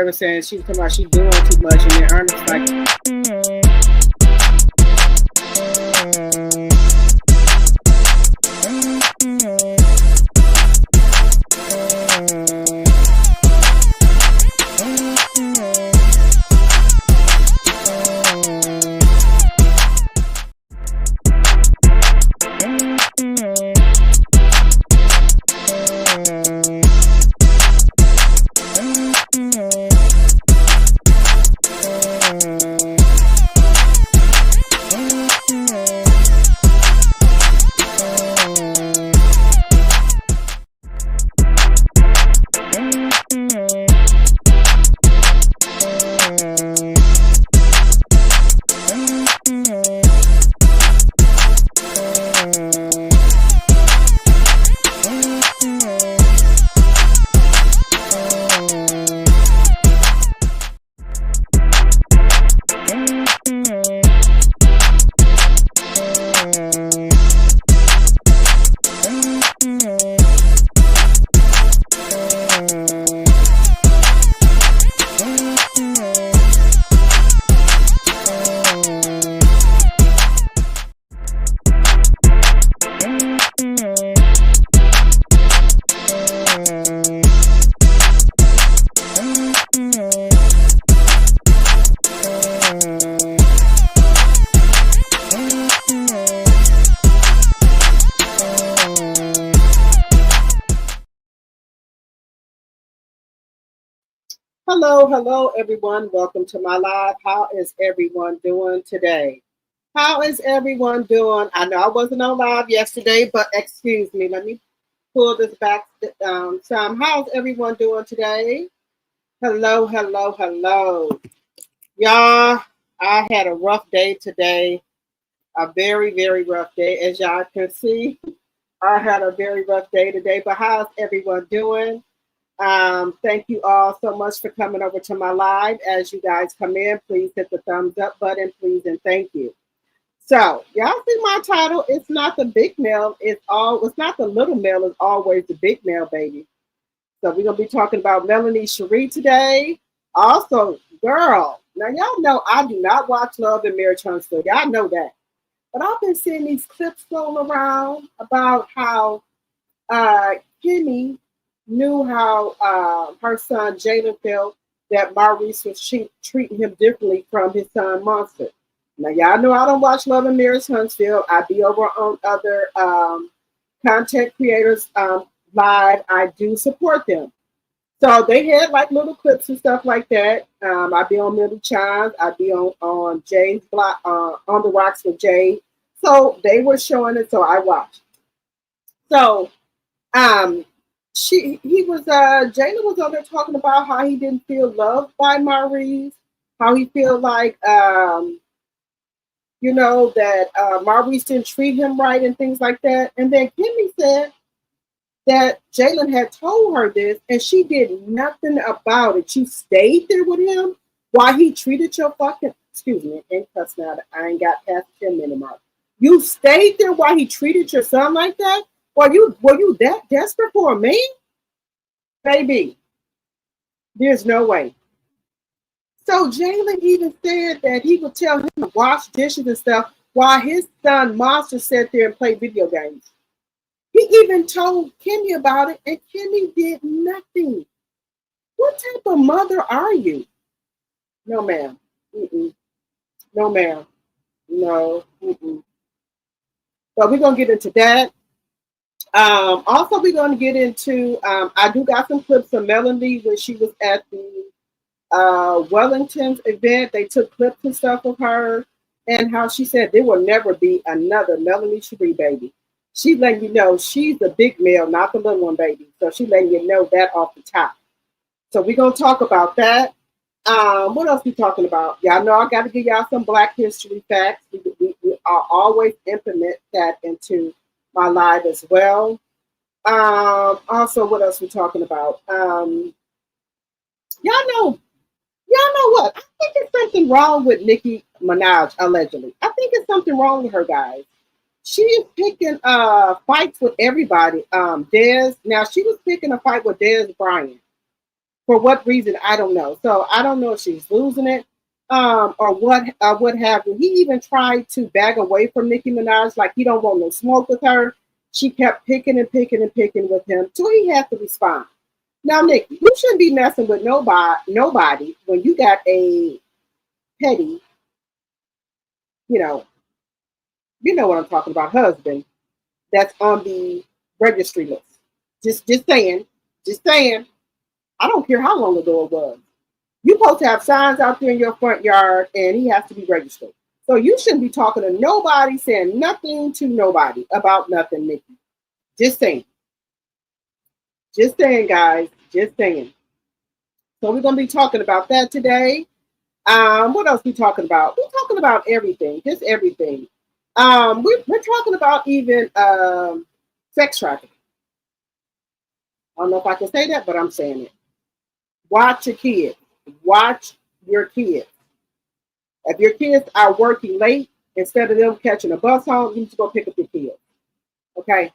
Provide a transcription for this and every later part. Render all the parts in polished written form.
was saying she was talking about she doing too much, and then Ernest was like, hello, everyone. Welcome to my live. How is everyone doing today? How is everyone doing? I know I wasn't on live yesterday, but excuse me. Let me pull this back some. How's everyone doing today? Hello. Y'all, I had a rough day today. A very rough day. As y'all can see, I had a very rough day today, but how's everyone doing? Thank you all so much for coming over to my live. As you guys come in, please hit the thumbs up button, please, and thank you. So, y'all see my title? It's not the big male. It's not the little male. It's always the big male, baby. So we're gonna be talking about Melanie Sheree today. Also, girl. Now y'all know I do not watch Love and Marriage Huntsville. Y'all know that. But I've been seeing these clips going around about how Kemmiie knew how her son Jalen felt that Maurice was treating him differently from his son Monster. Now y'all know I don't watch Love and Marriage Huntsville. I be over on other content creators live. I do support them. So they had like little clips and stuff like that. I be on Millie Chimes. I be on Jay's block on the rocks with Jay. So they were showing it, so I watched. So Jalen was on there talking about how he didn't feel loved by Maurice, how he feel like that Maurice didn't treat him right and things like that. And then Kemmiie said that Jalen had told her this and she did nothing about it. She stayed there with him while he treated your fucking, excuse me, ain't cuss now. I ain't got past 10-minute mark. You stayed there while he treated your son like that? Were you that desperate for a man? Baby, there's no way. So Jalen even said that he would tell him to wash dishes and stuff while his son Monster sat there and played video games. He even told Kemmiie about it, and Kemmiie did nothing. What type of mother are you? No, ma'am. No, ma'am. No. But we're going to get into that. Also, we're going to get into, I do got some clips of Melanie when she was at the Wellington's event. They took clips and stuff of her and how she said there will never be another Melanie Sheree baby. She letting you know she's the big male, not the little one, baby. So she letting you know that off the top. So we're going to talk about that. What else we talking about? Y'all know I got to give y'all some Black history facts. We always implement that into my live as well. Also, what else we talking about? Y'all know what? I think it's something wrong with Nicki Minaj, allegedly. I think it's something wrong with her, guys. She is picking fights with everybody. Now she was picking a fight with Dez Bryant. For what reason, I don't know. So I don't know if she's losing it, or what have you. He even tried to back away from Nicki Minaj, like he don't want no smoke with her. She kept picking and picking and picking with him, so he had to respond. Now, Nicki, you shouldn't be messing with nobody when you got a petty, you know, you know what I'm talking about, husband that's on the registry list. Just saying, just saying. I don't care how long ago it was. You're supposed to have signs out there in your front yard, and he has to be registered. So you shouldn't be talking to nobody, saying nothing to nobody about nothing, Nicki. Just saying. Just saying, guys. Just saying. So we're gonna be talking about that today. What else we talking about? We're talking about everything, just everything. We're talking about even sex trafficking. I don't know if I can say that, but I'm saying it. Watch your kids. Watch your kids. If your kids are working late, instead of them catching a bus home, you need to go pick up your kids. Okay.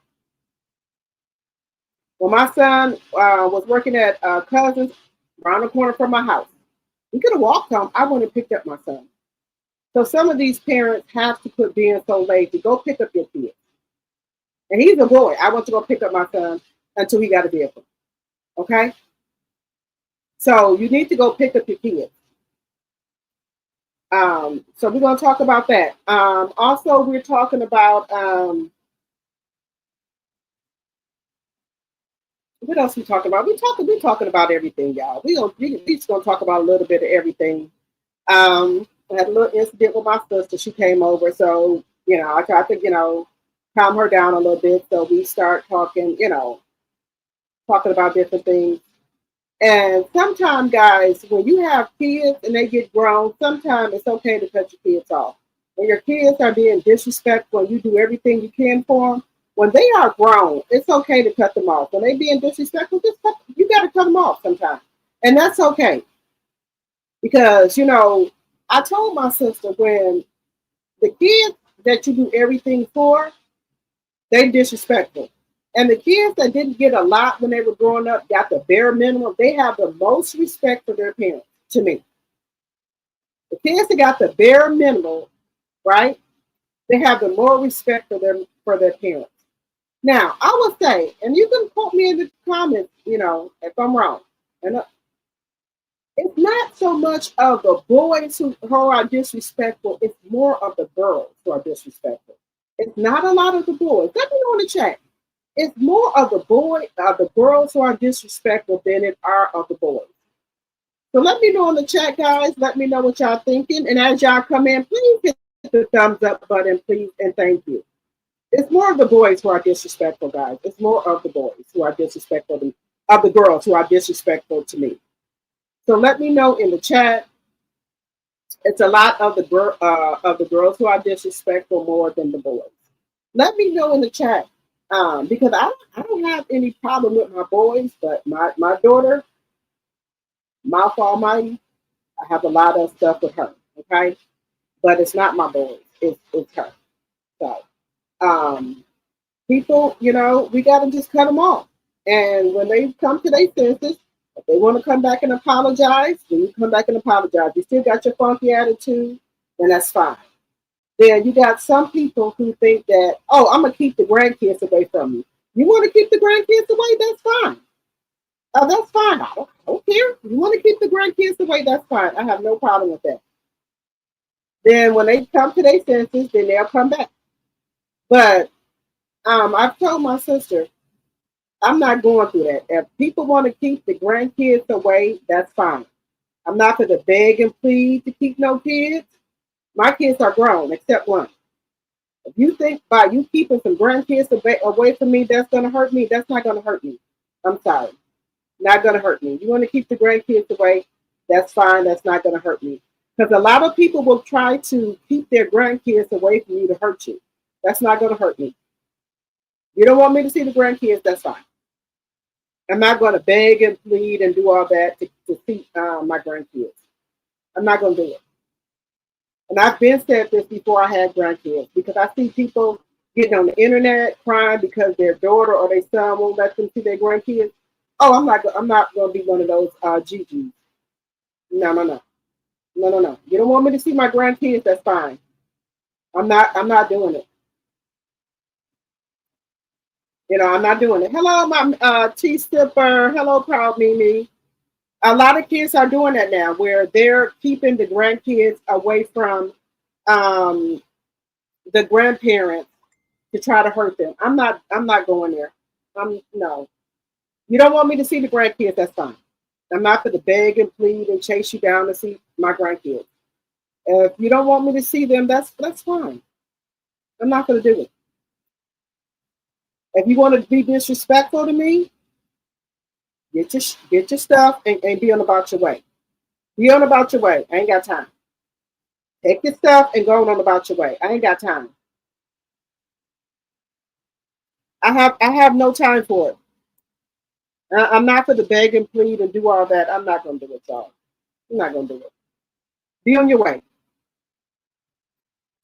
When my son was working at Cousins around the corner from my house, he could have walked home. I went and picked up my son. So some of these parents have to quit being so lazy. Go pick up your kids. And he's a boy. I went to go pick up my son until he got a vehicle. Okay? So you need to go pick up your kids. So we're going to talk about that. Also, we're talking about what else we talking about? We're talking about everything, y'all. We just gonna talk about a little bit of everything. I had a little incident with my sister. She came over, so I tried to calm her down a little bit. So we start talking, talking about different things. And sometimes, guys, when you have kids and they get grown, sometimes it's okay to cut your kids off. When your kids are being disrespectful and you do everything you can for them, when they are grown, it's okay to cut them off. When they being disrespectful, you got to cut them off sometimes. And that's okay. Because, I told my sister, when the kids that you do everything for, they disrespectful. And the kids that didn't get a lot when they were growing up, got the bare minimum, they have the most respect for their parents, to me. The kids that got the bare minimum, right? They have the more respect for their parents. Now, I would say, and you can quote me in the comments, if I'm wrong. And it's not so much of the boys who are disrespectful, it's more of the girls who are disrespectful. It's not a lot of the boys. Let me know in the chat. It's more of the girls who are disrespectful than it are of the boys. So let me know in the chat, guys. Let me know what y'all thinking. And as y'all come in, please hit the thumbs up button, please, and thank you. It's more of the boys who are disrespectful, guys. It's more of the boys who are disrespectful of the girls who are disrespectful to me. So let me know in the chat. It's a lot of the girls who are disrespectful more than the boys. Let me know in the chat. Because I don't have any problem with my boys, but my daughter, mouth almighty, I have a lot of stuff with her, okay? But it's not my boys, it's her. So people, we gotta just cut them off. And when they come to their senses, if they want to come back and apologize, then you come back and apologize. You still got your funky attitude, then that's fine. Then you got some people who think that, oh, I'm going to keep the grandkids away from you. You want to keep the grandkids away? That's fine. That's fine. I don't care. You want to keep the grandkids away? That's fine. I have no problem with that. Then when they come to their senses, then they'll come back. But I've told my sister, I'm not going through that. If people want to keep the grandkids away, that's fine. I'm not going to beg and plead to keep no kids. My kids are grown, except one. If you think by you keeping some grandkids away from me, that's going to hurt me, that's not going to hurt me. I'm sorry. Not going to hurt me. You want to keep the grandkids away, that's fine. That's not going to hurt me. Because a lot of people will try to keep their grandkids away from you to hurt you. That's not going to hurt me. You don't want me to see the grandkids, that's fine. I'm not going to beg and plead and do all that to see my grandkids. I'm not going to do it. And I've been said this before I had grandkids, because I see people getting on the internet crying because their daughter or their son won't let them see their grandkids. Oh, I'm not gonna be one of those GGs. No, no, no, no, no, no. You don't want me to see my grandkids? That's fine. I'm not doing it. I'm not doing it. Hello, my tea sipper. Hello, proud Mimi. A lot of kids are doing that now, where they're keeping the grandkids away from um, the grandparents to try to hurt them. I'm not going there. I'm no. You don't want me to see the grandkids? That's fine. I'm not going to beg and plead and chase you down to see my grandkids. If you don't want me to see them, that's fine. I'm not going to do it. If you want to be disrespectful to me, get your stuff and be on about your way. Be on about your way. I ain't got time. Take your stuff and go on about your way. I ain't got time. I have no time for it. I'm not going to beg and plead and do all that. I'm not going to do it, y'all. I'm not going to do it. Be on your way.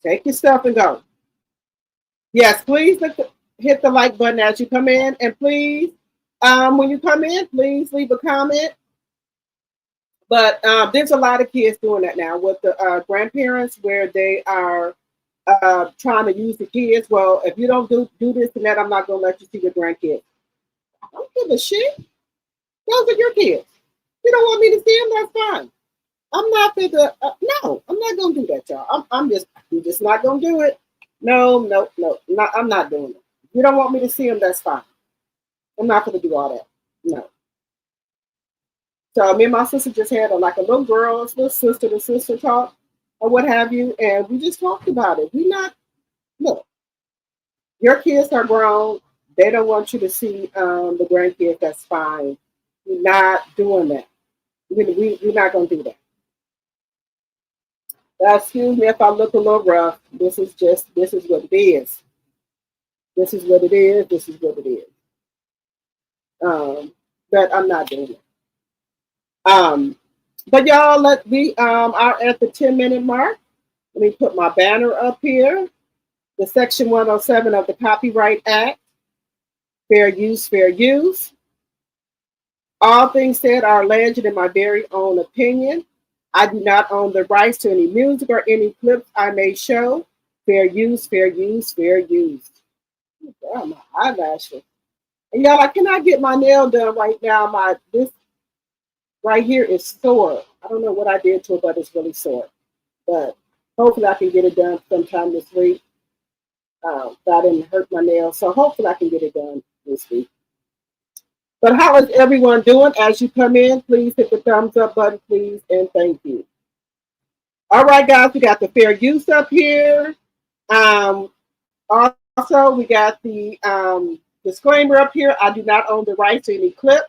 Take your stuff and go. Yes, please hit the like button as you come in, and please, when you come in, please leave a comment. But there's a lot of kids doing that now with the grandparents, where they are trying to use the kids. Well, if you don't do this and that, I'm not going to let you see your grandkids. I don't give a shit. Those are your kids. You don't want me to see them? That's fine. I'm not going to. No, I'm not going to do that, y'all. I'm just not going to do it. No, no, no. I'm not doing it. If you don't want me to see them, that's fine. I'm not going to do all that. No. So me and my sister just had like a little girls, little sister to sister talk or what have you, and we just talked about it. We not look. Your kids are grown. They don't want you to see the grandkids. That's fine. We're not doing that. We're not going to do that. Excuse me if I look a little rough. This is what it is. This is what it is. This is what it is. But I'm not doing it. But y'all, we are at the 10-minute mark. Let me put my banner up here. The Section 107 of the Copyright Act. Fair use, fair use. All things said are alleged in my very own opinion. I do not own the rights to any music or any clips I may show. Fair use, fair use, fair use. Oh, my eyelashes. And y'all, I cannot get my nail done right now. This right here is sore. I don't know what I did to it, but it's really sore. But hopefully I can get it done sometime this week. I didn't hurt my nail, so hopefully I can get it done this week. But how is everyone doing? As you come in, please hit the thumbs up button, please, and thank you. All right, guys, we got the fair use up here. Also, we got the disclaimer up here. I do not own the rights to any clip.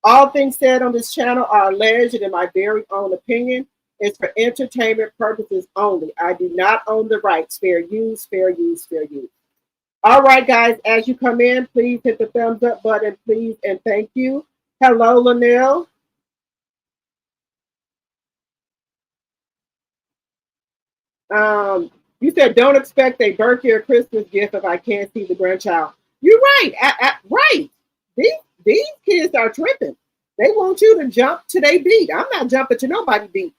All things said on this channel are alleged and in my very own opinion. It's for entertainment purposes only. I do not own the rights. Fair use, fair use, fair use. All right, guys, as you come in, please hit the thumbs up button, please, and thank you. Hello, Linnell. You said don't expect a birthday or Christmas gift if I can't see the grandchild. You're right. Right. These kids are tripping. They want you to jump to their beat. I'm not jumping to nobody's beat.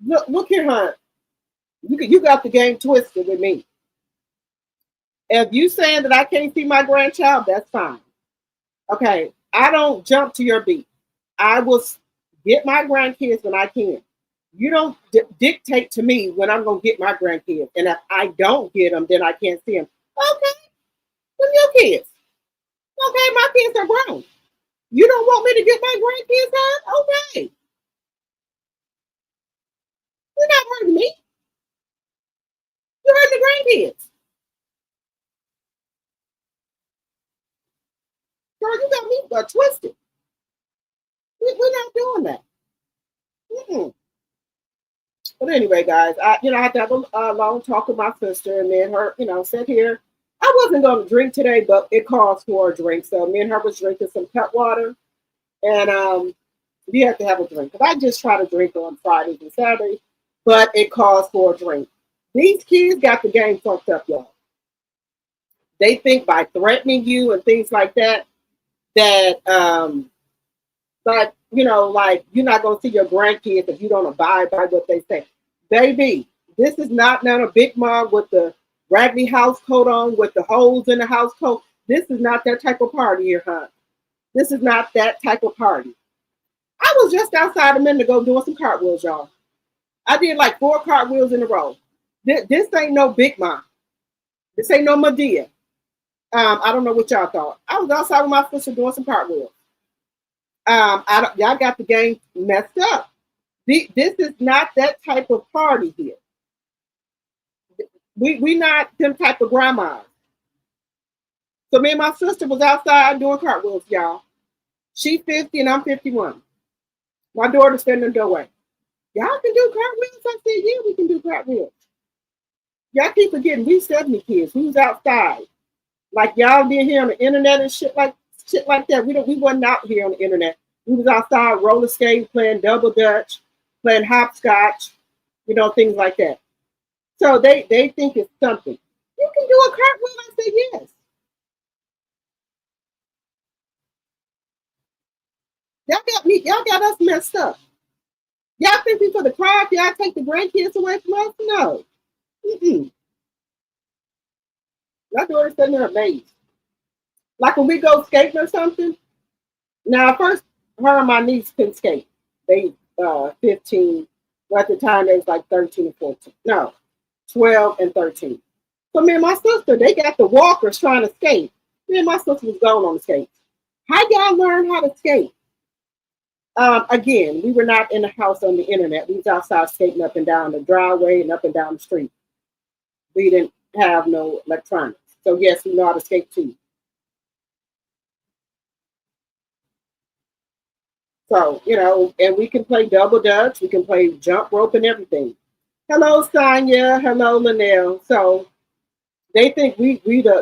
Look here, Hunt. You got the game twisted with me. If you saying that I can't see my grandchild, that's fine. Okay, I don't jump to your beat. I will get my grandkids when I can. You don't dictate to me when I'm going to get my grandkids. And if I don't get them, then I can't see them. Okay, them your kids. Okay, my kids are grown. You don't want me to get my grandkids out? Okay. You're not hurting me. You're hurting the grandkids. Girl, you got me twisted. We're not doing that. Mm-mm. But anyway, guys, I had to have a long talk with my sister, and then her, said here, I wasn't going to drink today, but it calls for a drink. So me and her was drinking some cut water, and we have to have a drink. Because I just try to drink on Fridays and Saturdays, but it calls for a drink. These kids got the game fucked up, y'all. They think by threatening you and things like that, But like you're not gonna see your grandkids if you don't abide by what they say. Baby, this is not now a big mom with the raggedy house coat on with the holes in the house coat. This is not that type of party here, huh? This is not that type of party. I was just outside a minute ago doing some cartwheels, y'all. I did like 4 cartwheels in a row. This ain't no big mom. This ain't no Medea. I don't know what y'all thought. I was outside with my sister doing some cartwheels. Y'all got the game messed up. This is not that type of party here. We not them type of grandmas. So me and my sister was outside doing cartwheels, y'all. She 50 and I'm 51. My daughter's standing in the doorway. Y'all can do cartwheels? I said, yeah, we can do cartwheels. Y'all keep forgetting we 70 kids. We was outside. Like y'all did here on the internet and shit like that. We wasn't out here on the internet. We was outside roller skating, playing double dutch, playing hopscotch, things like that. So they think it's something. You can do a cartwheel. I said yes. Y'all got us messed up. Y'all think we for the crowd? Y'all take the grandkids away from us? No. Mm-mm. My daughter's sitting there amazed. Like when we go skating or something. Now, first, her and my niece couldn't skate. They 15. Well, at the time, they was like 13 and 14. No, 12 and 13. So me and my sister, they got the walkers trying to skate. Me and my sister was going on the skates. How y'all learn how to skate? Again, we were not in the house on the internet. We was outside skating up and down the driveway and up and down the street. We didn't have no electronics. So yes, we know how to skate too. So, and we can play double dutch, we can play jump rope and everything. Hello, Sonia. Hello, Linnell. So they think we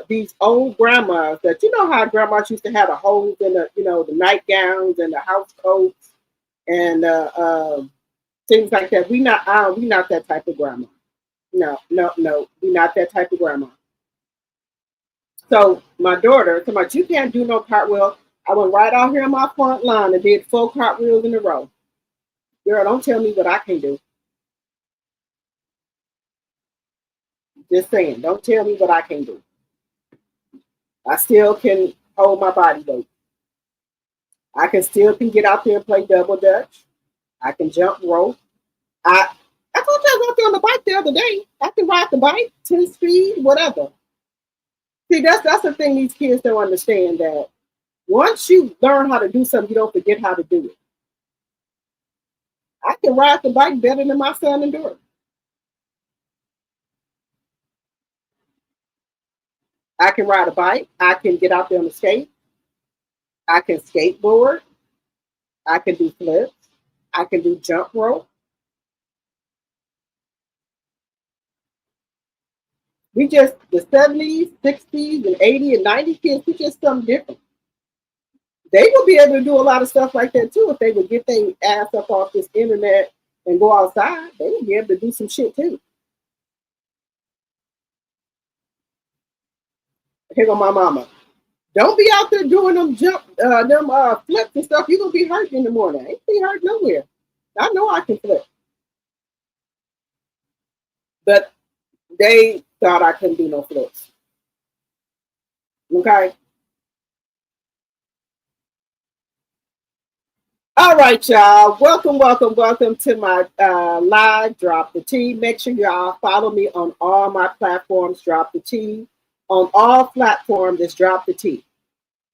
these old grandmas that how grandmas used to have the holes in the nightgowns and the house coats and things like that. We not that type of grandma. No, no, no. We not that type of grandma. So my daughter, come on, you can't do no cartwheel. I went right out here on my front line and did 4 cartwheels in a row. Girl, don't tell me what I can do. Just saying, don't tell me what I can do. I still can hold my body weight. I can get out there and play double dutch. I can jump rope. I told you I was out there on the bike the other day. I can ride the bike, 10 speed, whatever. See, that's the thing these kids don't understand, that once you learn how to do something, you don't forget how to do it. I can ride the bike better than my son and daughter. I can ride a bike. I can get out there on the skate. I can skateboard. I can do flips. I can do jump rope. We just, the 70s, 60s, and 80s and 90s kids, we just something different. They will be able to do a lot of stuff like that too if they would get their ass up off this internet and go outside. They would be able to do some shit too. Here go my mama. Don't be out there doing them flips and stuff. You're gonna be hurt in the morning. I ain't be hurt nowhere. I know I can flip. But they thought I couldn't do no flips. Okay. All right, y'all. Welcome, welcome, welcome to my live Drop the T. Make sure y'all follow me on all my platforms, Drop the T. On all platforms, it's Drop the T.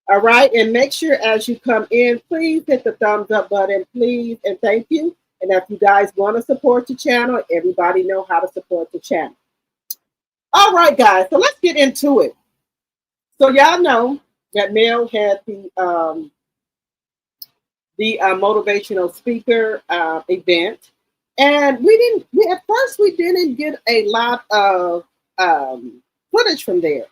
All right. And make sure as you come in, please hit the thumbs up button, please. And thank you. And if you guys want to support the channel, everybody know how to support the channel. All right, guys. So let's get into it. So y'all know that Mel had the motivational speaker event, and at first we didn't get a lot of footage from there,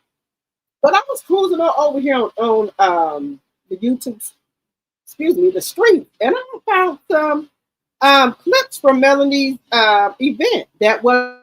but I was cruising over here on the YouTube, the street, and I found some clips from Melanie's event that was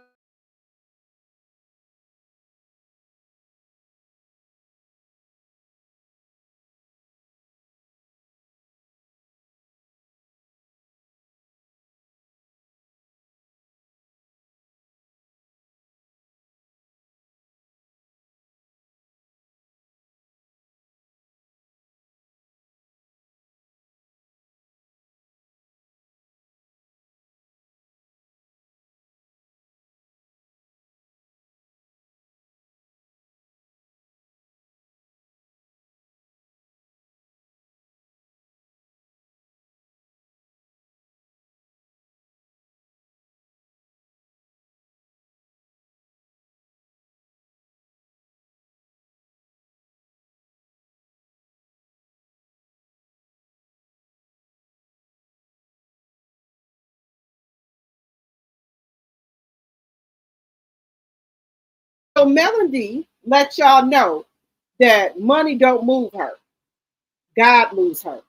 Melody let y'all know that money don't move her. God moves her.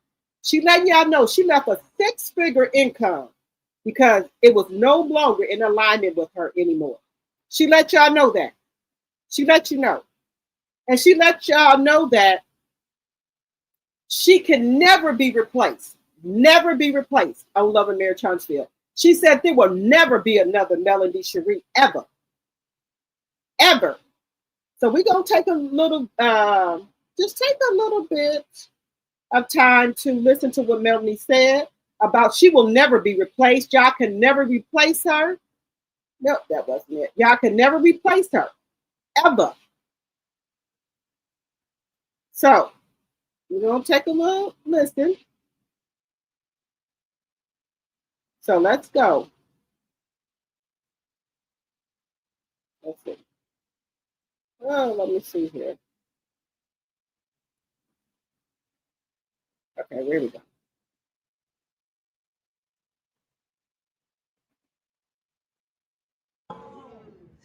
She letting y'all know she left a 6-figure income because it was no longer in alignment with her anymore. She let y'all know that. She let you know. And she let y'all know that she can never be replaced. Never be replaced on Love and Marriage Huntsville. She said there will never be another Melody Sheree ever. Ever. So we're going to take a little, just take a little bit of time to listen to what Melanie said about she will never be replaced. Y'all can never replace her. No, that wasn't it. Y'all can never replace her. Ever. So we're going to take a little listen. So let's go. Let's see. Oh, let me see here. Okay, here we go.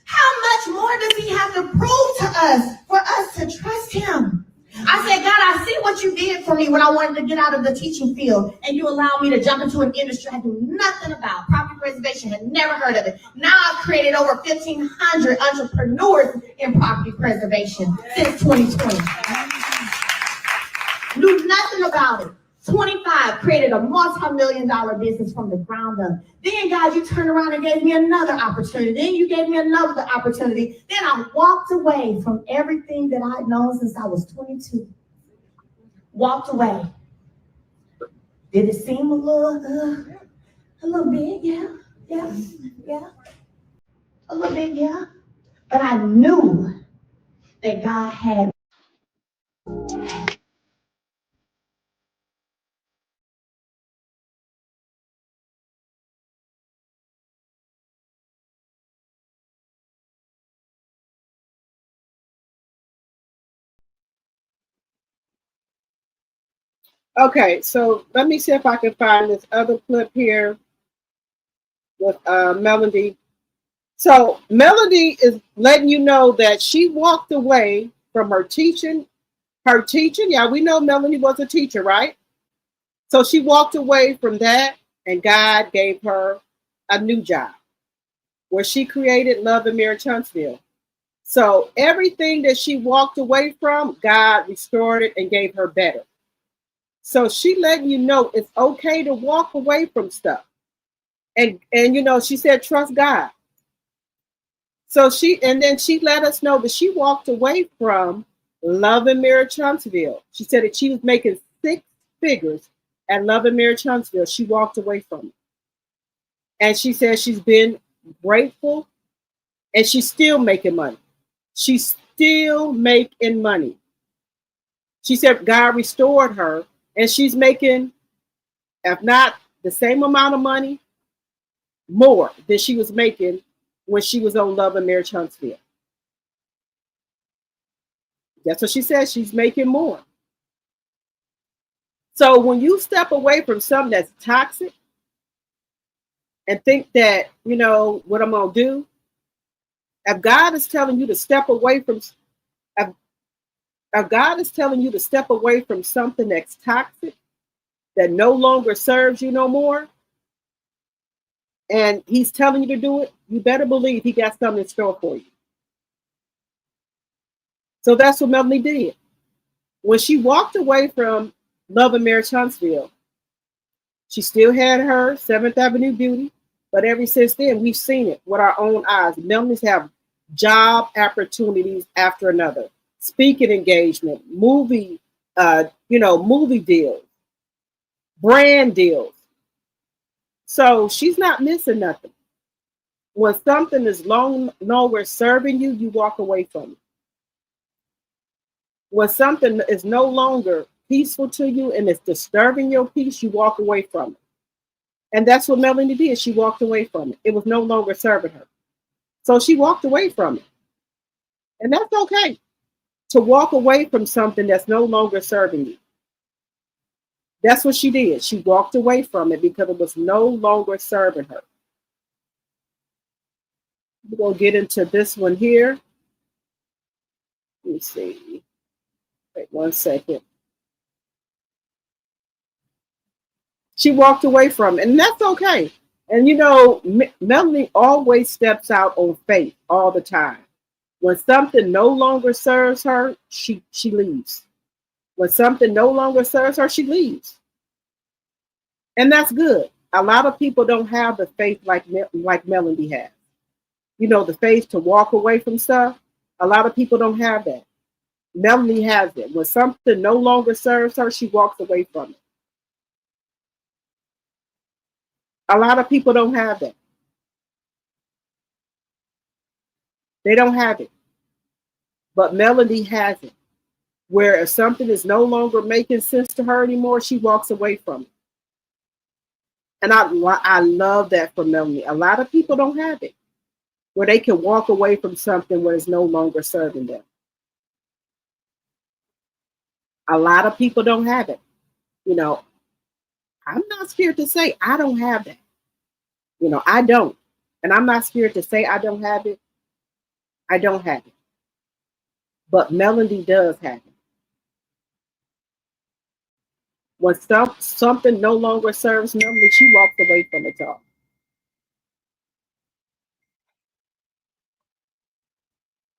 How much more does he have to prove to us for us to trust him? I said, God, I see what you did for me when I wanted to get out of the teaching field, and you allowed me to jump into an industry I knew nothing about. Property preservation, had never heard of it. Now I've created over 1,500 entrepreneurs in property preservation since 2020. Knew nothing about it. 25, created a multi-million-dollar business from the ground up. Then, God, you turned around and gave me another opportunity. Then you gave me another opportunity. Then I walked away from everything that I'd known since I was 22. Walked away. Did it seem a little bit? Yeah. A little bit, yeah. But I knew that God had. Okay, so let me see if I can find this other clip here with Melody. So Melody is letting you know that she walked away from her teaching. Her teaching, yeah, we know Melody was a teacher, right? So she walked away from that, and God gave her a new job where she created Love and Marriage Huntsville. So everything that she walked away from, God restored it and gave her better. So she letting you know it's okay to walk away from stuff. And you know, she said, trust God. So then she let us know that she walked away from Love and Marriage Huntsville. She said that she was making 6 figures at Love and Marriage Huntsville. She walked away from it. And she said she's been grateful and she's still making money. She's still making money. She said God restored her and she's making, if not the same amount of money, more than she was making when she was on Love and Marriage Huntsville. That's what she said. She's making more. So when you step away from something that's toxic and think that, you know, what I'm going to do, if God is telling you to step away from, if God is telling you to step away from something that's toxic, that no longer serves you no more, and he's telling you to do it, you better believe he got something in store for you. So that's what Melanie did. When she walked away from Love and Marriage Huntsville, she still had her 7th Avenue beauty, but ever since then, we've seen it with our own eyes. Melanies have job opportunities after another, speaking engagement, movie deals, brand deals. So she's not missing nothing. When something is no longer serving you, you walk away from it. When something is no longer peaceful to you and it's disturbing your peace, you walk away from it. And that's what Melanie did. She walked away from it. It was no longer serving her. So she walked away from it. And that's okay to walk away from something that's no longer serving you. That's what she did. She walked away from it because it was no longer serving her. We're going to get into this one here. Let me see. Wait 1 second. She walked away from it, and that's okay. And you know, Melanie always steps out on faith all the time. When something no longer serves her, she leaves. When something no longer serves her, she leaves. And that's good. A lot of people don't have the faith like Melanie has. You know, the faith to walk away from stuff. A lot of people don't have that. Melanie has it. When something no longer serves her, she walks away from it. A lot of people don't have that. They don't have it. But Melanie has it. Where if something is no longer making sense to her anymore, she walks away from it. And I love that for Melanie. A lot of people don't have it. Where they can walk away from something where it's no longer serving them. A lot of people don't have it. You know, I'm not scared to say I don't have that. You know, I don't. And I'm not scared to say I don't have it. I don't have it. But Melanie does have it. When something no longer serves Melanie, she walks away from it all.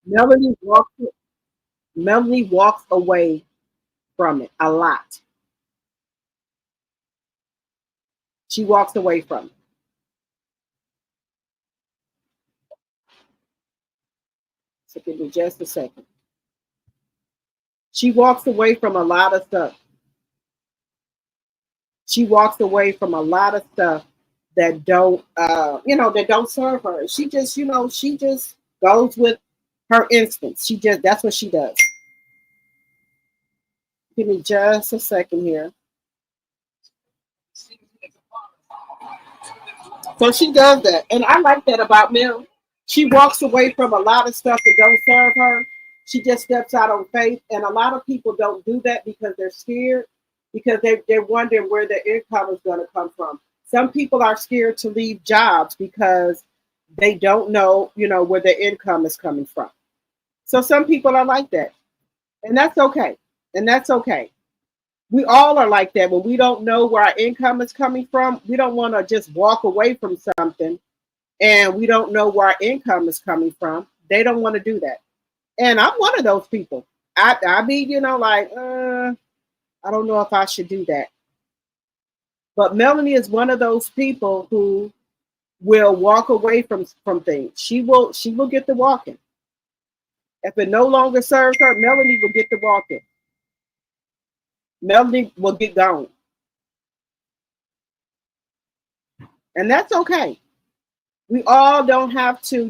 Melanie walks away from it a lot. She walks away from it. So give me just a second. She walks away from a lot of stuff. She walks away from a lot of stuff that don't, that don't serve her. She just goes with her instincts. That's what she does. Give me just a second here. So she does that. And I like that about Mel. She walks away from a lot of stuff that don't serve her. She just steps out on faith. And a lot of people don't do that because they're scared, because they're wondering where their income is going to come from. Some people are scared to leave jobs because they don't know, where their income is coming from. So some people are like that. And that's okay. And that's okay. We all are like that. When we don't know where our income is coming from, we don't want to just walk away from something and we don't know where our income is coming from. They don't want to do that. And I'm one of those people. I be, I don't know if I should do that. But Melanie is one of those people who will walk away from things. She will get the walking. If it no longer serves her, Melanie will get the walking. Melanie will get gone. And that's okay. We all don't have to,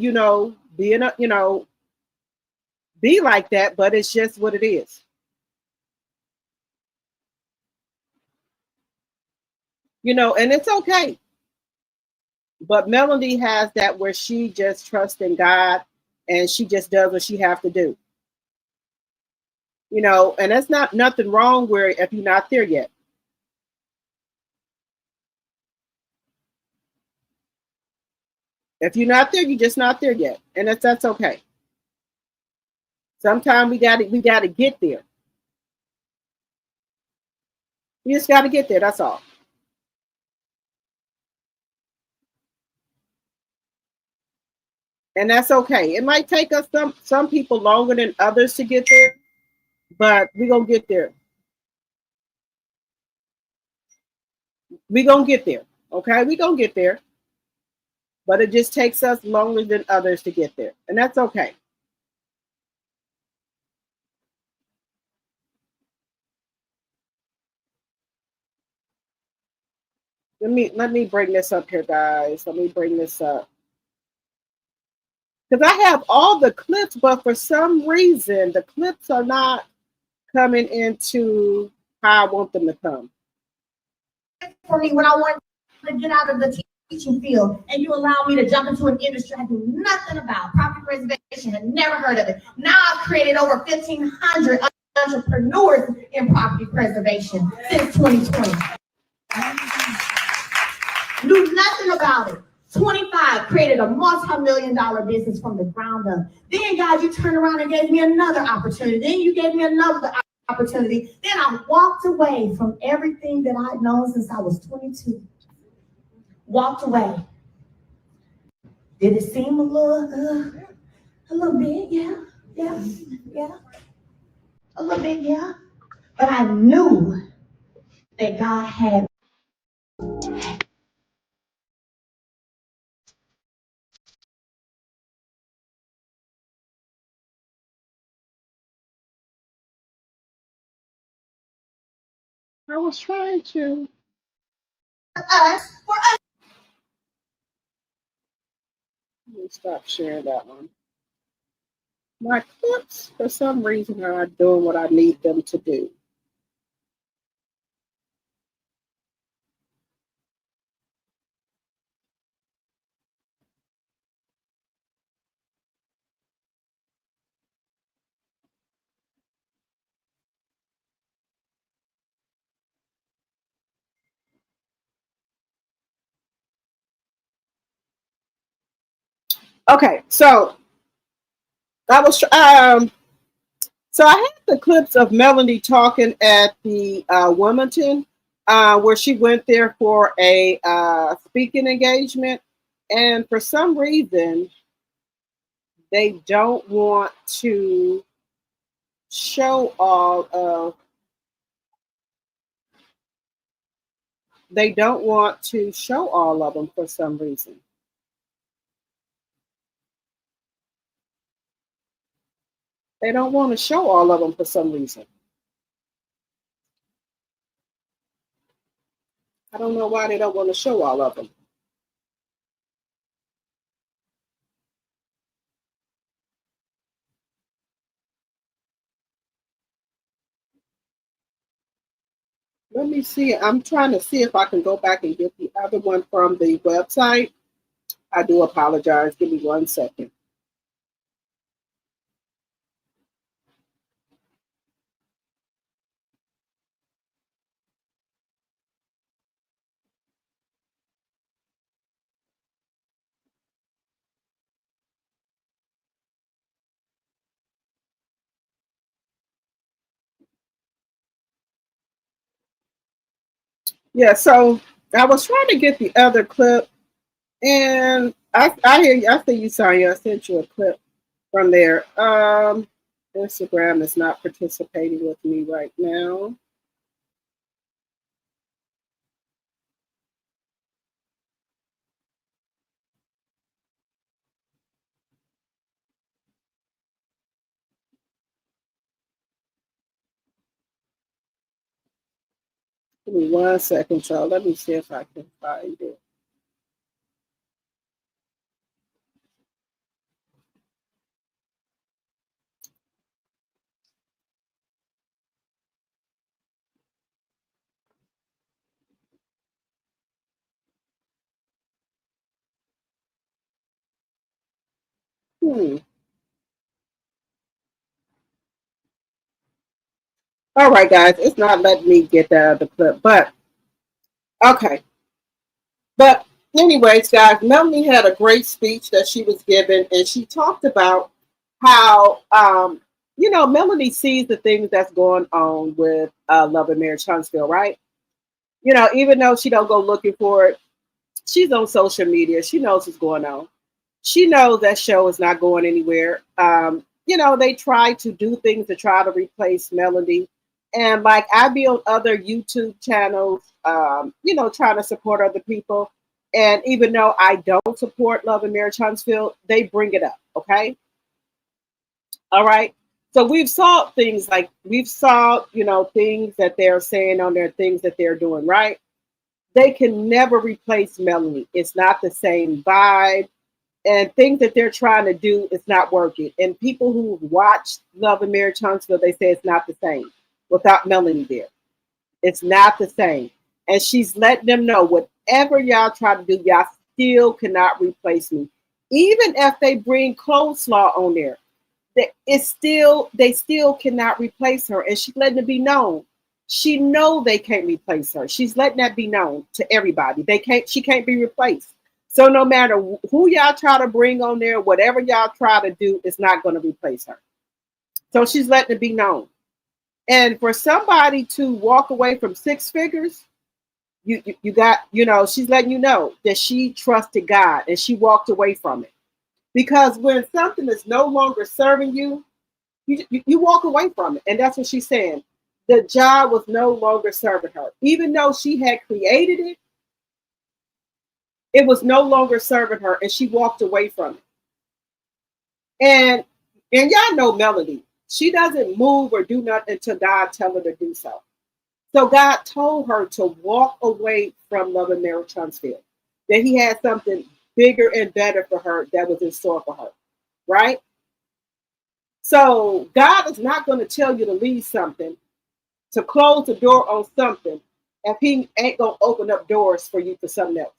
be like that, but it's just what it is. And it's okay. But Melanie has that where she just trusts in God and she just does what she has to do. And that's not nothing wrong where if you're not there yet. If you're not there, you're just not there yet. And that's okay. Sometimes we gotta get there. You just gotta get there, that's all. And that's okay. It might take us some people longer than others to get there, but we're gonna get there. We're gonna get there. Okay, we're gonna get there. But it just takes us longer than others to get there. And that's okay. Let me bring this up here, guys. Let me bring this up. Because I have all the clips, but for some reason, the clips are not coming into how I want them to come. For me, when I want to get out of the teaching field, and you allow me to jump into an industry I knew nothing about, property preservation, had never heard of it. Now I've created over 1,500 entrepreneurs in property preservation since 2020. Knew nothing about it. 25, created a multi-million-dollar business from the ground up. Then, God, you turned around and gave me another opportunity. Then you gave me another opportunity. Then I walked away from everything that I'd known since I was 22. Walked away. Did it seem a little bit? Yeah. A little bit, yeah. But I knew that God had. I was trying to. For us. Let me stop sharing that one. My clips, for some reason, are not doing what I need them to do. Okay, so I was so I had the clips of Melanie talking at the Wilmington, where she went there for a speaking engagement, and for some reason they don't want to show all of. They don't want to show all of them for some reason. They don't want to show all of them for some reason. I don't know why they don't want to show all of them. Let me see. I'm trying to see if I can go back and get the other one from the website. I do apologize. Give me 1 second. Yeah, so I was trying to get the other clip, and I hear you. I see you, Sonya. I sent you a clip from there. Instagram is not participating with me right now. Give me 1 second, y'all. Let me see if I can find it. Hmm. All right, guys. It's not letting me get that other clip, but okay. But anyways, guys, Melanie had a great speech that she was giving, and she talked about how Melanie sees the things that's going on with Love and Marriage Huntsville, right? Even though she don't go looking for it, she's on social media. She knows what's going on. She knows that show is not going anywhere. They try to do things to try to replace Melanie. And like I be on other YouTube channels, trying to support other people. And even though I don't support Love and Marriage Huntsville, they bring it up. Okay. All right. So we've saw things that they're saying on there, things that they're doing, right? They can never replace Melanie. It's not the same vibe, and things that they're trying to do is not working. And people who watched Love and Marriage Huntsville, they say it's not the same without Melanie there. It's not the same. And she's letting them know whatever y'all try to do, y'all still cannot replace me. Even if they bring coleslaw on there, they still cannot replace her. And she's letting it be known. She know they can't replace her. She's letting that be known to everybody. She can't be replaced. So no matter who y'all try to bring on there, whatever y'all try to do, it's not going to replace her. So she's letting it be known. And for somebody to walk away from six figures, you got, she's letting you know that she trusted God and she walked away from it. Because when something is no longer serving you, you walk away from it. And that's what she's saying. The job was no longer serving her. Even though she had created it, it was no longer serving her, and she walked away from it. And y'all know Melody. She doesn't move or do nothing until God tells her to do so. So God told her to walk away from Love and Marriage Huntsville, that he had something bigger and better for her that was in store for her, right? So God is not going to tell you to leave something, to close the door on something, if he ain't going to open up doors for you for something else.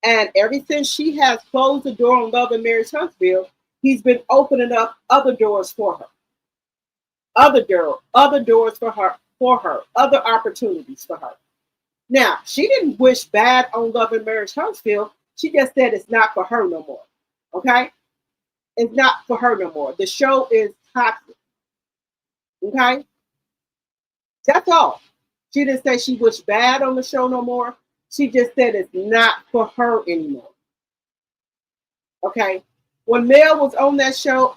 And ever since she has closed the door on Love and Marriage Huntsville, he's been opening up other doors for her. Other doors for her, other opportunities for her. Now, she didn't wish bad on Love and Marriage Huntsville. She just said it's not for her no more. Okay? It's not for her no more. The show is toxic. Okay? That's all. She didn't say she wished bad on the show no more. She just said it's not for her anymore. Okay? When Mel was on that show,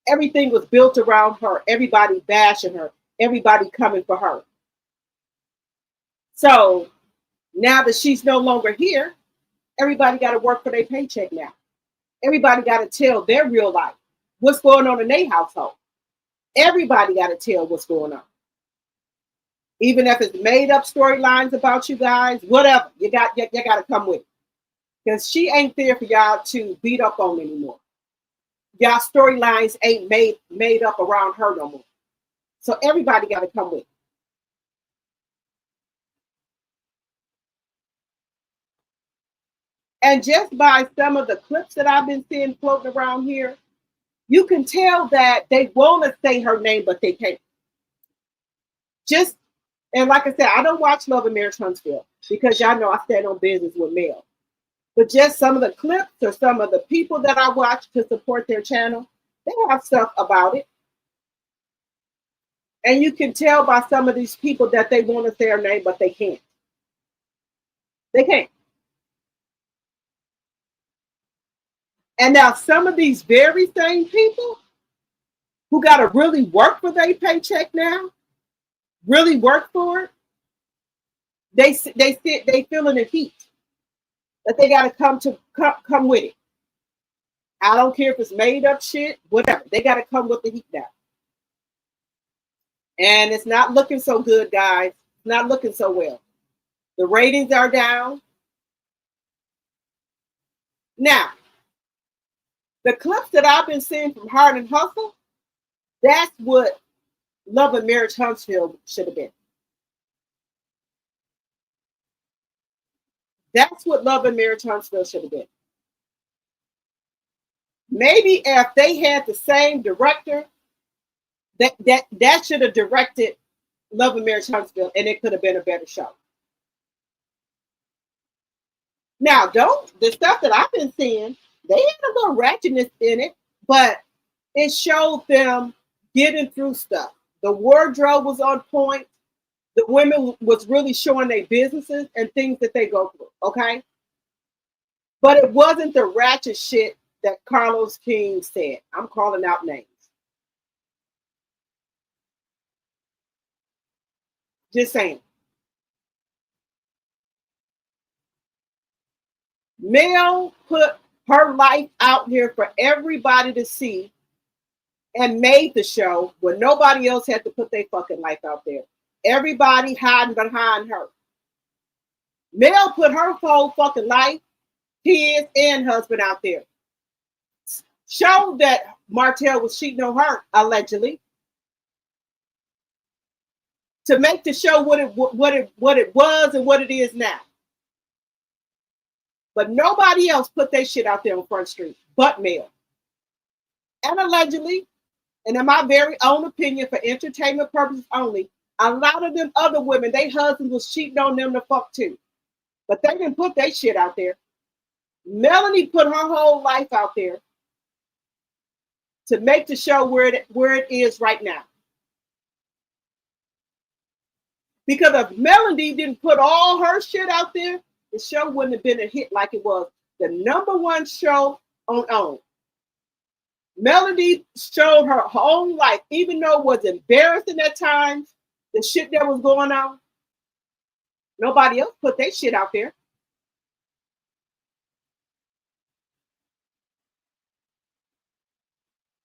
everything was built around her. Everybody bashing her. Everybody coming for her. So now that she's no longer here, everybody got to work for their paycheck now. Everybody got to tell their real life what's going on in their household. Everybody got to tell what's going on. Even if it's made up storylines about you guys, whatever, you got to come with it. Because she ain't there for y'all to beat up on anymore. Y'all storylines ain't made up around her no more. So everybody got to come with it. And just by some of the clips that I've been seeing floating around here, you can tell that they want to say her name, but they can't. And like I said, I don't watch Love and Marriage Huntsville because y'all know I stand on business with Mel. But just some of the clips or some of the people that I watch to support their channel, they have stuff about it. And you can tell by some of these people that they want to say her name, but they can't. They can't. And now some of these very same people who got to really work for their paycheck now, really work for it, they feeling the heat that they got to come with it. I don't care if it's made up shit, whatever. They got to come with the heat now. And it's not looking so good, guys. It's not looking so well. The ratings are down. Now, the clips that I've been seeing from Hard and Hustle, that's what Love and Marriage Huntsville should have been. That's what Love and Marriage Huntsville should have been. Maybe if they had the same director, that should have directed Love and Marriage Huntsville, and it could have been a better show. Now, the stuff that I've been seeing, they had a little ratchetness in it, but it showed them getting through stuff. The wardrobe was on point. The women was really showing their businesses and things that they go through, okay? But it wasn't the ratchet shit that Carlos King said. I'm calling out names. Just saying. Mel put her life out here for everybody to see and made the show where nobody else had to put their fucking life out there. Everybody hiding behind her. Mel put her whole fucking life, kids, and husband out there. Showed that Martell was cheating on her, allegedly. To make the show what it was and what it is now. But nobody else put their shit out there on Front Street but Mel. And allegedly, and in my very own opinion, for entertainment purposes only, a lot of them other women, their husbands was cheating on them to fuck too. But they didn't put their shit out there. Melanie put her whole life out there to make the show where it is right now. Because if Melanie didn't put all her shit out there, the show wouldn't have been a hit like it was. The #1 show on. Melody showed her whole life, even though it was embarrassing at times, the shit that was going on. Nobody else put their shit out there.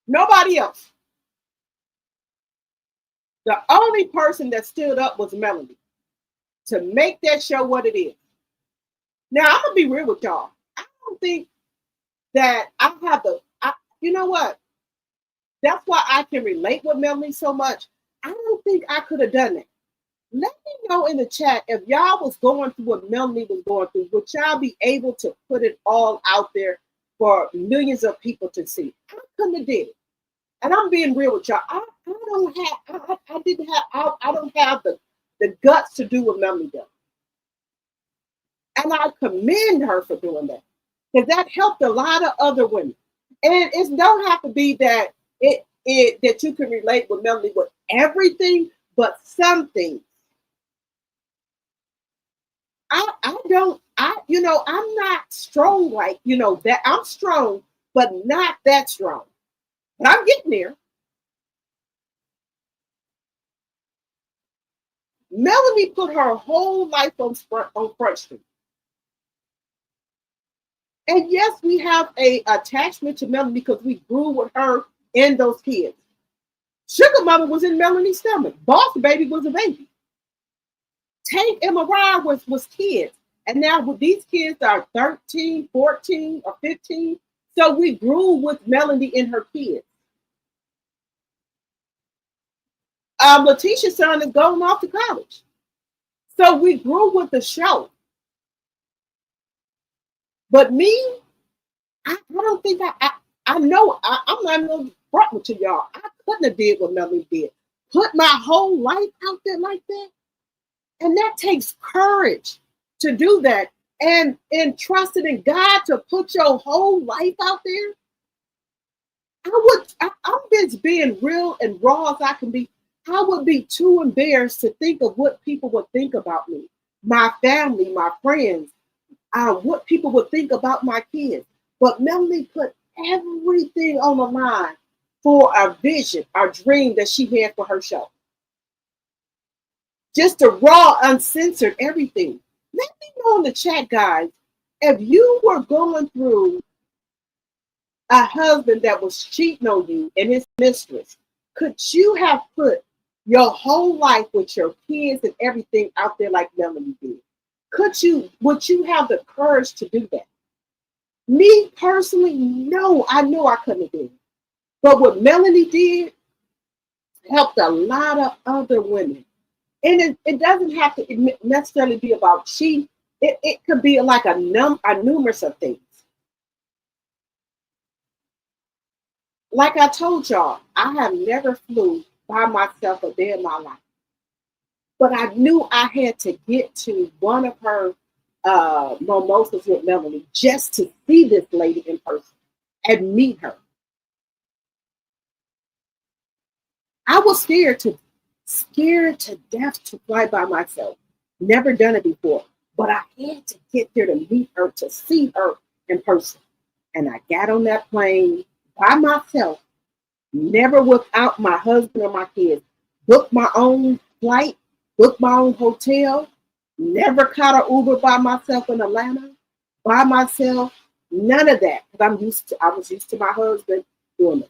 Nobody else. The only person that stood up was Melody to make that show what it is. Now, I'm going to be real with y'all. I don't think that I have you know what? That's why I can relate with Melody so much. I don't think I could have done that. Let me know in the chat if y'all was going through what Melody was going through. Would y'all be able to put it all out there for millions of people to see? I couldn't have did it. And I'm being real with y'all. I don't have the guts to do what Melody does. And I commend her for doing that. Because that helped a lot of other women. And it don't have to be that that you can relate with Melody with everything, but some things. I'm not strong like, that I'm strong, but not that strong. But I'm getting there. Melanie put her whole life on Front Street. And yes, we have a attachment to Melanie because we grew with her and those kids. Sugar Mama was in Melanie's stomach. Boss Baby was a baby. Tank and Mariah was kids. And now these kids are 13, 14, or 15. So we grew with Melanie and her kids. Letitia's son is going off to college. So we grew with the show. But me, I don't think I know I'm not going to front to y'all. I couldn't have did what Melanie did. Put my whole life out there like that. And that takes courage to do that. And trusting in God to put your whole life out there. I'm just being real and raw as I can be. I would be too embarrassed to think of what people would think about me, my family, my friends, what people would think about my kids. But Melanie put everything on the line for a vision, a dream that she had for her show. Just the raw, uncensored everything. Let me know in the chat, guys, if you were going through a husband that was cheating on you and his mistress, could you have put your whole life with your kids and everything out there like Melanie did? Would you have the courage to do that? Me personally, no, I know I couldn't have done it. But what Melanie did helped a lot of other women. And it doesn't have to necessarily be about cheating. It could be like a numerous of things. Like I told y'all, I have never flew by myself a day in my life. But I knew I had to get to one of her mimosas with Melanie just to see this lady in person and meet her. I was scared to death to fly by myself. Never done it before. But I had to get there to meet her, to see her in person. And I got on that plane by myself, never without my husband or my kids. Booked my own flight, booked my own hotel, never caught an Uber by myself in Atlanta, by myself, none of that. Because I was used to my husband doing,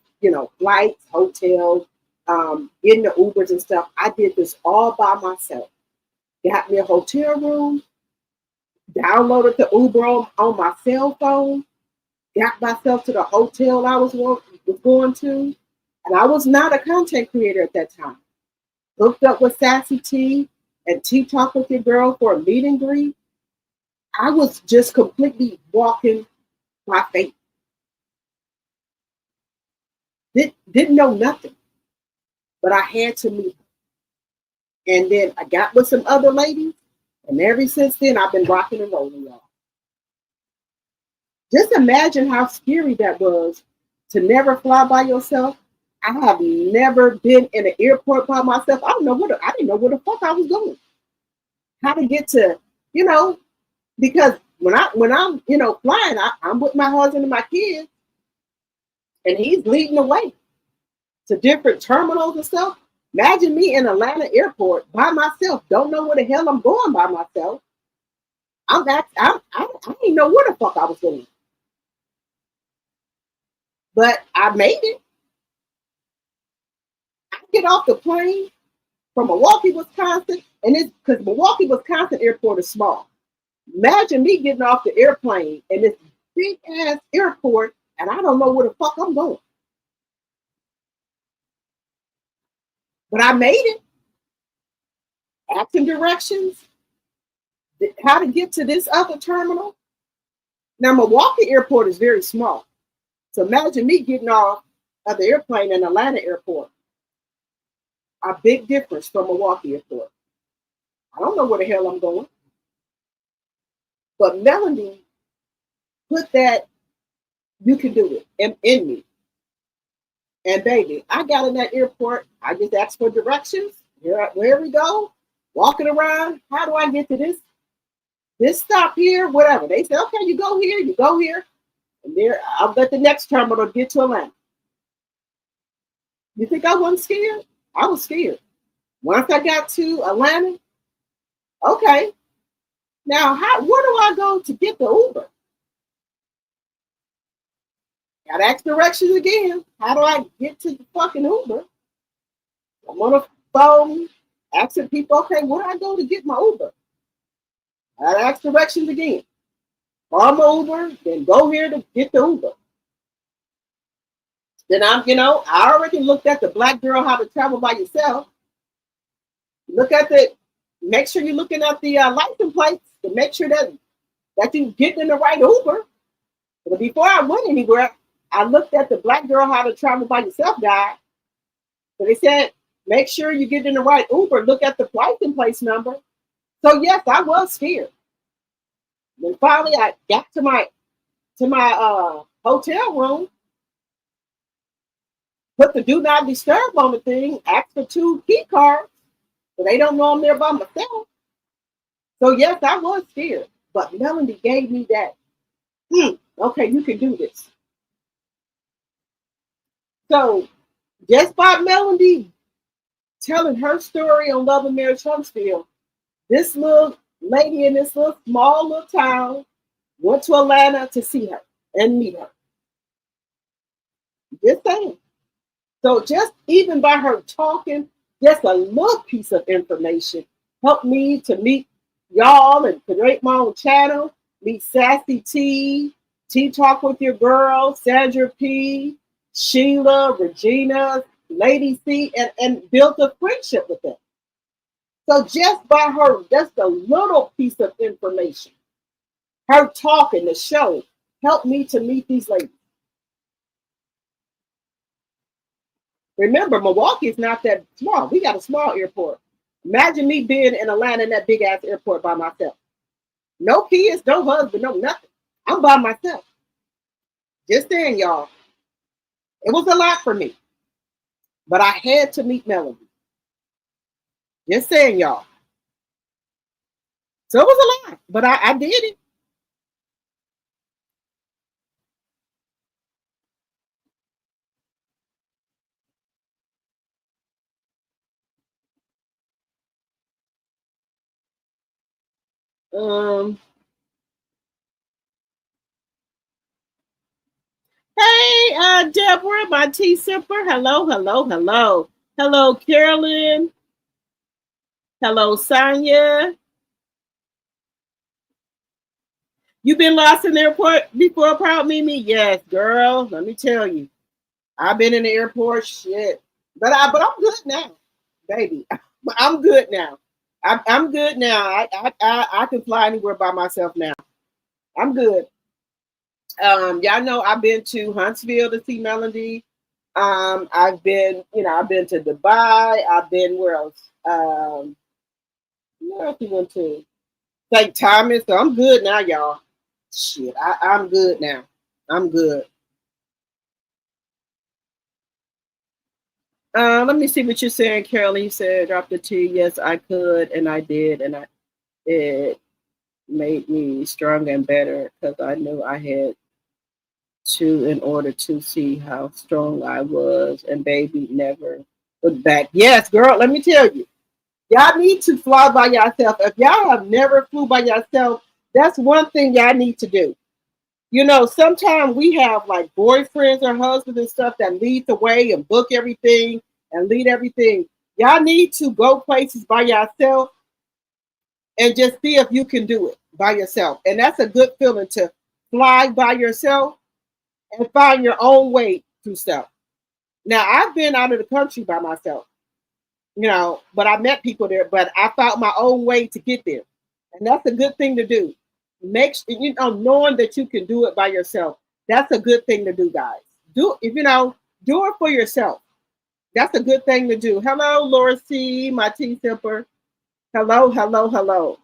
flights, hotels, getting the Ubers and stuff. I did this all by myself. Got me a hotel room, downloaded the Uber on my cell phone, got myself to the hotel I was going to, and I was not a content creator at that time. Hooked up with Sassy T and Tea Talk with Your Girl for a meet and greet. I was just completely walking by faith. Didn't know nothing, but I had to meet her. And then I got with some other ladies, And ever since then, I've been rocking and rolling, y'all. Just imagine how scary that was to never fly by yourself. I have never been in an airport by myself. I didn't know where the fuck I was going. How to get to, because when I'm flying, I'm with my husband and my kids, and he's leading the way to different terminals and stuff. Imagine me in Atlanta airport by myself. Don't know where the hell I'm going by myself. I didn't know where the fuck I was going. But I made it. I get off the plane from Milwaukee, Wisconsin, and it's because Milwaukee, Wisconsin airport is small. Imagine me getting off the airplane in this big ass airport, and I don't know where the fuck I'm going. But I made it. Asking directions, how to get to this other terminal. Now, Milwaukee airport is very small. So imagine me getting off of the airplane in Atlanta airport. A big difference from Milwaukee airport. I don't know where the hell I'm going. But Melanie put that you can do it in me. And baby, I got in that airport. I just asked for directions. Where we go. Walking around. How do I get to this stop here? Whatever. They said, okay, you go here, you go here. And there, I'll let the next terminal get to Atlanta. You think I wasn't scared? I was scared. Once I got to Atlanta, okay. Now, where do I go to get the Uber? Got to ask directions again. How do I get to the fucking Uber? I'm on the phone asking people, okay, where do I go to get my Uber? I got to ask directions again. Farm Uber, then go here to get the Uber. Then I already looked at the Black Girl How to Travel by Yourself. Make sure you're looking at the license plates to make sure that you're getting in the right Uber. But before I went anywhere, I looked at the Black Girl How to Travel by Yourself guide. So they said, make sure you get in the right Uber. Look at the license plate number. So yes, I was scared. Then finally, I got to my hotel room, put the do not disturb on the thing, asked for 2 key cards, so they don't know I'm there by myself. So yes, I was scared, but Melanie gave me that. Okay, you can do this. So just by Melanie telling her story on Love and Marriage Huntsville, this little lady in this small little town went to Atlanta to see her and meet her. Just saying. So just even by her talking, just a little piece of information helped me to meet y'all and create my own channel, meet Sassy T, Talk with Your Girl, Sandra P, Sheila, Regina, Lady C, and built a friendship with them. So just by her, just a little piece of information, her talking, the show, helped me to meet these ladies. Remember, Milwaukee is not that small. We got a small airport. Imagine me being in Atlanta in that big ass airport by myself. No kids, no husband, no nothing. I'm by myself. Just saying, y'all. It was a lot for me. But I had to meet Melanie. Just saying, y'all. So it was a lot, but I did it. Hey, Deborah, my tea sipper. Hello, hello, hello. Hello, Carolyn. Hello, Sonia. You been lost in the airport before, Proud Mimi? Yes, girl. Let me tell you. I've been in the airport, shit. But I'm good now, baby. I'm good now. I'm good now. I can fly anywhere by myself now. I'm good. Y'all know I've been to Huntsville to see Melody. I've been to Dubai. I've been where else? Where else we went to? Like Thomas, so I'm good now, y'all. Shit, I'm good now. I'm good. Let me see what you're saying, Carolyn. You said drop the T. Yes, I could, and I did, and it made me stronger and better because I knew I had to in order to see how strong I was, and baby never looked back. Yes, girl, let me tell you, y'all need to fly by yourself. If y'all have never flew by yourself, that's one thing y'all need to do. You know, sometimes we have like boyfriends or husbands and stuff that lead the way and book everything and lead everything. Y'all need to go places by yourself and just see if you can do it by yourself. And that's a good feeling to fly by yourself and find your own way through stuff. Now, I've been out of the country by myself, you know, but I met people there, but I found my own way to get there. And that's a good thing to do. Make you know, knowing that you can do it by yourself. That's a good thing to do, guys. Do if you know, do it for yourself. That's a good thing to do. Hello, Laura C, my tea sipper. Hello, hello, hello.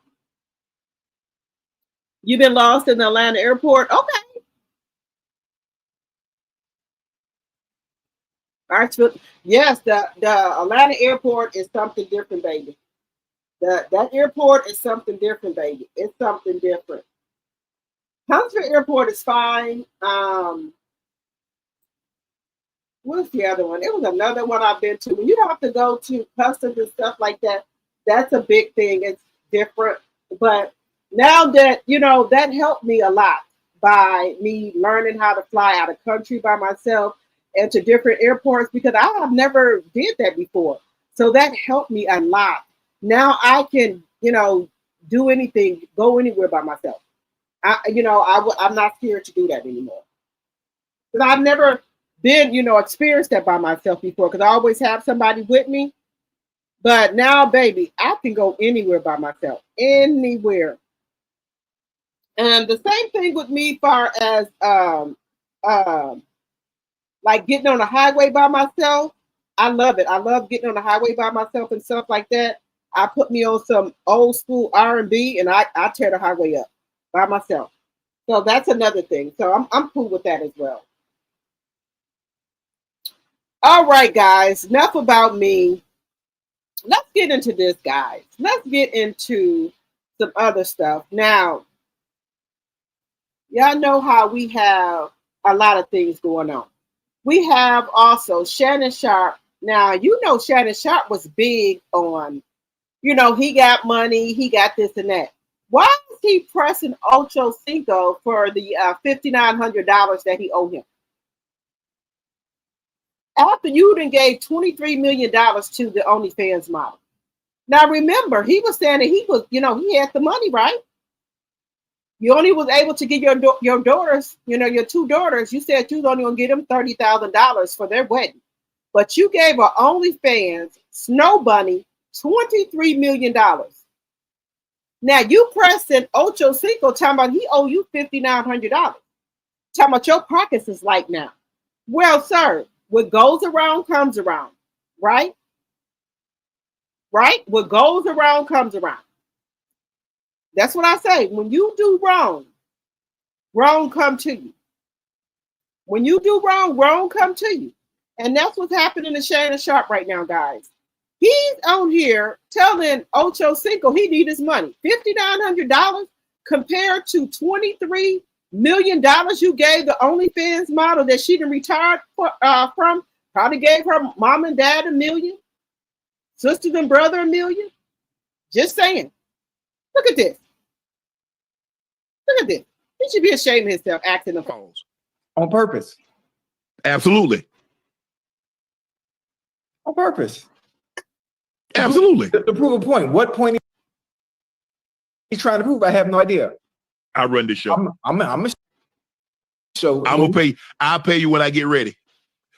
You've been lost in the Atlanta airport? Okay. All right. Yes, the Atlanta airport is something different, baby. That airport is something different, baby. It's something different. Huntsville airport is fine. What's the other one? It was another one I've been to. When you have to go to customs and stuff like that, that's a big thing. It's different. But now that, you know, that helped me a lot by me learning how to fly out of country by myself and to different airports because I have never did that before. So that helped me a lot. Now I can, you know, do anything, go anywhere by myself. I'm not scared to do that anymore. Because I've never been, you know, experienced that by myself before because I always have somebody with me. But now, baby, I can go anywhere by myself, anywhere. And the same thing with me, far as um, like getting on the highway by myself. I love it. I love getting on the highway by myself and stuff like that. I put me on some old school R&B and I tear the highway up by myself. So that's another thing. So I'm cool with that as well. All right, guys, enough about me. Let's get into this, guys. Let's get into some other stuff. Now, y'all know how we have a lot of things going on. We have also Shannon Sharpe. Now, you know Shannon Sharpe was big on, you know, he got money, he got this and that. Why is he pressing Ocho Cinco for the $5,900 that he owed him? After you done gave $23 million to the OnlyFans model. Now remember, he was saying that he was, you know, he had the money, right? You only was able to get your daughters, you know, your two daughters. You said you was only gonna get them $30,000 for their wedding, but you gave her OnlyFans Snow Bunny $23 million. Now you pressing Ocho Cinco talking about he owe you $5,900. Talking about your pockets is light now. Well, sir, what goes around comes around, right? Right? What goes around comes around. That's what I say. When you do wrong, wrong come to you. When you do wrong, wrong come to you. And that's what's happening to Shannon Sharpe right now, guys. He's on here telling Ocho Cinco he need his money. $5,900 compared to $23 million you gave the OnlyFans model that she done retired from. Probably gave her mom and dad $1 million. Sisters and brother $1 million. Just saying. Look at this. Look at this. He should be ashamed of himself acting the phones. On purpose. Absolutely. On purpose. Absolutely. To prove a point. What point he's trying to prove? I have no idea. I run this show. I'm a show. I'm gonna pay. I'll pay you when I get ready.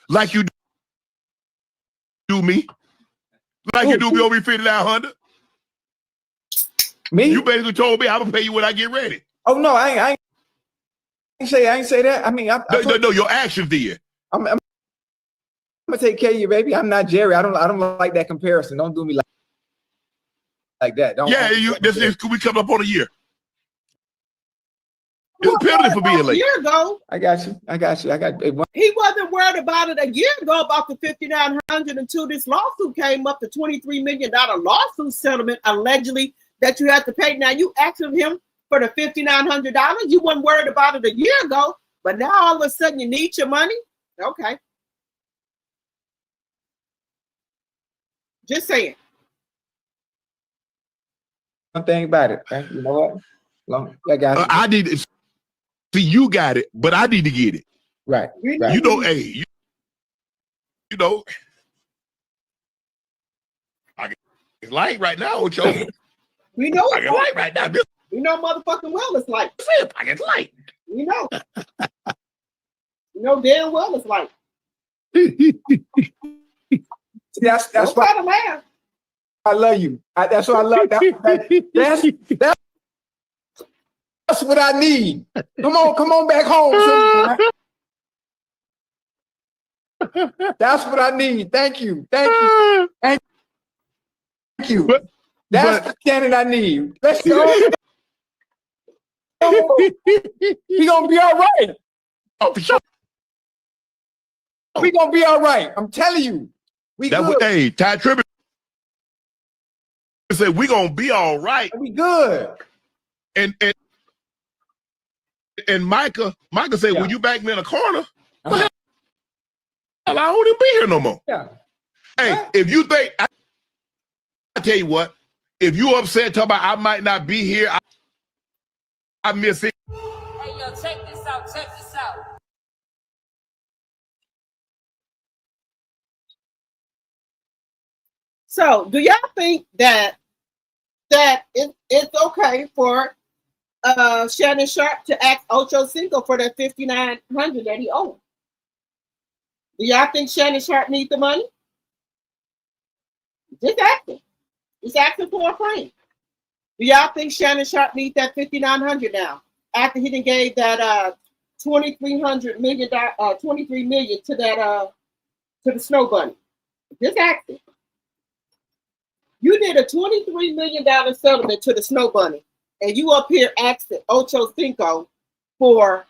Like you do me. Like you do me over $5,900. Me? You basically told me I'm gonna pay you when I get ready. Oh no, I ain't say that. I mean, No, your actions did. I'm gonna take care of you, baby. I'm not Jerry. I don't like that comparison. Don't do me like that. Don't. Yeah, this is we coming up on a year. It's a penalty for being A late. year ago, I got you. he wasn't worried about it a year ago about the $5,900 until this lawsuit came up, the $23 million lawsuit settlement allegedly that you have to pay. Now you asking him for the $5,900. You weren't worried about it a year ago, but now all of a sudden you need your money. Okay, just saying. One thing about it, right? You know what? I got you. I need to see you got it, but I need to get it. Right. You know, hey, you know, it's light right now, Ocho. We know it's light right now. We know motherfucking well it's like. It's light. We know. You know damn well it's like. That's why the man. I love you. That's what I love. That's what I need. Come on back home. That's what I need. Thank you. That's the Shannon I need. Let's go. We gonna be all right. Oh, for sure. We gonna be all right. I'm telling you. Hey, Ty Tribbett said we gonna be all right. We good. And Micah said, "Will you back me in a corner?" I don't even be here no more. Yeah. Hey, if you think, I tell you what, if you upset talking about I might not be here, I miss it. Hey, yo, check this out. So, do y'all think that it's okay for Shannon Sharpe to ask Ocho Cinco for that $5,900 that he owed? Do y'all think Shannon Sharpe needs the money? Just asking. Just asking for a friend. Do y'all think Shannon Sharpe needs that $5,900 now after he done gave that $23 million to that to the Snow Bunny? Just asking. You did a $23 million settlement to the Snow Bunny, and you up here asking Ocho Cinco for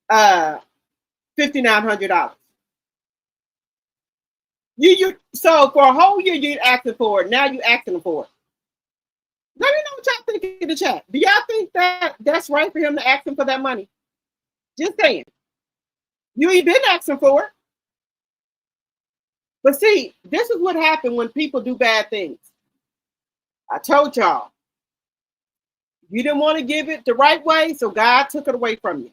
$5,900. So for a whole year you asking for it. Now you asking for it. Let me know what y'all think in the chat. Do y'all think that's right for him to ask him for that money? Just saying. You ain't been asking for it. But see, this is what happened when people do bad things. I told y'all, you didn't want to give it the right way, so God took it away from you.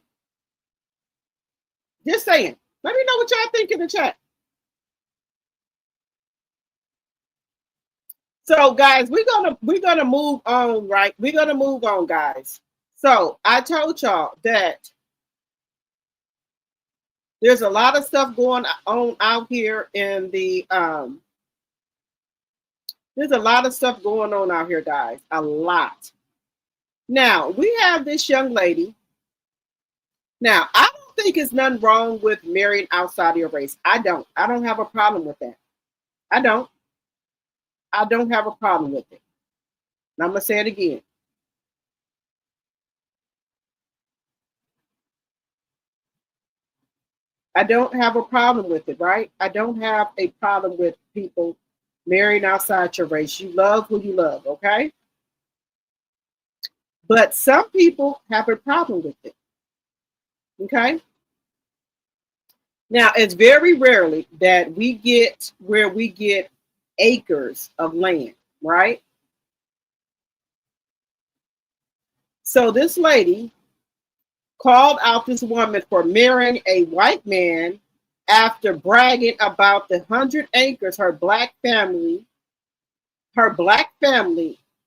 Just saying. Let me know what y'all think in the chat. So, guys, we're gonna move on, right? We're gonna move on, guys. So I told y'all that there's a lot of stuff going on out here in the there's a lot of stuff going on out here, guys. A lot. Now, we have this young lady. Now, I don't think it's nothing wrong with marrying outside of your race. I don't have a problem with that. I don't have a problem with it. And I'm going to say it again. I don't have a problem with it, right? I don't have a problem with people marrying outside your race. You love who you love, okay? But some people have a problem with it, okay? Now, it's very rarely that we get where we get acres of land, right? So this lady called out this woman for marrying a white man after bragging about the 100 acres her black family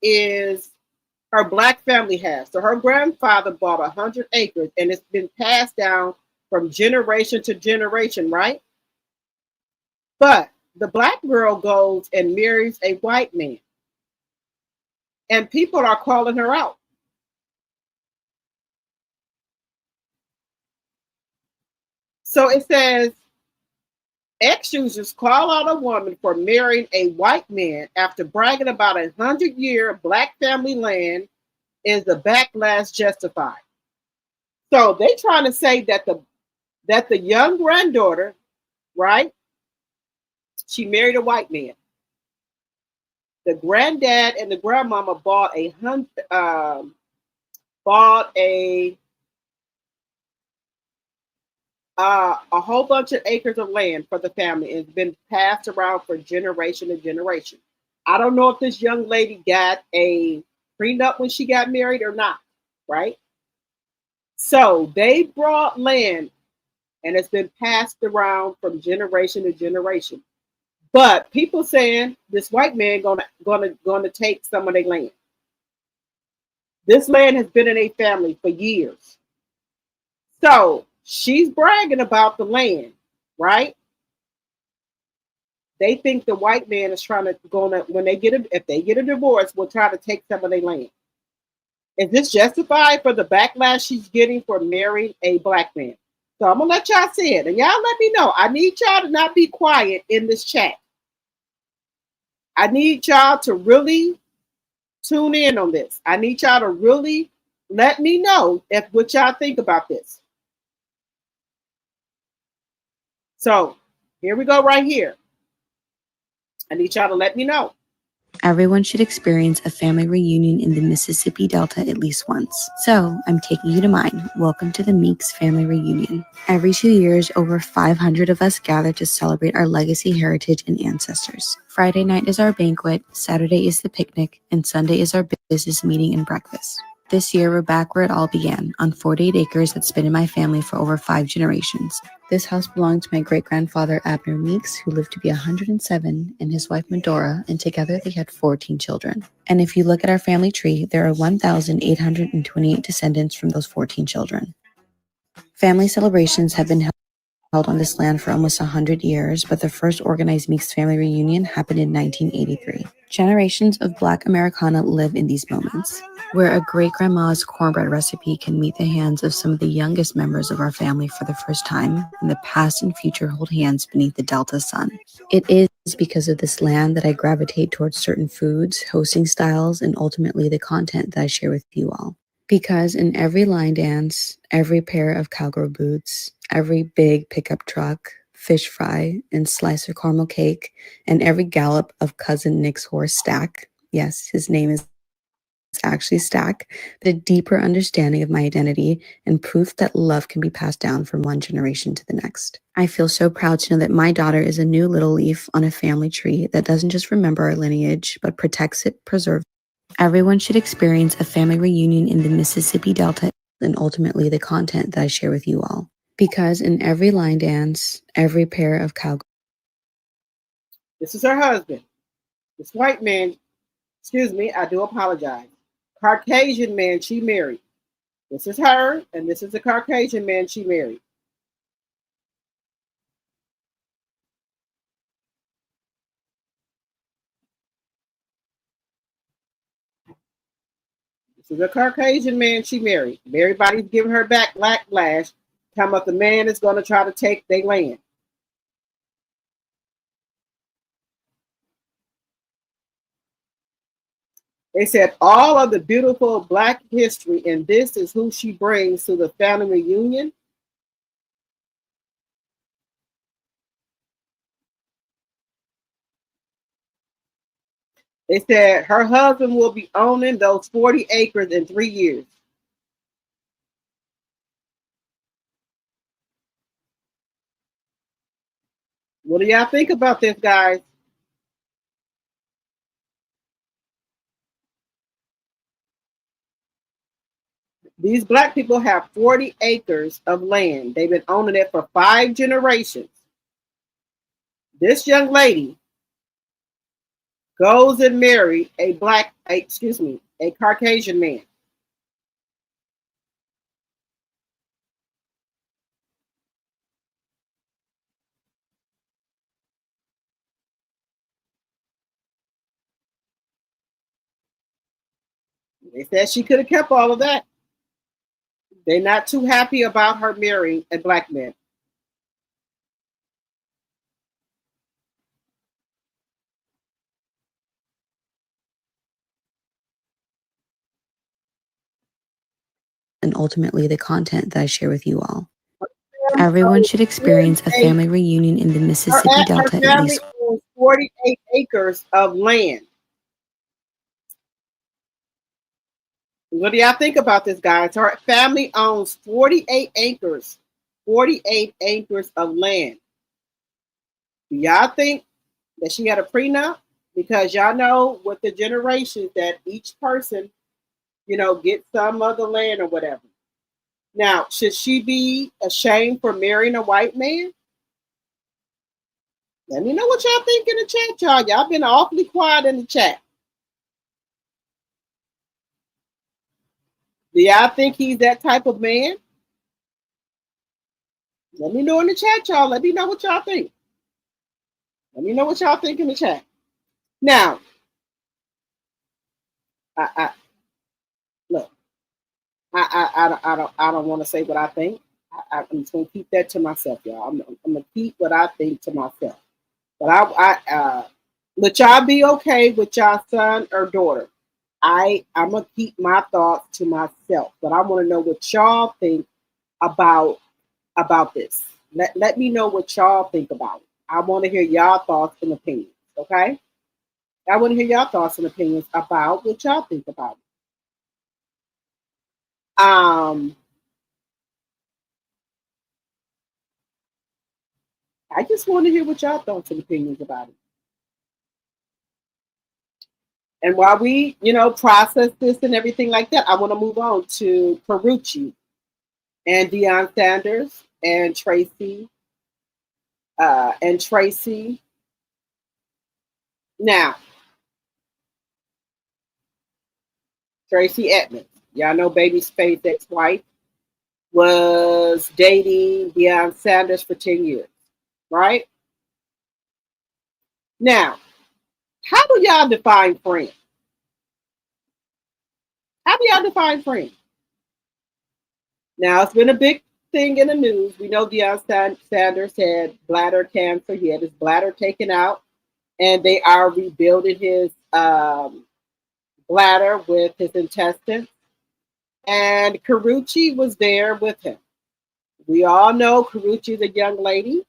has. So her grandfather bought 100 acres and it's been passed down from generation to generation, right? But the black girl goes and marries a white man. And people are calling her out. So it says, ex-users call out a woman for marrying a white man after bragging about a 100-year black family land. Is the backlash justified? So they trying to say that the young granddaughter, right? She married a white man. The granddad and the grandmama bought a whole bunch of acres of land for the family. It's been passed around for generation to generation. I don't know if this young lady got a prenup when she got married or not, right? So they brought land and it's been passed around from generation to generation. But people saying this white man gonna take some of their land. This land has been in a family for years. So she's bragging about the land, right? They think the white man is trying to gonna when they get if they get a divorce, will try to take some of their land. Is this justified for the backlash she's getting for marrying a black man? So I'm gonna let y'all see it, and y'all let me know. I need y'all to not be quiet in this chat. I need y'all to really tune in on this. I need y'all to really let me know if what y'all think about this. So here we go right here. I need y'all to let me know. Everyone should experience a family reunion in the Mississippi Delta at least once. So, I'm taking you to mine. Welcome to the Meeks Family Reunion. Every 2 years, over 500 of us gather to celebrate our legacy, heritage, and ancestors. Friday night is our banquet, Saturday is the picnic, and Sunday is our business meeting and breakfast. This year, we're back where it all began, on 48 acres that's been in my family for over 5 generations. This house belonged to my great-grandfather, Abner Meeks, who lived to be 107, and his wife, Medora, and together they had 14 children. And if you look at our family tree, there are 1,828 descendants from those 14 children. Family celebrations have been held on this land for almost 100 years, but the first organized Meeks family reunion happened in 1983. Generations of Black Americana live in these moments, where a great-grandma's cornbread recipe can meet the hands of some of the youngest members of our family for the first time, and the past and future hold hands beneath the Delta sun. It is because of this land that I gravitate towards certain foods, hosting styles, and ultimately the content that I share with you all. Because in every line dance, every pair of cowgirl boots, every big pickup truck, fish fry, and slice of caramel cake, and every gallop of cousin Nick's horse Stack, yes, his name is actually Stack, the deeper understanding of my identity and proof that love can be passed down from one generation to the next. I feel so proud to know that my daughter is a new little leaf on a family tree that doesn't just remember our lineage, but protects it, preserves it. Everyone should experience a family reunion in the Mississippi Delta and ultimately the content that I share with you all. Because in every line dance, every pair of cowgirls. This is her husband. This white man, excuse me, I do apologize. Caucasian man she married. This is her, and this is the Caucasian man she married. This is a Caucasian man she married. Everybody's giving her back backlash. Talking about the man is going to try to take their land. They said all of the beautiful Black history, and this is who she brings to the family reunion. They said her husband will be owning those 40 acres in 3 years. What do y'all think about this, guys? These Black people have 40 acres of land. They've been owning it for 5 generations. This young lady goes and marries a Caucasian man. They said she could have kept all of that. They're not too happy about her marrying a Black man. and ultimately the content that I share with you all. Everyone should experience a family reunion in the Mississippi Her Delta at family least. owns 48 acres of land. What do y'all think about this, guys? Her family owns 48 acres of land. Do y'all think that she had a prenup? Because y'all know with the generations that each person, gets some of the land or whatever. Now, should she be ashamed for marrying a white man? Let me know what y'all think in the chat, y'all. Y'all been awfully quiet in the chat. Do y'all think he's that type of man? Let me know in the chat, y'all. Let me know what y'all think. Let me know what y'all think in the chat. Now, look. I don't want to say what I think. I'm just gonna keep that to myself, y'all. I'm gonna keep what I think to myself. But let y'all be okay with y'all son or daughter. I'm gonna keep my thoughts to myself. But I want to know what y'all think about this. Let me know what y'all think about it. I want to hear y'all thoughts and opinions. Okay. I want to hear y'all thoughts and opinions about what y'all think about it. I just want to hear what y'all thoughts and opinions about it. And while we, process this and everything like that, I want to move on to Karruche and Dion Sanders and Tracy. Now, Tracy Edmonds, y'all know Babyface's ex-wife, was dating Dion Sanders for 10 years, right? Now, how do y'all define friend? How do y'all define friend? Now, it's been a big thing in the news. We know Dion Sanders had bladder cancer. He had his bladder taken out, and they are rebuilding his bladder with his intestines. And Karruche was there with him. We all know Karruche is a young lady.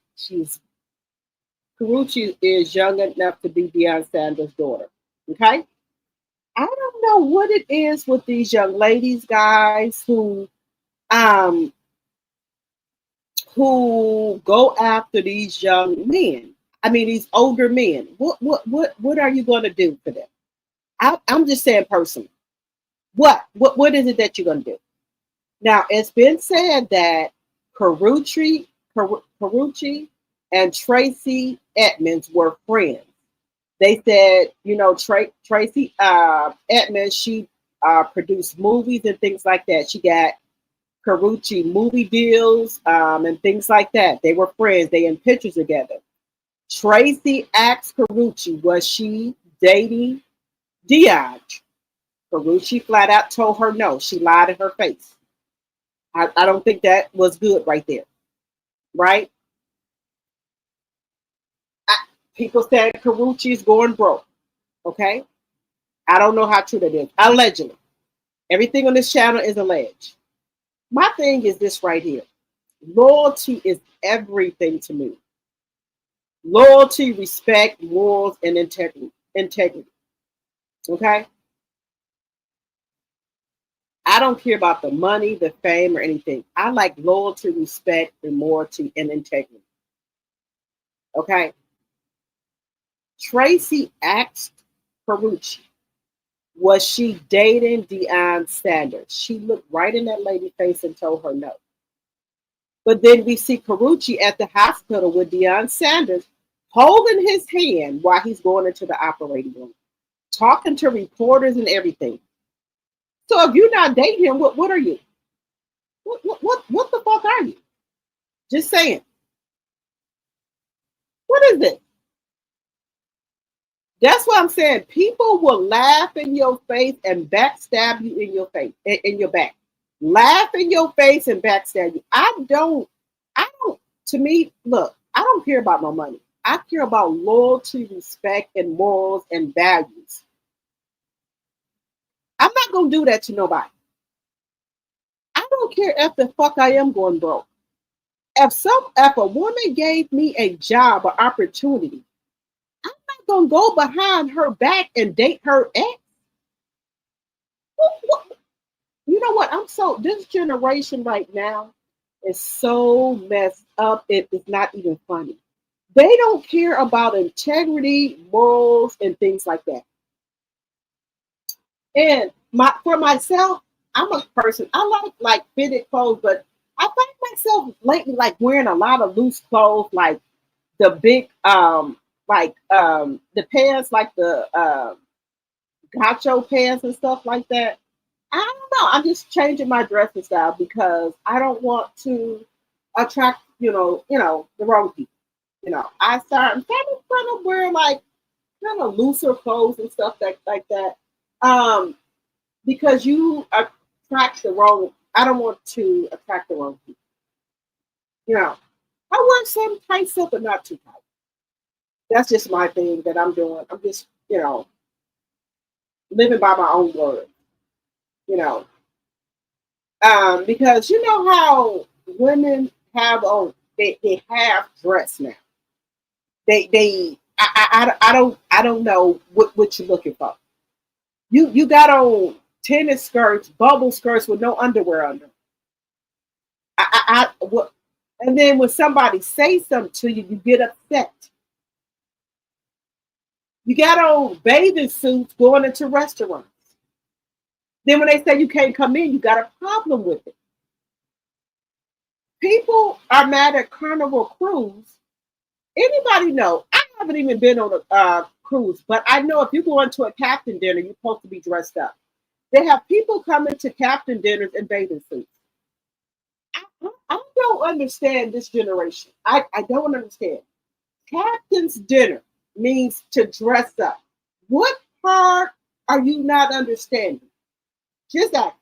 Karruche is young enough to be Deion Sanders' daughter. Okay? I don't know what it is with these young ladies, guys, who go after these young men. I mean, these older men. What are you going to do for them? I'm just saying personally. What is it that you're going to do? Now, it's been said that Karruche and Tracy Edmonds were friends. They said, Tracy Edmonds, she produced movies and things like that. She got Karruche movie deals and things like that. They were friends. They in pictures together. Tracy asked Karruche, was she dating Deion? Karruche flat out told her no. She lied in her face. I don't think that was good right there. Right? People said Karruche is going broke. Okay? I don't know how true that is. Allegedly. Everything on this channel is alleged. My thing is this right here. Loyalty is everything to me. Loyalty, respect, morals, and integrity. Okay? I don't care about the money, the fame, or anything. I like loyalty, respect, and morality, and integrity. Okay? Tracy asked Karruche, was she dating Deion Sanders? She looked right in that lady's face and told her no. But then we see Karruche at the hospital with Deion Sanders holding his hand while he's going into the operating room, talking to reporters and everything. So if you're not dating him, what are you? What the fuck are you? Just saying. What is it? That's what I'm saying. People will laugh in your face and backstab you in your face, in your back. Laugh in your face and backstab you. To me, look, I don't care about no money. I care about loyalty, respect, and morals and values. I'm not going to do that to nobody. I don't care if the fuck I am going broke. If a woman gave me a job or opportunity, I'm not gonna go behind her back and date her ex. You know what? This generation right now is so messed up. It is not even funny. They don't care about integrity, morals, and things like that. And for myself, I'm a person. I like fitted clothes, but I find myself lately like wearing a lot of loose clothes, like the big the pants, like the gacho pants and stuff like that. I don't know. I'm just changing my dressing style because I don't want to attract, the wrong people. I'm starting to wear like kind of looser clothes and stuff like that. Because you attract the wrong. I don't want to attract the wrong people. I wear some tight stuff, but not too tight. That's just my thing that I'm doing. I'm just, living by my own word. Because you know how women have on they have dress now. I don't know what you're looking for. You got on tennis skirts, bubble skirts with no underwear under. And then when somebody says something to you, you get upset. You got on bathing suits going into restaurants. Then when they say you can't come in, you got a problem with it. People are mad at Carnival Cruise. Anybody know? I haven't even been on a cruise, but I know if you go into a captain dinner, you're supposed to be dressed up. They have people coming to captain dinners in bathing suits. I don't understand this generation. I don't understand. Captain's dinner means to dress up. What part are you not understanding? Just act.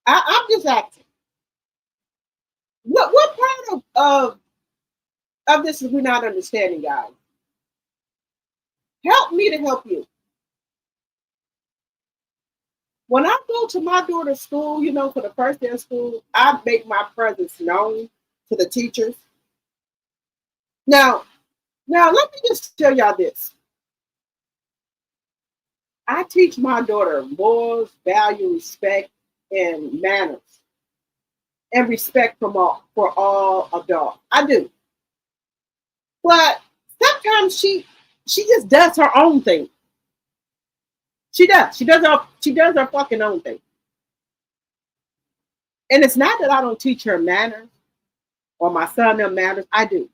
I'm just acting. What part of this is we not understanding, guys? Help me to help you. When I go to my daughter's school, for the first day of school, I make my presence known to the teachers. Now, let me just tell y'all this. I teach my daughter morals, value, respect, and manners, and respect for all adults. I do. But sometimes she just does her own thing. She does. She does her fucking own thing. And it's not that I don't teach her manners or my son them manners. I do.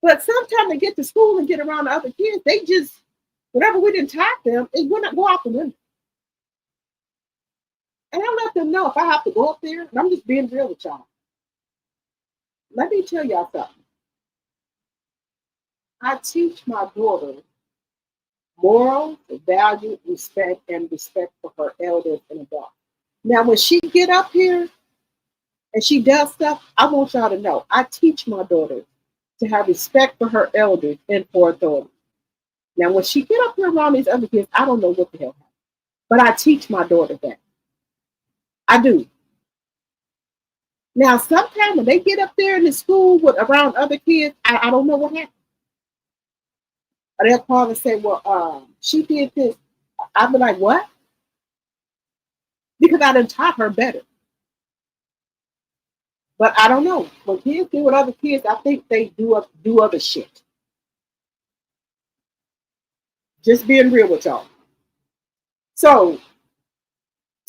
But sometimes they get to school and get around the other kids, they just, whatever we didn't taught them, it will not go out the window. And I let them know if I have to go up there, and I'm just being real with y'all. Let me tell y'all something. I teach my daughter moral, value, respect, and respect for her elders and adults. Now, when she get up here and she does stuff, I want y'all to know, I teach my daughter to have respect for her elders and for authority. Now, when she get up here around these other kids, I don't know what the hell happened. But I teach my daughter that. I do. Now, sometimes when they get up there in the school around other kids, I don't know what happened. Or they'll call and say, well, she did this. I'll be like, what? Because I done taught her better. But I don't know. When kids do with other kids, I think they do other shit. Just being real with y'all. So,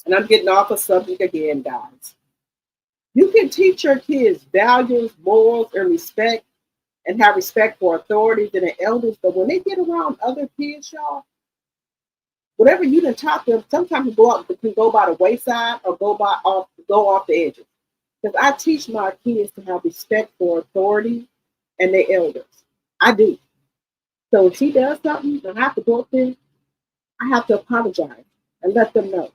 and I'm getting off a subject again, guys. You can teach your kids values, morals, and respect, and have respect for authorities and the elders. But when they get around other kids, y'all, whatever you done taught them, sometimes it can go by the wayside or go off the edges. Because I teach my kids to have respect for authority and their elders. I do. So if she does something and I have to go up there, I have to apologize and let them know.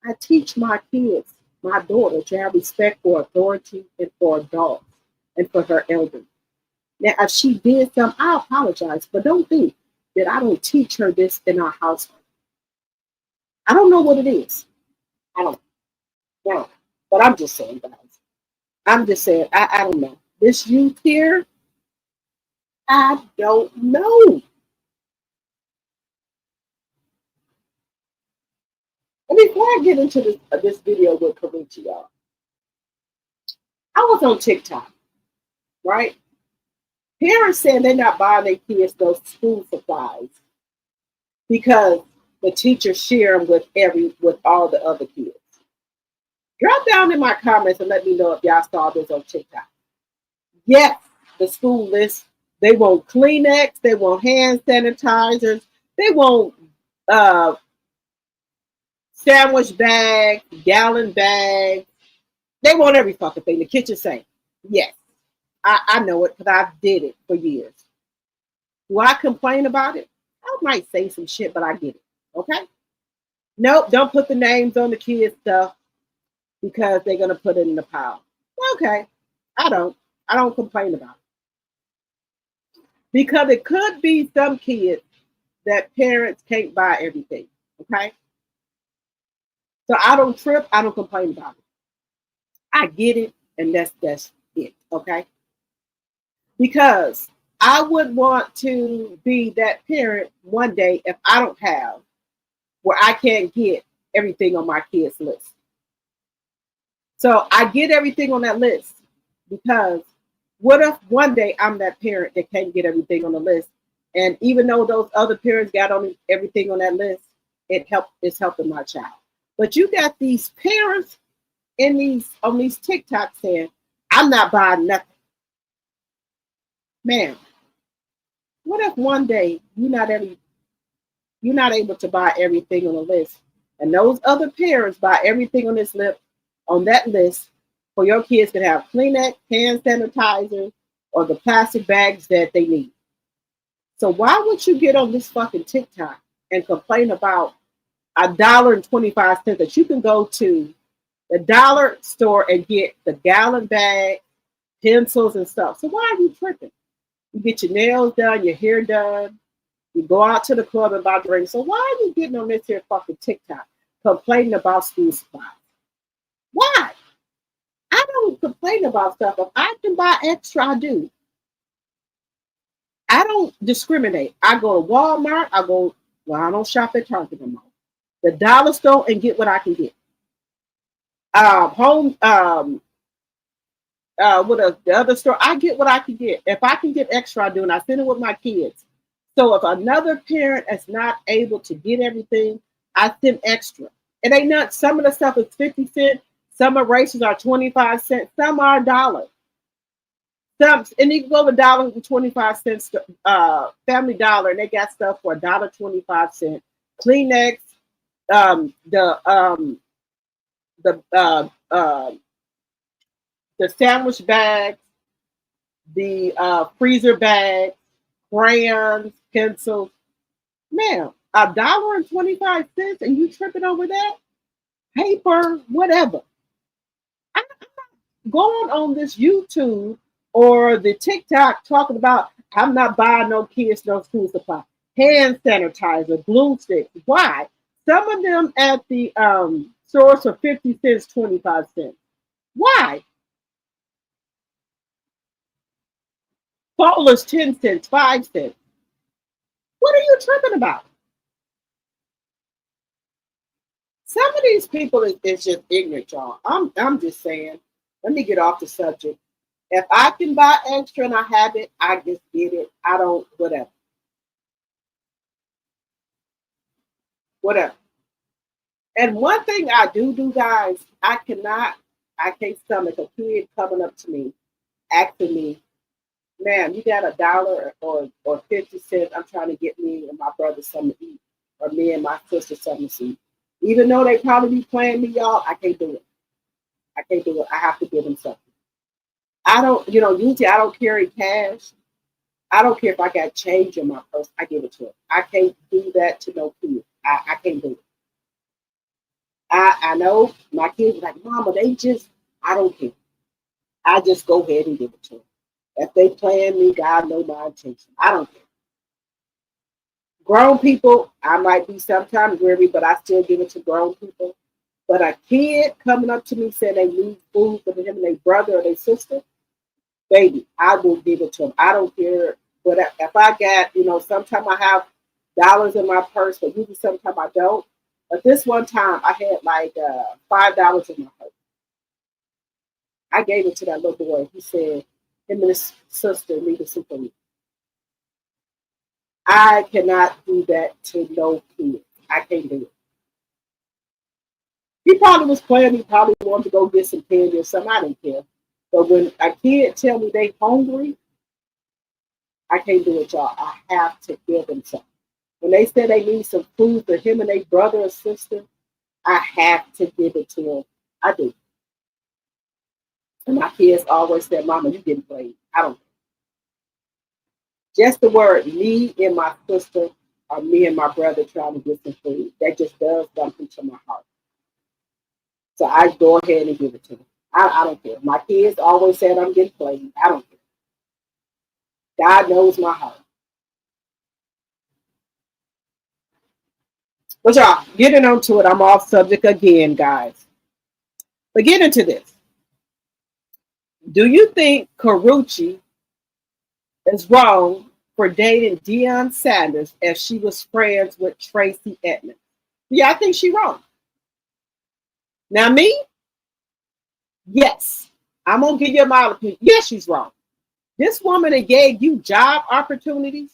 I teach my kids, my daughter, to have respect for authority and for adults and for her elders. Now, if she did something, I apologize, but don't think that I don't teach her this in our household. I don't know what it is. I don't know. But I'm just saying, guys. I'm just saying, I don't know. This youth here, I don't know. And before I get into this video with Karruche, y'all, I was on TikTok, right? Parents saying they're not buying their kids those school supplies because the teachers share them with all the other kids. Drop down in my comments and let me know if y'all saw this on TikTok. Yes, the school list, they want Kleenex, they want hand sanitizers, they want sandwich bags, gallon bags. They want every fucking thing. The kitchen sink. Yes, I know it because I did it for years. Do I complain about it? I might say some shit, but I get it. Okay? Nope, don't put the names on the kids' stuff because they're going to put it in the pile. Okay, I don't complain about it. Because it could be some kids that parents can't buy everything. Okay? So I don't trip, I don't complain about it. I get it, and that's it. Okay? Because I would want to be that parent one day if I don't have where I can't get everything on my kids' list. So I get everything on that list because what if one day I'm that parent that can't get everything on the list, and even though those other parents got on everything on that list, it's helping my child. But you got these parents on these TikToks saying, "I'm not buying nothing." Man, what if one day you're not able to buy everything on the list, and those other parents buy everything on that list for your kids to have Kleenex, hand sanitizer, or the plastic bags that they need? So why would you get on this fucking TikTok and complain about $1.25 that you can go to the dollar store and get the gallon bag, pencils, and stuff? So why are you tripping? You get your nails done, your hair done, you go out to the club and buy drinks. So why are you getting on this here fucking TikTok complaining about school supplies? Why? I don't complain about stuff. If I can buy extra, I do. I don't discriminate. I go to Walmart. I don't shop at Target no more. The dollar store and get what I can get. The other store, I get what I can get. If I can get extra, I do, and I send it with my kids. So if another parent is not able to get everything, I send extra. It ain't not. Some of the stuff is 50 cents. Some erasers are 25 cents. Some are $1. And you can go to $1.25 Family Dollar, and they got stuff for $1.25. Kleenex, the sandwich bags, the freezer bags, crayons, pencils. Man, $1.25, and you tripping over that? Paper, whatever. I'm going on this YouTube or the TikTok talking about I'm not buying no kids no school supply, hand sanitizer, glue sticks. Why? Some of them at the stores for 50 cents, 25 cents. Why? Bowlers 10 cents, 5 cents. What are you tripping about? Some of these people is just ignorant, y'all. I'm just saying. Let me get off the subject. If I can buy extra and I have it, I just get it. I don't, whatever. Whatever. And one thing I do, guys, I can't stomach a kid coming up to me, asking me, "Ma'am, you got $1 or 50 cents? I'm trying to get me and my brother something to eat, or me and my sister something to eat." Even though they probably be playing me, y'all, I can't do it. I can't do it. I have to give them something. I don't, usually I don't carry cash. I don't care if I got change in my purse. I give it to them. I can't do that to no kid. I can't do it. I know my kids are like, "Mama, I don't care." I just go ahead and give it to them. If they playing me, God know my intention. I don't care. Grown people, I might be sometimes weary, but I still give it to grown people. But a kid coming up to me saying they need food for him and their brother or their sister, baby, I will give it to them. I don't care. But if I got, sometimes I have dollars in my purse, but usually sometimes I don't. But this one time I had like $5 in my purse. I gave it to that little boy. He said him and his sister needed soup for me. I cannot do that to no kid. I can't do it. He probably was playing. He probably wanted to go get some candy or something. I didn't care. But when a kid tell me they hungry, I can't do it, y'all. I have to give them something. When they say they need some food for him and their brother or sister, I have to give it to them. I do. And my kids always said, Mama, you getting played. I don't care. Just the word me and my sister or me and my brother trying to get some food, that just does something to my heart. So I go ahead and give it to them. I don't care. My kids always said I'm getting played. I don't care. God knows my heart. But y'all, getting onto it, I'm off subject again, guys. But get into this. Do you think Karruche is wrong for dating Dion Sanders if she was friends with Tracy Edmonds? Yeah, I think she's wrong. Now me, yes, I'm going to give you my opinion. Yes, she's wrong. This woman that gave you job opportunities,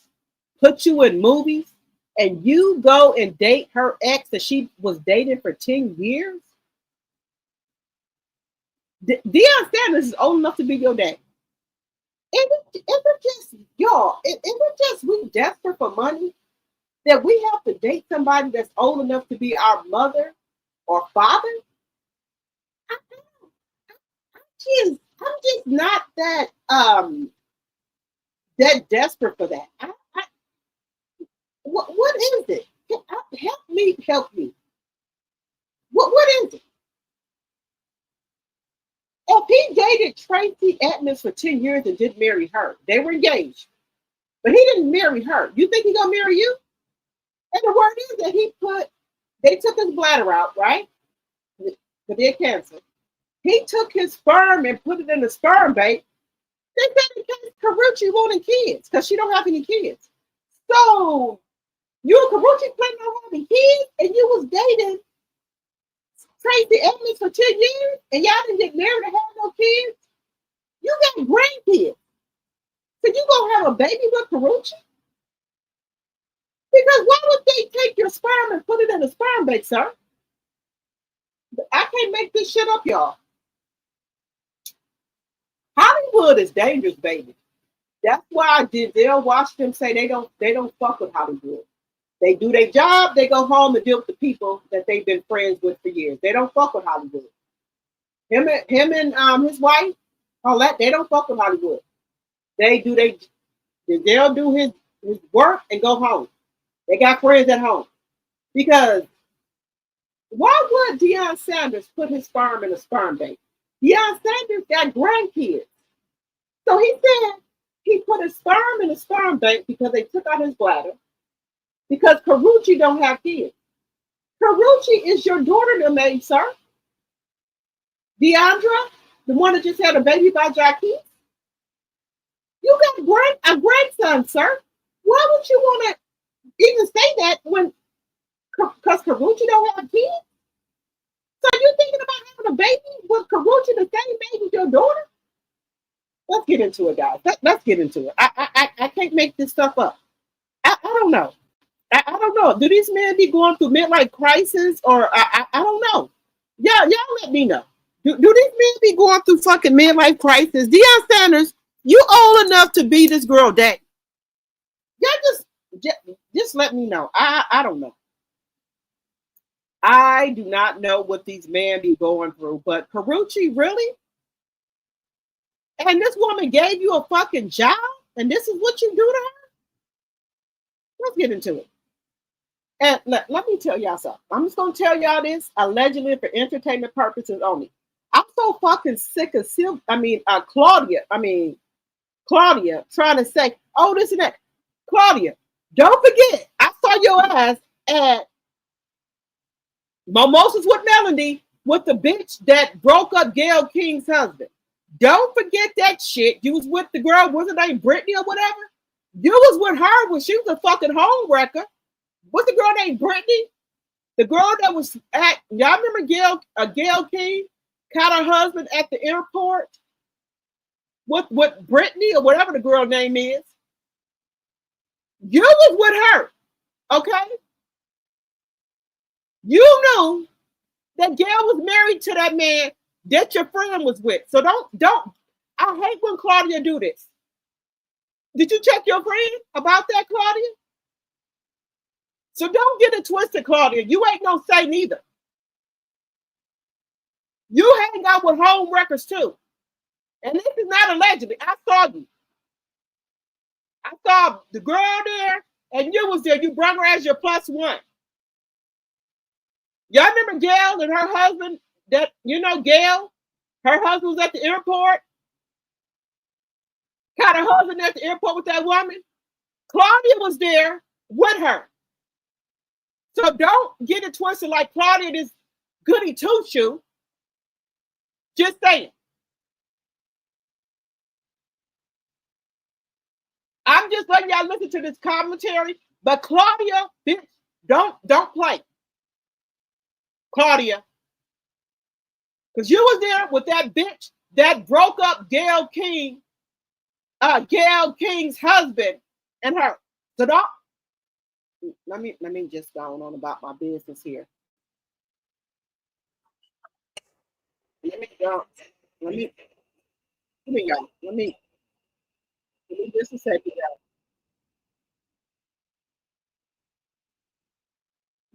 put you in movies, and you go and date her ex that she was dating for 10 years? Deion Sanders is old enough to be your dad. Is it just, y'all, is it just we desperate for money that we have to date somebody that's old enough to be our mother or father? I'm just not that that desperate for that. What is it? Help me. What is it? If he dated Tracy Edmonds for 10 years and didn't marry her, they were engaged, but he didn't marry her. You think he's gonna marry you? And the word is that they took his bladder out, right? For their cancer. He took his sperm and put it in the sperm bank. They said in case Karruche wanted kids because she don't have any kids. So you and Karruche planning on having kids, and you was dating Tracy Edmonds for 10 years, and y'all didn't get married and have no kids. You got grandkids. So you gonna have a baby with Karruche? Because why would they take your sperm and put it in a sperm bank, sir? I can't make this shit up, y'all. Hollywood is dangerous, baby. That's why Denzel Washington say they don't fuck with Hollywood. They do their job, they go home and deal with the people that they've been friends with for years. They don't fuck with Hollywood. Him and his wife, all that, they don't fuck with Hollywood. They'll do his work and go home. They got friends at home. Because why would Deion Sanders put his sperm in a sperm bank? Deion Sanders got grandkids. So he said he put his sperm in a sperm bank because they took out his bladder. Because Karruche don't have kids. Karruche is your daughter-in-law, sir. Deandra, the one that just had a baby by Jackie. You got a grandson, sir. Why would you want to even say that when, because Karruche don't have kids? So you thinking about having a baby with Karruche the same age as your daughter? Let's get into it, guys. Let's get into it. I can't make this stuff up. I don't know. I don't know. Do these men be going through midlife crisis, or I don't know? Y'all let me know. Do these men be going through fucking midlife crisis? Deion Sanders, you old enough to be this girl daddy. Y'all just let me know. I don't know. I do not know what these men be going through, but Karruche, really? And this woman gave you a fucking job, and this is what you do to her? Let's get into it. And let me tell y'all something. I'm just going to tell y'all this, allegedly for entertainment purposes only. I'm so fucking sick of Claudia Claudia trying to say, oh, this and that. Claudia, don't forget, I saw your ass at Mimosas with Melody with the bitch that broke up Gayle King's husband. Don't forget that shit. You was with the girl, wasn't her name Brittany or whatever? You was with her when she was a fucking home wrecker. What's the girl named Brittany? The girl that was at, y'all remember Gayle King caught her husband at the airport with Brittany or whatever the girl name is. You was with her, okay? You knew that Gayle was married to that man that your friend was with. So don't. I hate when Claudia do this. Did you check your friend about that, Claudia? So don't get it twisted, Claudia. You ain't no say neither. You hang out with home wreckers too. And this is not allegedly. I saw you. I saw the girl there, and you was there. You brought her as your +1. Y'all remember Gayle and her husband? That Gayle, her husband was at the airport. Caught her husband at the airport with that woman. Claudia was there with her. So don't get it twisted like Claudia this goody two-shoe. Just saying. I'm just letting y'all listen to this commentary. But Claudia, bitch, don't play. Claudia. Because you was there with that bitch that broke up Gayle King's husband and her. So don't, let me just go on about my business here. Let me go. Let me just a second.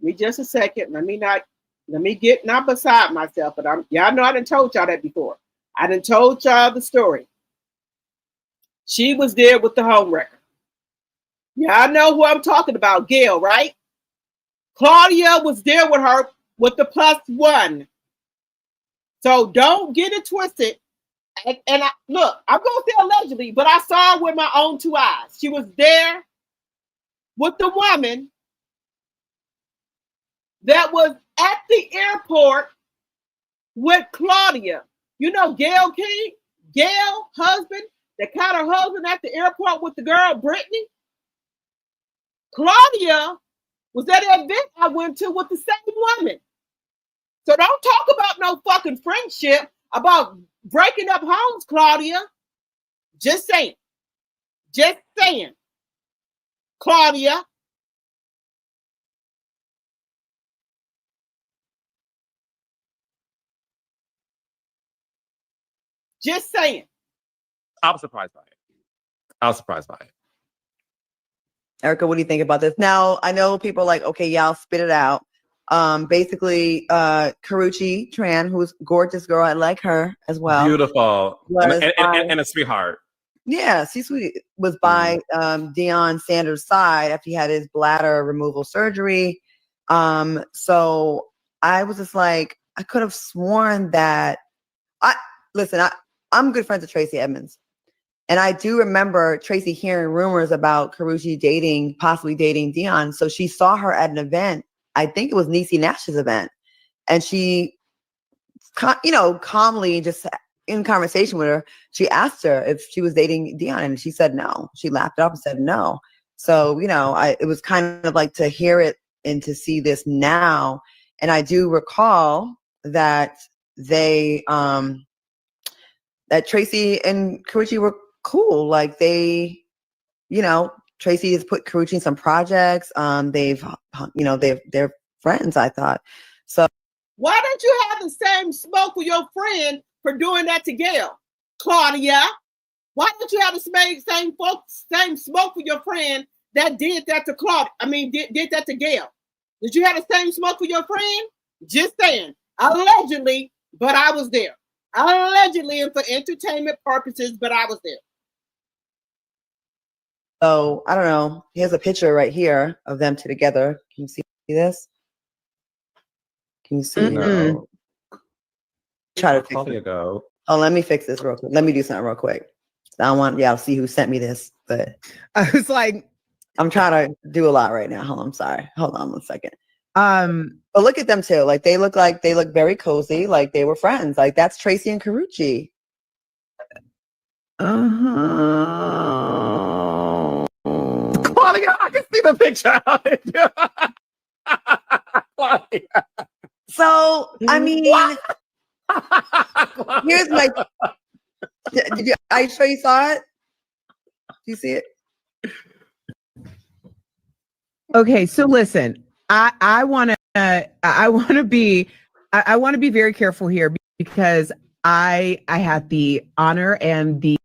Me just a second. Let me get not beside myself, but y'all know I done told y'all that before. I done told y'all the story. She was there with the home wrecker. Y'all know who I'm talking about, Gayle, right? Claudia was there with her with the +1. So don't get it twisted. And look, I'm going to say allegedly, but I saw her with my own 2 eyes. She was there with the woman that was at the airport with Claudia. You know Gayle King? Gayle, husband, that caught her husband at the airport with the girl, Brittany. Claudia was at an event I went to with the same woman. So don't talk about no fucking friendship, about breaking up homes, Claudia. Just saying. Just saying. Claudia. Just saying. I was surprised by it. Erica, what do you think about this? Now, I know people are like, okay, y'all spit it out. Basically, Karruche Tran, who's a gorgeous girl, I like her as well. Beautiful. And a sweetheart. Yeah, she's sweet. Was by Dion Sanders' side after he had his bladder removal surgery. So I was just like, I could have sworn that I'm good friends with Tracy Edmonds. And I do remember Tracy hearing rumors about Karruche possibly dating Deion. So she saw her at an event. I think it was Niecy Nash's event. And she, calmly, just in conversation with her, she asked her if she was dating Deion. And she said no. She laughed it off and said no. So, it was kind of like to hear it and to see this now. And I do recall that that Tracy and Karruche were cool. Like Tracy has put Karruche in some projects. They're friends, I thought. So why don't you have the same smoke with your friend for doing that to Gayle? Claudia, why don't you have the same smoke with your friend that did that to Claudia? Did that to Gayle? Did you have the same smoke with your friend? Just saying. Allegedly, but I was there. Allegedly and for entertainment purposes, but I was there. So I don't know. Here's a picture right here of them two together. Can you see this? Can you see? No. Try to fix it. Oh, let me fix this real quick. Let me do something real quick. I don't want y'all to see who sent me this, but I was like, I'm trying to do a lot right now. Hold on, I'm sorry. Hold on 1 second. um, But look at them too. Like they look very cozy, like they were friends. Like that's Tracy and Karruche. Claudia, I can see the picture of it. Claudia. So I mean, here's my. Are you sure you saw it? Do you see it? Okay, so listen, I want to be very careful here because I had the honor and the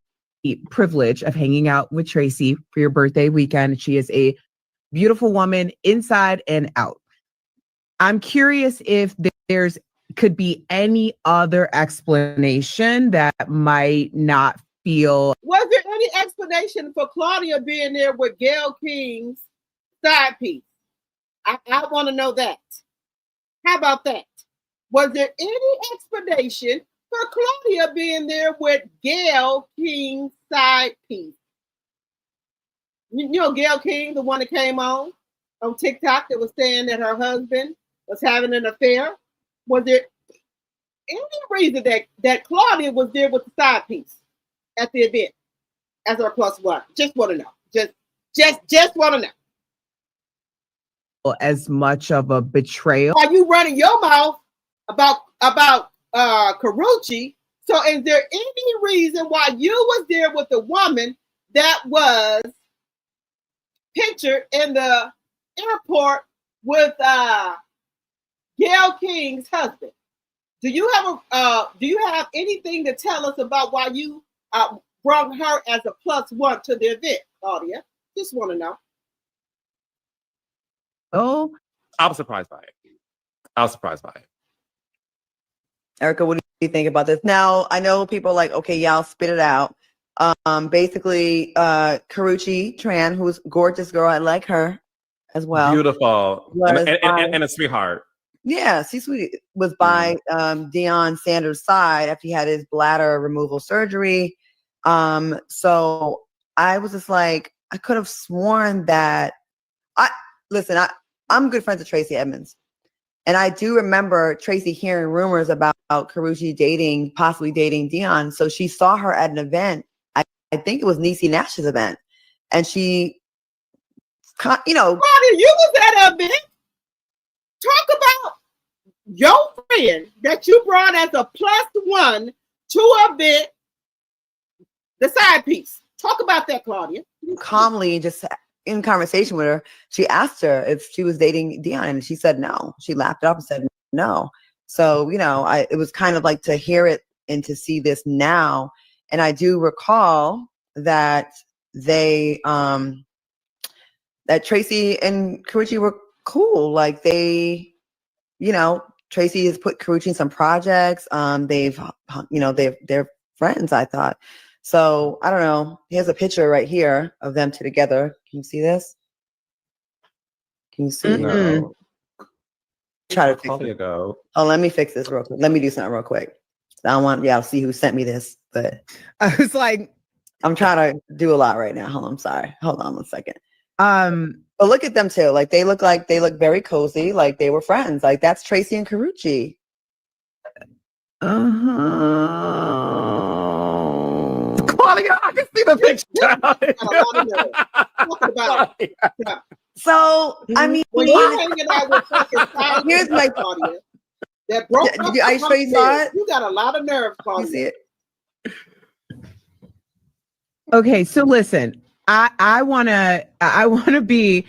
privilege of hanging out with Tracy for your birthday weekend. She is a beautiful woman inside and out. I'm curious if there's could be any other explanation that might not feel. Was there any explanation for Claudia being there with Gayle King's side piece? I want to know that. How about that? Was there any explanation for Claudia being there with Gayle King's side piece? You know Gayle King, the one that came on TikTok that was saying that her husband was having an affair. Was there any reason that Claudia was there with the side piece at the event as her plus one? Just want to know. Just want to know. As much of a betrayal. Are you running your mouth about Karruche? So is there any reason why you was there with the woman that was pictured in the airport with Gayle King's husband? Do you have anything to tell us about why you brought her as a plus one to the event, Claudia? Just want to know. Oh, I was surprised by it. Erica, what do you think about this? Now, I know people are like, okay, y'all spit it out. Basically, Karruche Tran, who's a gorgeous girl, I like her as well. Beautiful. And a sweetheart. Yeah, C-Sweet was by Dion Sanders' side after he had his bladder removal surgery. So I was just like, I could have sworn that I'm good friends with Tracy Edmonds. And I do remember Tracy hearing rumors about Karruche possibly dating Deion. So she saw her at an event. I think it was Niecy Nash's event. And she, Claudia, you was at an event. Talk about your friend that you brought as a plus one to a event, the side piece. Talk about that, Claudia. Calmly, just in conversation with her, she asked her if she was dating Deion, and she said no. She laughed it off and said no. So, it was kind of like to hear it and to see this now. And I do recall that that Tracy and Karruche were cool. Like they, Tracy has put Karruche in some projects. They're friends, I thought. So I don't know. Here's a picture right here of them two together. Can you see this? Can you see? No. Try to fix it. Go. Oh, let me fix this real quick. Let me do something real quick. I don't want y'all to see who sent me this, but I was like, I'm trying to do a lot right now. Hold on, I'm sorry. Hold on 1 second. But look at them too. Like they look very cozy, like they were friends. Like that's Tracy and Karruche. Claudia, I can see the picture. So I mean, when you're hanging out with fucking here's my Claudia that broke. Are you sure you saw it? You got a lot of nerves, Claudia. You see it? Okay, so listen, I want to be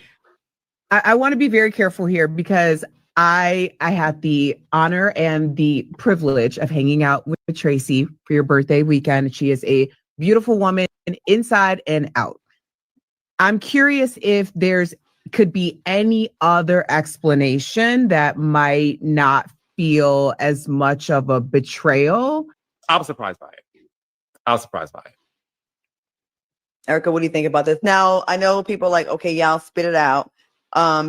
very careful here because I had the honor and the privilege of hanging out with Tracy for your birthday weekend. She is a beautiful woman inside and out. I'm curious if could be any other explanation that might not feel as much of a betrayal. I was surprised by it. Erica, what do you think about this? Now, I know people are like, okay, y'all spit it out.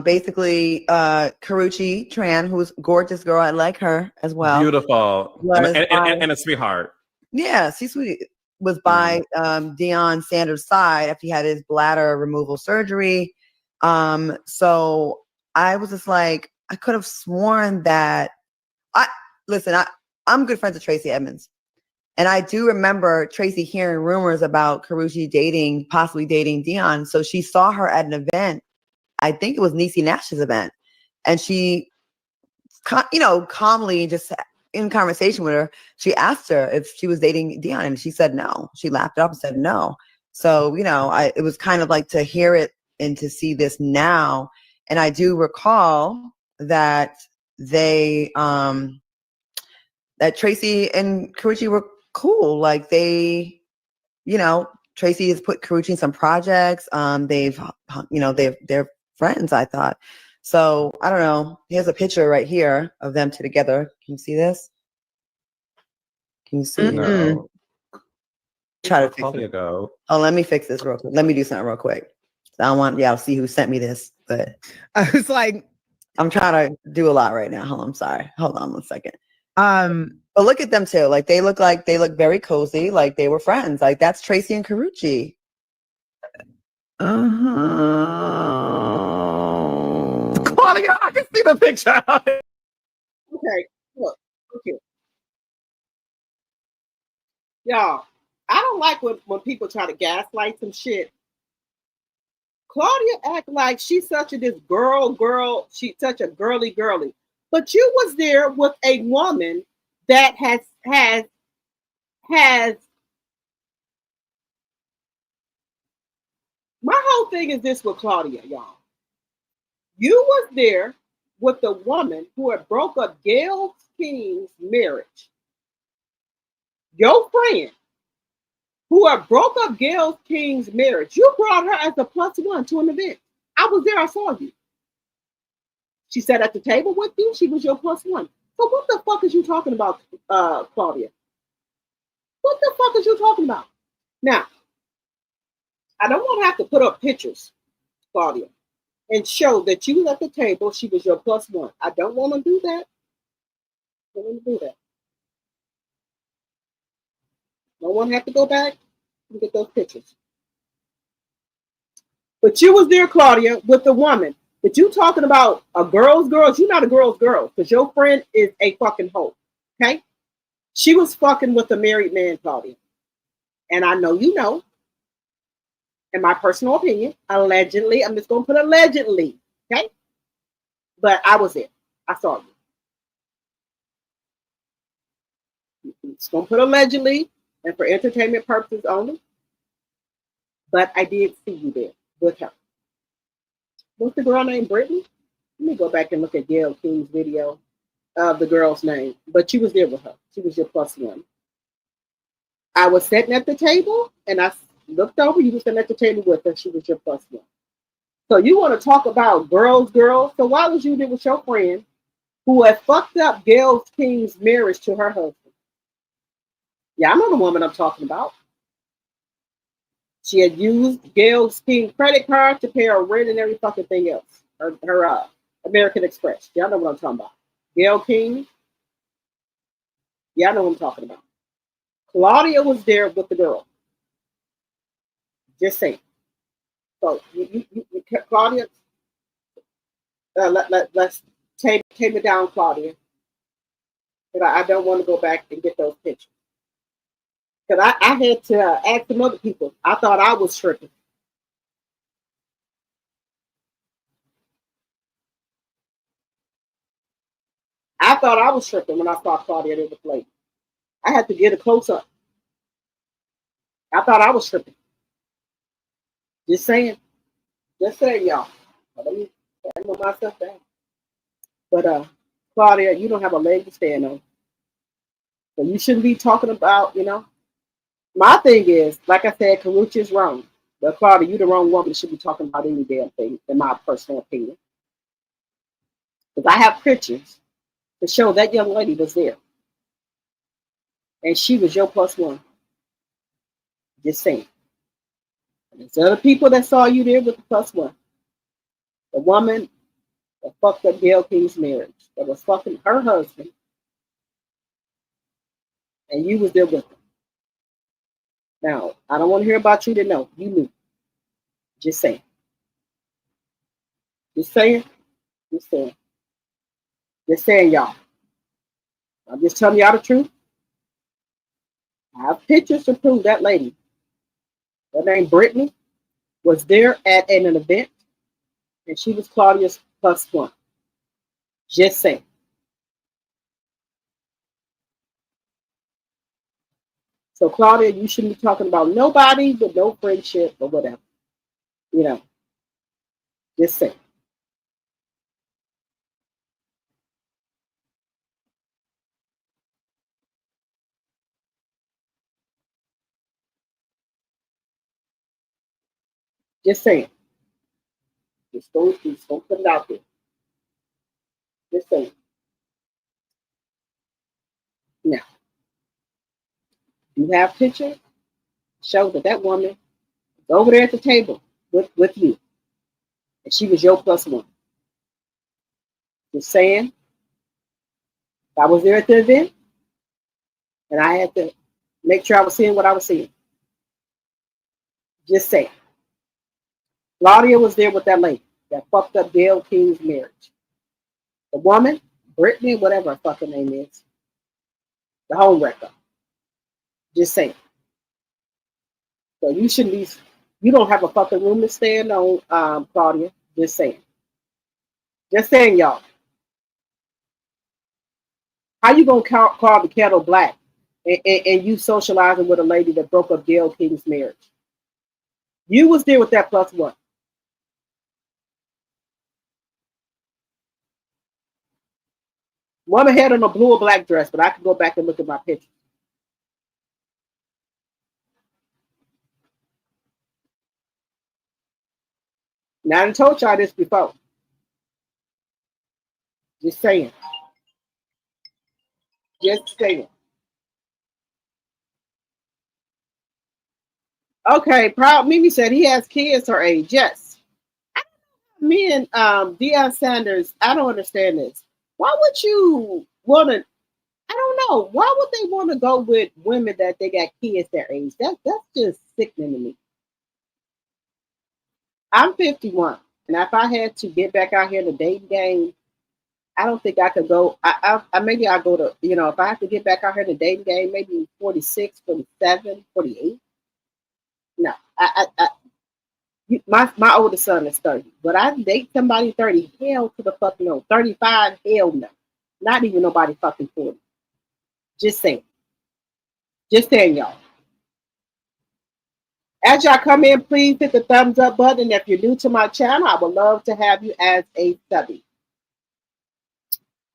Basically, Karruche Tran, who's a gorgeous girl, I like her as well. Beautiful. And a sweetheart. Yeah, C-Sweet was by Dion Sanders' side after he had his bladder removal surgery. So I was just like, I could have sworn that I'm good friends with Tracy Edmonds. And I do remember Tracy hearing rumors about Karruche possibly dating Deion. So she saw her at an event. I think it was Niecy Nash's event. And she, calmly, just in conversation with her, she asked her if she was dating Deion. And she said no. She laughed it off and said no. So, it was kind of like to hear it and to see this now. And I do recall that that Tracy and Karruche were cool. Like Tracy has put Karruche in some projects. They're friends, I thought. So I don't know. Here's a picture right here of them two together. Can you see this? Can you see? No. Try to fix it. Oh, let me fix this real quick. Let me do something real quick. I don't want I'll see who sent me this, but I was like, I'm trying to do a lot right now. I'm sorry. Hold on 1 second. But look at them too. Like they look very cozy. Like they were friends. Like that's Tracy and Karruche. Claudia, I can see the picture. Okay, look, okay. Y'all, I don't like when people try to gaslight some shit. Claudia act like she's this girl. She's such a girly. But you was there with a woman that has my whole thing is this with Claudia, y'all. You was there with the woman who had broke up Gayle King's marriage. Your friend who had broke up Gayle King's marriage. You brought her as a +1 to an event. I was there, I saw you. She sat at the table with you. She was your +1. So what the fuck is you talking about, Claudia? What the fuck is you talking about? Now, I don't want to have to put up pictures, Claudia, and show that you was at the table. She was your +1. I don't want to do that. I don't want to do that. Don't want to have to go back and get those pictures. But you was there, Claudia, with the woman. But you talking about a girl's girl. You're not a girl's girl because your friend is a fucking hoe. Okay? She was fucking with a married man, Claudia. And I know you know. In my personal opinion, allegedly, I'm just going to put allegedly. Okay? But I was there. I saw you. I'm just going to put allegedly and for entertainment purposes only. But I did see you there with her. What's the girl named Brittany? Let me go back and look at Gayle King's video of the girl's name. But she was there with her. She was your +1. I was sitting at the table and I looked over. You were sitting at the table with her. She was your +1. So you want to talk about girls? So why was you there with your friend who had fucked up Gayle King's marriage to her husband? Yeah, I know the woman I'm talking about. She had used Gayle King's credit card to pay her rent and every fucking thing else. Her American Express. Y'all know what I'm talking about. Gayle King. Y'all know what I'm talking about. Claudia was there with the girl. Just saying. So you Claudia, let's take it down, Claudia. But I don't want to go back and get those pictures. Because I had to ask some other people. I thought I was tripping. I thought I was tripping when I saw Claudia there with lady. I had to get a close up. I thought I was tripping. Just saying. Just saying, y'all. Let me handle myself down. But Claudia, you don't have a leg to stand on. So you shouldn't be talking about, My thing is, like I said, Karruche is wrong. But Claudia, you're the wrong woman that should be talking about any damn thing, in my personal opinion. Because I have pictures to show that young lady was there. And she was your +1. Just saying. And there's other people that saw you there with the +1. The woman that fucked up Gayle King's marriage, that was fucking her husband, and you was there with her. Now, I don't want to hear about you to know. You knew. Just saying. Just saying. Just saying. Just saying, y'all. I'm just telling y'all the truth. I have pictures to prove that lady, her name Brittany, was there at an event, and she was Claudia's +1. Just saying. So, Claudia, you shouldn't be talking about nobody but no friendship or whatever. You know, just saying. Just saying. Just don't put it out there. Just saying. Now, you have pictures show that woman was over there at the table with you, and she was your +1. Just saying. If I was there at the event, and I had to make sure I was seeing what I was seeing. Just saying. Claudia was there with that lady that fucked up Gayle King's marriage. The woman, Brittany, whatever her fucking name is, the home wrecker. Just saying. So you shouldn't be, you don't have a fucking room to stand on, Claudia. Just saying. Just saying, y'all. How you gonna call the kettle black and you socializing with a lady that broke up Gayle King's marriage? You was there with that +1. Woman had on a blue or black dress, but I could go back and look at my picture. Now, I told y'all this before. Just saying. Just saying. Okay, Proud Mimi said he has kids her age. Yes. Me and Deion Sanders, I don't understand this. Why would you want to? I don't know. Why would they want to go with women that they got kids their age? That's just sickening to me. I'm 51, and if I had to get back out here in the dating game, I don't think I could go. I maybe I go to, if I have to get back out here in the dating game, maybe 46, 47, 48. No, my oldest son is 30, but I date somebody 30. Hell to the fucking no. 35, hell no. Not even nobody fucking 40. Just saying. Just saying, y'all. As y'all come in, please hit the thumbs up button. If you're new to my channel, I would love to have you as a subby.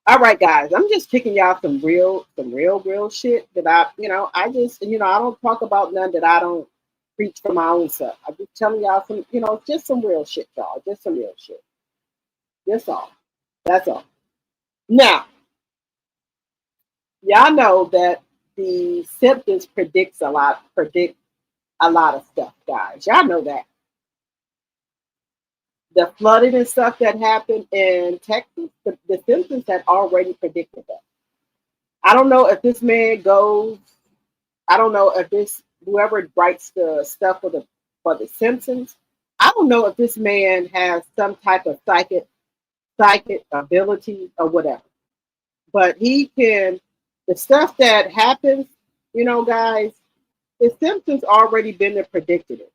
All right, guys. I'm just kicking y'all some real shit that I just, I don't talk about none that I don't preach for my own self. I'm just telling y'all some, just some real shit, y'all. Just some real shit. That's all. That's all. Now, y'all know that the Simpsons predict a lot of stuff, guys. Y'all know that. The flooding and stuff that happened in Texas, the Simpsons had already predicted that. I don't know if this man goes, I don't know if this, whoever writes the stuff for the Simpsons, I don't know if this man has some type of psychic ability or whatever. But he can, the stuff that happens, guys, the Simpsons already been there, predicted it.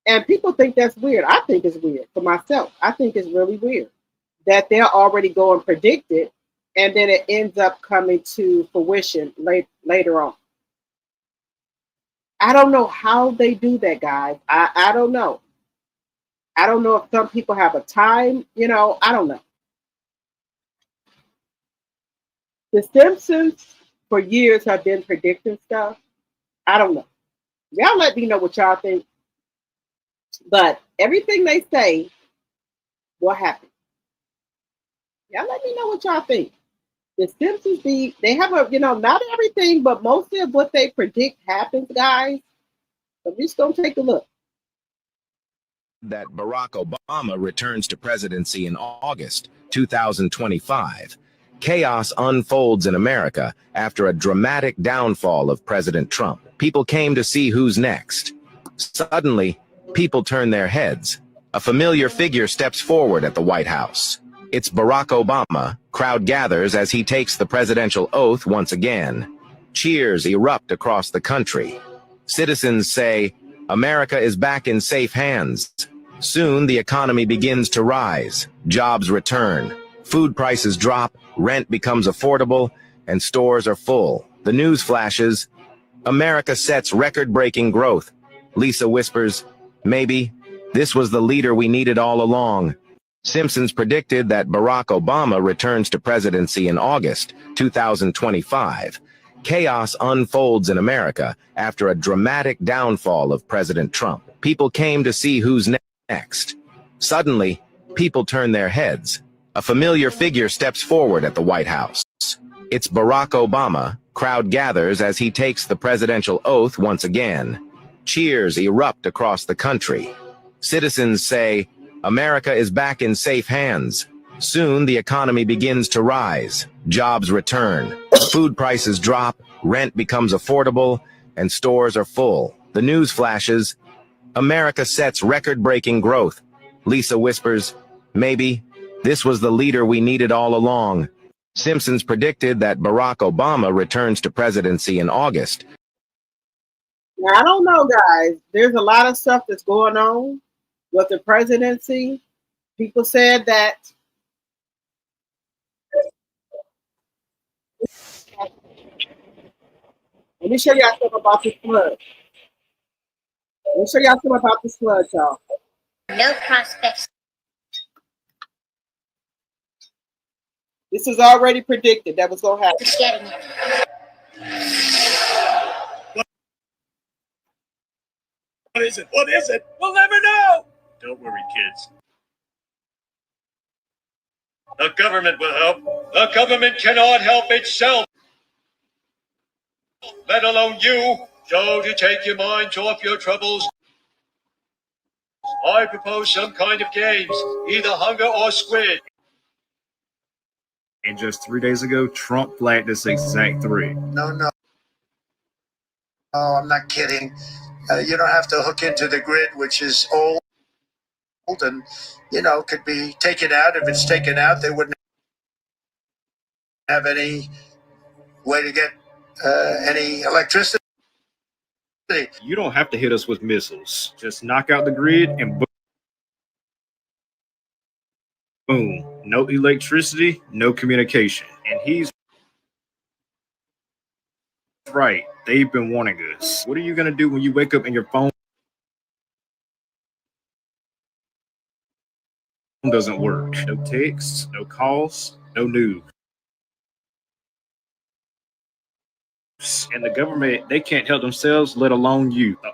And people think that's weird. I think it's weird for myself. I think it's really weird that they're already going to predict it, and then it ends up coming to fruition later on. I don't know how they do that, guys. I don't know. I don't know if some people have a time, I don't know. The Simpsons for years have been predicting stuff. I don't know. Y'all let me know what y'all think. But everything they say will happen. Y'all let me know what y'all think. The Simpsons, they have a, not everything, but mostly of what they predict happens, guys. So we're just going to take a look. That Barack Obama returns to presidency in August 2025. Chaos unfolds in America after a dramatic downfall of President Trump. People came to see who's next. Suddenly, people turn their heads. A familiar figure steps forward at the White House. It's Barack Obama. Crowd gathers as he takes the presidential oath once again. Cheers erupt across the country. Citizens say, America is back in safe hands. Soon the economy begins to rise. Jobs return. Food prices drop. Rent becomes affordable. And stores are full. The news flashes. America sets record-breaking growth. Lisa whispers, maybe this was the leader we needed all along. Simpsons predicted that Barack Obama returns to presidency in August 2025. Chaos unfolds in America after a dramatic downfall of President Trump. People came to see who's next. Suddenly, people turn their heads. A familiar figure steps forward at the White House. It's Barack Obama. Crowd gathers as he takes the presidential oath once again. Cheers erupt across the country. Citizens say, America is back in safe hands. Soon the economy begins to rise. Jobs return. Food prices drop. Rent becomes affordable. And stores are full. The news flashes. America sets record-breaking growth. Lisa whispers, maybe this was the leader we needed all along. Simpsons predicted that Barack Obama returns to presidency in August. Now, I don't know, guys. There's a lot of stuff that's going on with the presidency. People said that let me show y'all something about this flood. Let me show y'all something about this flood, y'all. No prospects. This is already predicted that was going to happen. Getting it. What is it? What is it? We'll never know. Don't worry, kids. The government will help. The government cannot help itself, let alone you. So to take your minds off your troubles, I propose some kind of games, either hunger or squid. And just 3 days ago, Trump flagged this exact thread. No. Oh, I'm not kidding. You don't have to hook into the grid, which is old and, could be taken out. If it's taken out, they wouldn't have any way to get any electricity. You don't have to hit us with missiles. Just knock out the grid and boom. No electricity, no communication. And he's right. They've been warning us. What are you going to do when you wake up and your phone doesn't work? No texts, no calls, no news. And the government, they can't help themselves, let alone you. The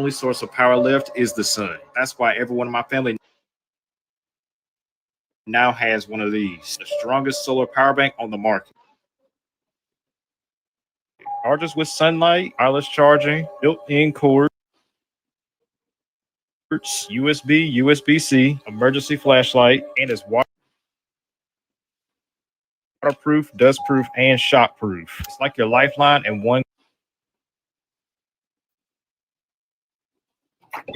only source of power left is the sun. That's why everyone in my family now has one of these, the strongest solar power bank on the market. Charges with sunlight, wireless charging, built-in cords, USB, USB-C, emergency flashlight, and is waterproof, dustproof, and shockproof. It's like your lifeline in one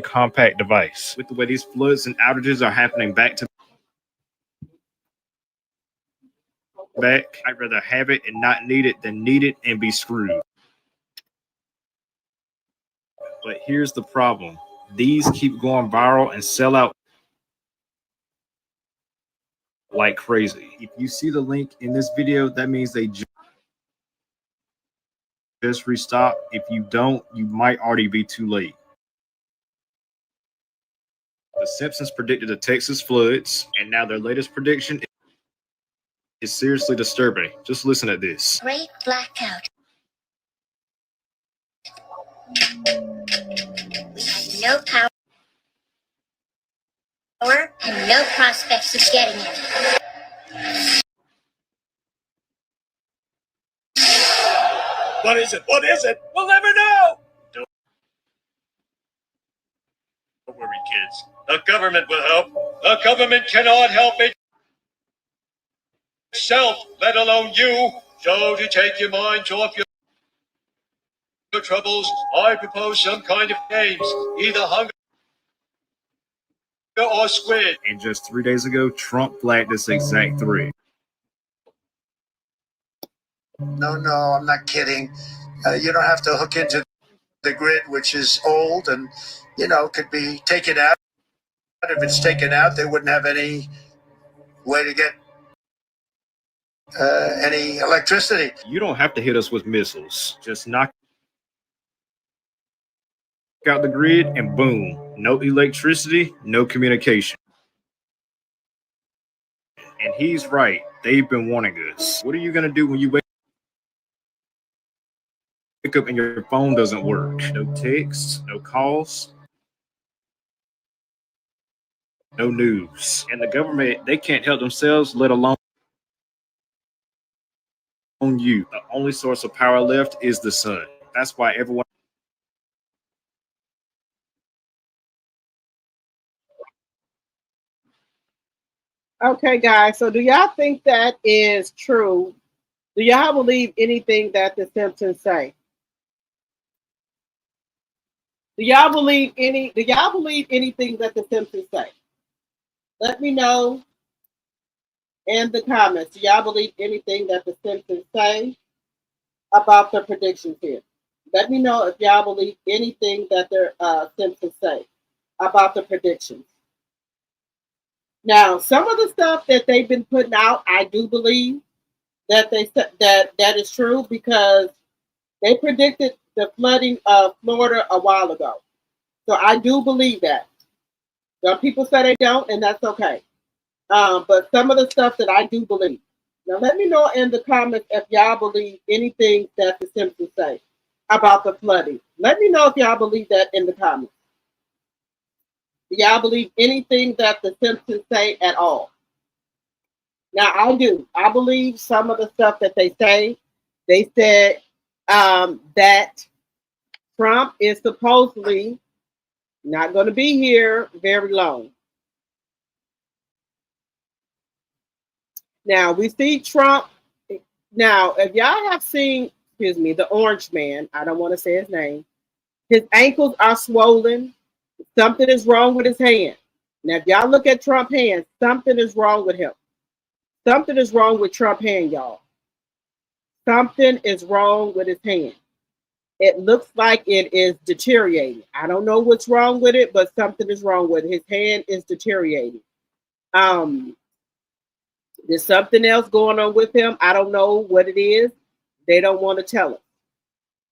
compact device. With the way these floods and outages are happening back to back, I'd rather have it and not need it than need it and be screwed. But here's the problem. These keep going viral and sell out like crazy. If you see the link in this video, that means they just restock. If you don't, you might already be too late. The Simpsons predicted the Texas floods, and now their latest prediction is seriously disturbing. Just listen to this. Great blackout. We had no power and no prospects of getting it. What is it? What is it? We'll never know. Don't worry, kids. The government will help. The government cannot help itself, let alone you. So to take your minds off your troubles, I propose some kind of games, either hunger or squid. And just 3 days ago, Trump flagged this exact threat. No, I'm not kidding. You don't have to hook into the grid, which is old and, could be taken out. If it's taken out, they wouldn't have any way to get any electricity. You don't have to hit us with missiles. Just knock out the grid and boom, no electricity, no communication. And he's right. They've been warning us. What are you going to do when you wake up and your phone doesn't work? No texts, no calls, no news. And the government, they can't help themselves, let alone you. The only source of power left is the sun. That's why everyone. Okay, guys. So do y'all think that is true? Do y'all believe anything that the Simpsons say? Do y'all believe anything that the Simpsons say? Let me know in the comments. Do y'all believe anything that the Simpsons say about the predictions here? Let me know if y'all believe anything that the Simpsons say about the predictions. Now, some of the stuff that they've been putting out, I do believe that that is true, because they predicted the flooding of Florida a while ago. So I do believe that. Some people say they don't, and that's okay. But some of the stuff that I do believe. Now, let me know in the comments if y'all believe anything that the Simpsons say about the flooding. Let me know if y'all believe that in the comments. Do y'all believe anything that the Simpsons say at all? Now, I do. I believe some of the stuff that they say. They said that Trump is supposedly not going to be here very long. Now, we see Trump. Now, if y'all have seen, the orange man, I don't want to say his name, his ankles are swollen. Something is wrong with his hand. Now, if y'all look at Trump's hand, something is wrong with him. Something is wrong with Trump's hand, y'all. Something is wrong with his hand. It looks like it is deteriorating. I don't know what's wrong with it, but something is wrong with it. His hand is deteriorating. There's something else going on with him. I don't know what it is. They don't want to tell us.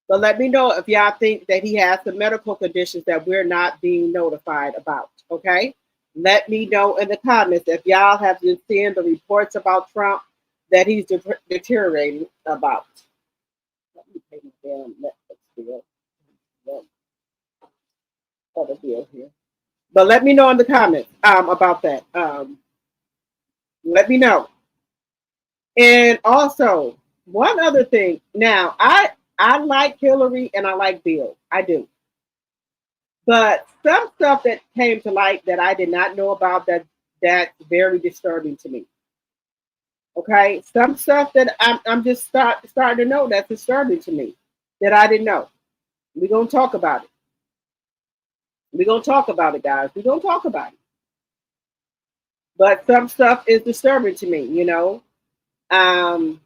But let me know if y'all think that he has some medical conditions that we're not being notified about, okay? Let me know in the comments if y'all have been seeing the reports about Trump that he's deteriorating about. Let me pay my damn Netflix bill. Other bill here. But let me know in the comments about that. Let me know. And also, one other thing. Now, I like Hillary and I like Bill. I do. But some stuff that came to light that I did not know about, that's very disturbing to me. Okay? Some stuff that I'm just starting to know that's disturbing to me that I didn't know. We're going to talk about it. We're going to talk about it, guys. We're going to talk about it. But some stuff is disturbing to me, you know. And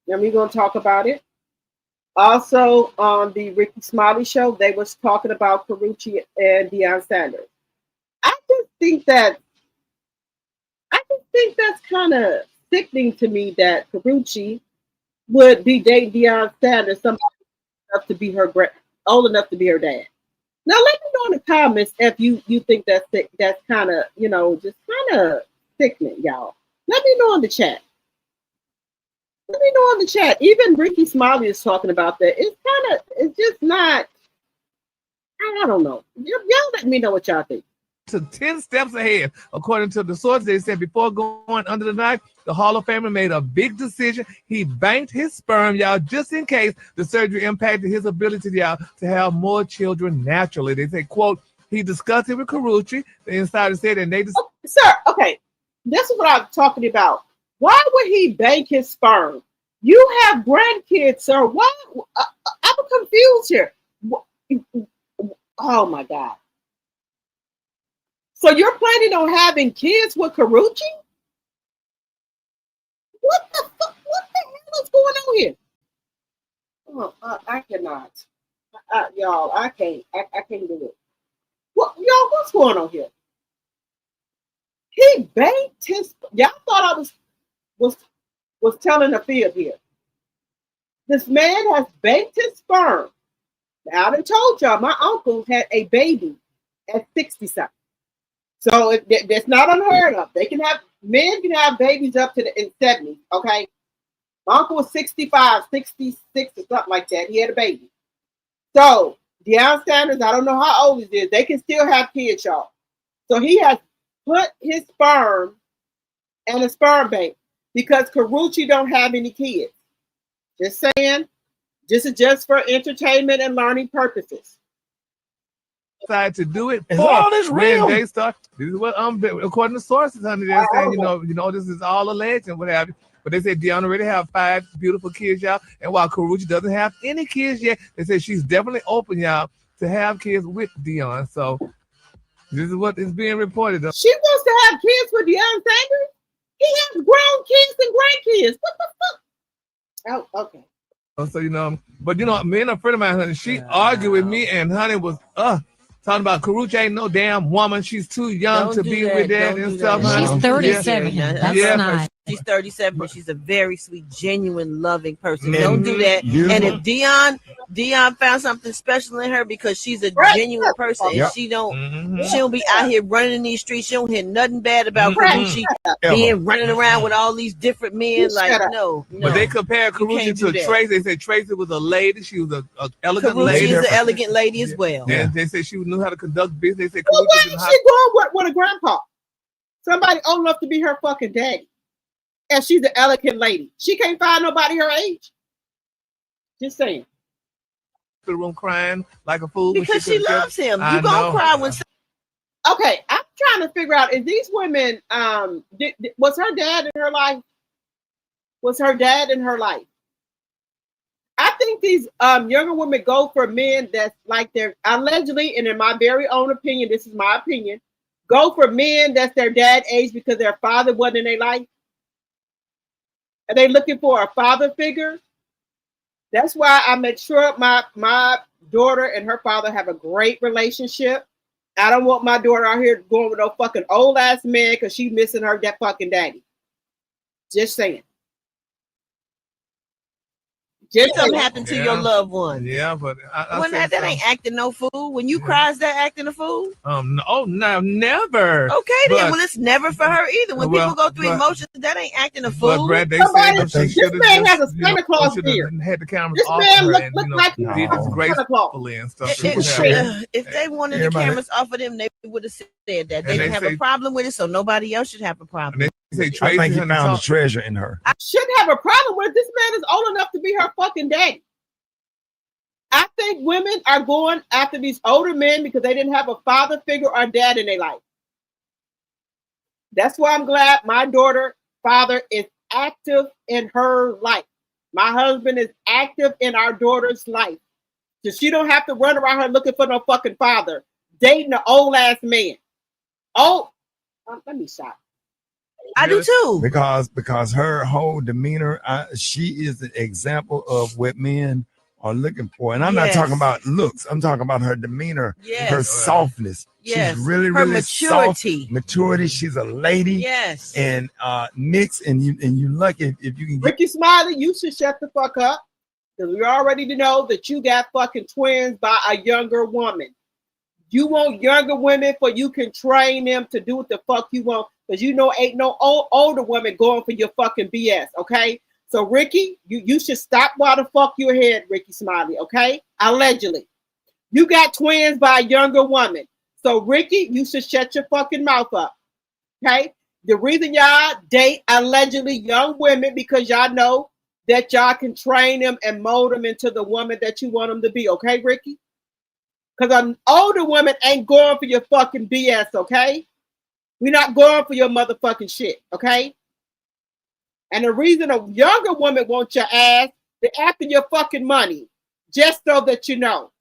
we're going to talk about it. Also, on the Ricky Smiley show, they was talking about Karruche and Dion Sanders. I just think that's kind of sickening to me that Karruche would be dating Dion Sanders, somebody enough to be old enough to be her dad. Now, let me know in the comments if you think that's kind of, just kind of sickening, y'all. Let me know in the chat. Let me know in the chat. Even Ricky Smiley is talking about that. It's just not, I don't know. Y'all let me know what y'all think. To 10 steps ahead. According to the source, they said before going under the knife, the Hall of Famer made a big decision. He banked his sperm, y'all, just in case the surgery impacted his ability, y'all, to have more children naturally. They say, quote, he discussed it with Karruche. The insider said, and they just... Sir, okay. This is what I'm talking about. Why would he bank his sperm? You have grandkids, sir. What? I'm confused here. Oh my God. So you're planning on having kids with Karruche? What the fuck? What the hell is going on here? Oh, I cannot. Y'all, I can't. I can't do it. What, y'all? What's going on here? He baked his. Y'all thought I was telling a fib here. This man has baked his sperm. Now, I done told y'all my uncle had a baby at 60 something. So that's not unheard of. Men can have babies up to the 70s, okay? My uncle was 65, 66 or something like that. He had a baby. So Dion Sanders, I don't know how old he is. They can still have kids, y'all. So he has put his sperm in a sperm bank because Karruche don't have any kids. Just saying. This is just for entertainment and learning purposes. Decided to do it. Is all this real? When they start, this is what according to sources, honey, they're saying, you know, this is all alleged and what have you. But they said Dion already have 5 beautiful kids, y'all. And while Karruche doesn't have any kids yet, they said she's definitely open, y'all, to have kids with Dion. So this is what is being reported. She wants to have kids with Deion Sanders? He has grown kids and grandkids. What the fuck? Oh, okay. So, you know, but, you know, me and a friend of mine, honey, she argued with me, and honey was, talking about Karruche ain't no damn woman. She's too young to be with that and stuff. She's 37. Yeah. That's not. She's 37, but she's a very sweet, genuine, loving person. Don't do that. And if Dion found something special in her because she's a genuine person and she don't be out here running in these streets. She don't hear nothing bad about Karruche being running around with all these different men. Like, no. But they compare Karruche to Tracy. They said Tracy was a lady. She was an elegant lady. She's an elegant lady as well. Yeah. They said she knew how to conduct business. They said Well, why is she going with a grandpa? Somebody old enough to be her fucking daddy. And she's an elegant lady. She can't find nobody her age. Just saying. The room crying like a fool because she loves him. You gonna cry when. Okay, I'm trying to figure out, is these women was her dad in her life? Was her dad in her life? I think these younger women go for men that's like they're allegedly, and in my very own opinion, this is my opinion, go for men that's their dad age because their father wasn't in their life. Are they looking for a father figure? That's why I make sure my daughter and her father have a great relationship. I don't want my daughter out here going with no fucking old ass man because she's missing her that fucking daddy. Just saying. Just something happened to your loved one. Yeah, but when that ain't acting no fool. When you cry, is that acting a fool? No, never. Okay, then. Well, it's never for her either. When people go through emotions, that ain't acting a fool. But Brad, they this man has a Santa Claus beard. Had the cameras this off man her look and, like did this gracefully and stuff. If they wanted the cameras off of them, they would have said that. They didn't have a problem with it, so nobody else should have a problem. I think he found the treasure in her. I shouldn't have a problem with it. This man is old enough to be her fucking daddy. I think women are going after these older men because they didn't have a father figure or dad in their life. That's why I'm glad my daughter father is active in her life. My husband is active in our daughter's life. So she don't have to run around her looking for no fucking father, dating an old ass man. Oh, let me stop. I do too. Because her whole demeanor, she is an example of what men are looking for. And I'm not talking about looks. I'm talking about her demeanor, her softness. Yes. She's really, her really maturity. Soft. Maturity. She's a lady. Yes. And mix, and you lucky if you can get Ricky Smiley, you should shut the fuck up. Because we already know that you got fucking twins by a younger woman. You want younger women for you can train them to do what the fuck you want. Because you know ain't no older woman going for your fucking BS, okay? So Ricky, you should stop while the fuck you're ahead, Ricky Smiley, okay? Allegedly. You got twins by a younger woman. So Ricky, you should shut your fucking mouth up, okay? The reason y'all date allegedly young women because y'all know that y'all can train them and mold them into the woman that you want them to be, okay, Ricky? Because an older woman ain't going for your fucking BS, okay? We're not going for your motherfucking shit, okay? And the reason a younger woman wants your ass, they're after your fucking money, just so that you know.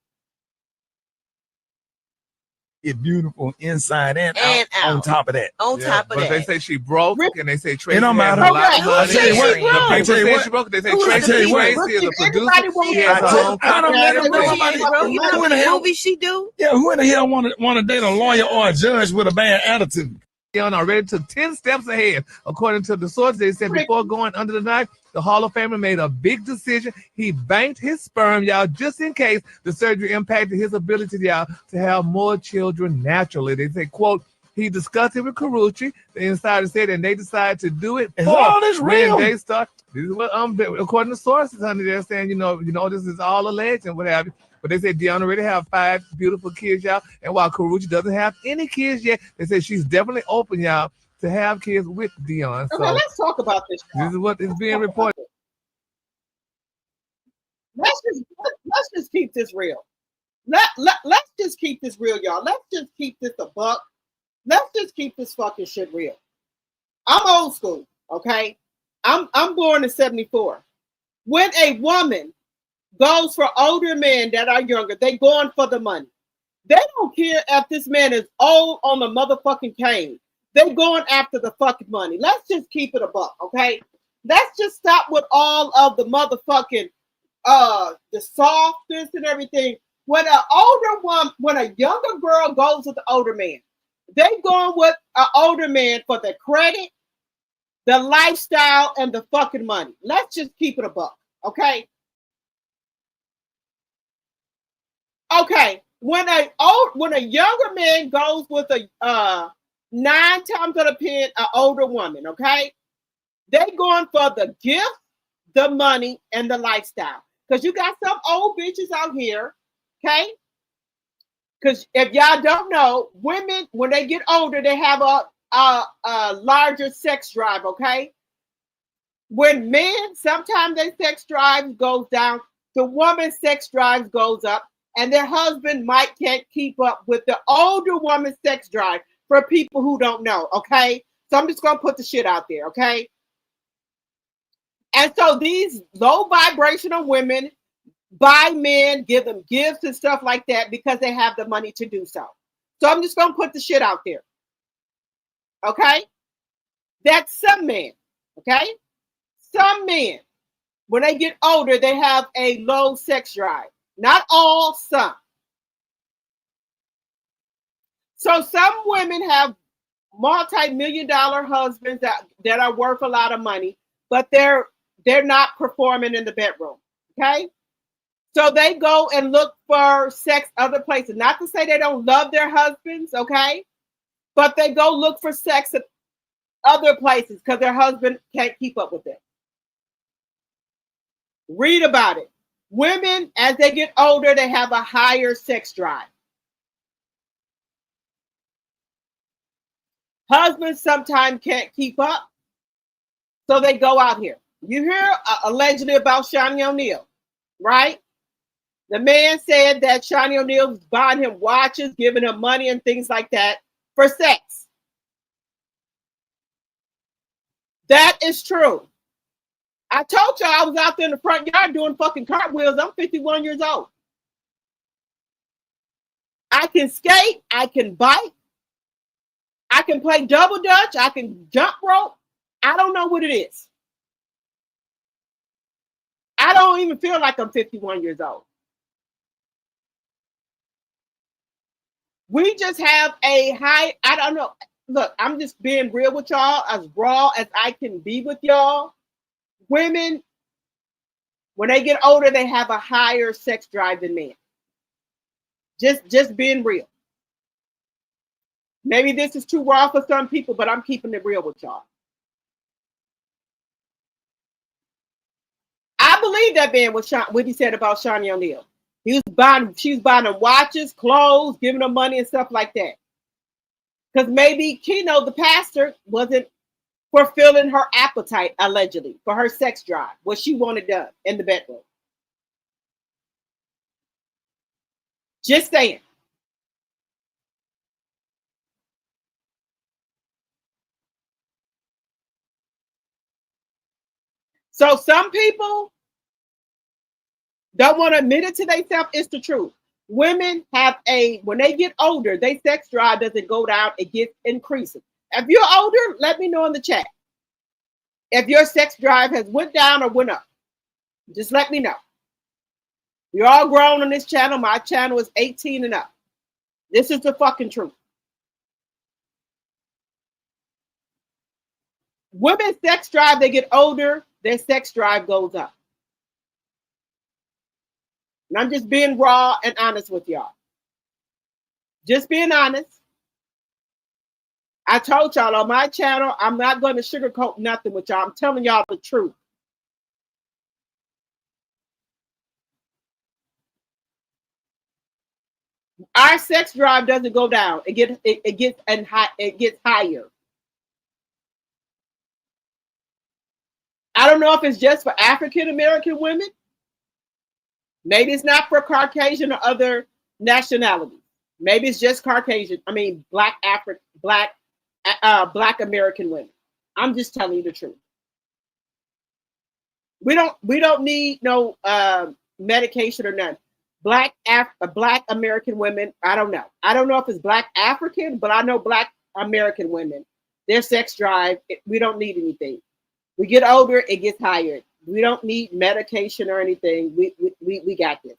It beautiful inside and out. On top of that. But they say she broke, and they say Tracy It don't has matter. a lot of I money. tell you what. The people say what. she broke. They say I Tracy tell you what. is a producer. Everybody She has her own I don't company. know nobody. Who in the hell? Movie she do? Yeah, who in the hell want to date a lawyer or a judge with a bad attitude? Dion already took 10 steps ahead. According to the sources, they said before going under the knife, the Hall of Famer made a big decision. He banked his sperm, y'all, just in case the surgery impacted his ability, y'all, to have more children naturally. They say, quote, he discussed it with Karruche, the insider said, and they decided to do it. Is all this real? When they start, this is what according to sources, honey, they're saying, you know, this is all alleged and what have you. But they said Dion already have 5 beautiful kids, y'all. And while Karruche doesn't have any kids yet, they say she's definitely open, y'all, to have kids with Dion. So okay, let's talk about this. This is what is being reported. Let's just keep this real. Let's just keep this real, y'all. Let's just keep this a buck. Let's just keep this fucking shit real. I'm old school, okay? I'm born in 74. When a woman goes for older men that are younger, they going for the money. They don't care if this man is old on the motherfucking cane. They going after the fucking money. Let's just keep it a buck, okay? Let's just stop with all of the motherfucking the softness and everything. When a younger girl goes with the older man, they going with an older man for the credit, the lifestyle, and the fucking money. Let's just keep it a buck, okay? Okay, when a younger man goes with a 9 times out of 10 an older woman, okay, they going for the gift, the money, and the lifestyle. Because you got some old bitches out here, okay? Because if y'all don't know, women when they get older, they have a larger sex drive, okay? When men, sometimes their sex drive goes down, the woman's sex drive goes up. And their husband can't keep up with the older woman's sex drive for people who don't know, okay? So I'm just going to put the shit out there, okay? And so these low vibrational women buy men, give them gifts and stuff like that because they have the money to do so. So I'm just going to put the shit out there, okay? That's some men, okay? Some men, when they get older, they have a low sex drive. Not all, some. So some women have multi-million-dollar husbands that are worth a lot of money, but they're not performing in the bedroom. Okay? So they go and look for sex other places. Not to say they don't love their husbands, okay? But they go look for sex at other places because their husband can't keep up with them. Read about it. Women, as they get older, they have a higher sex drive. Husbands sometimes can't keep up, so they go out here. You hear allegedly about Shawnee O'Neal, right? The man said that Shawnee O'Neal was buying him watches, giving him money and things like that for sex. That is true. I told y'all I was out there in the front yard doing fucking cartwheels. I'm 51 years old. I can skate. I can bike. I can play double dutch. I can jump rope. I don't know what it is. I don't even feel like I'm 51 years old. We just have a high, I don't know. Look, I'm just being real with y'all, as raw as I can be with y'all. Women, when they get older, they have a higher sex drive than men. Just being real. Maybe this is too raw for some people, but I'm keeping it real with y'all. I believe that man was what he said about Shawnee O'Neal. She was buying them watches, clothes, giving them money and stuff like that. Because maybe Keno, the pastor, wasn't fulfilling her appetite, allegedly, for her sex drive, what she wanted done in the bedroom. Just saying. So some people don't want to admit it to themselves. It's the truth. Women have when they get older, their sex drive doesn't go down, it gets increasing. If you're older, let me know in the chat. If your sex drive has went down or went up, just let me know. You're all grown on this channel. My channel is 18 and up. This is the fucking truth. Women's sex drive, they get older, their sex drive goes up. And I'm just being raw and honest with y'all. Just being honest. I told y'all on my channel, I'm not going to sugarcoat nothing with y'all. I'm telling y'all the truth. Our sex drive doesn't go down. It gets higher. I don't know if it's just for African American women. Maybe it's not for Caucasian or other nationalities. Maybe it's just Caucasian. I mean, Black American women. I'm just telling you the truth. We don't need no medication or none. Black American women. I don't know. I don't know if it's Black African, but I know Black American women. Their sex drive. We don't need anything. We get older, it gets higher. We don't need medication or anything. We got this.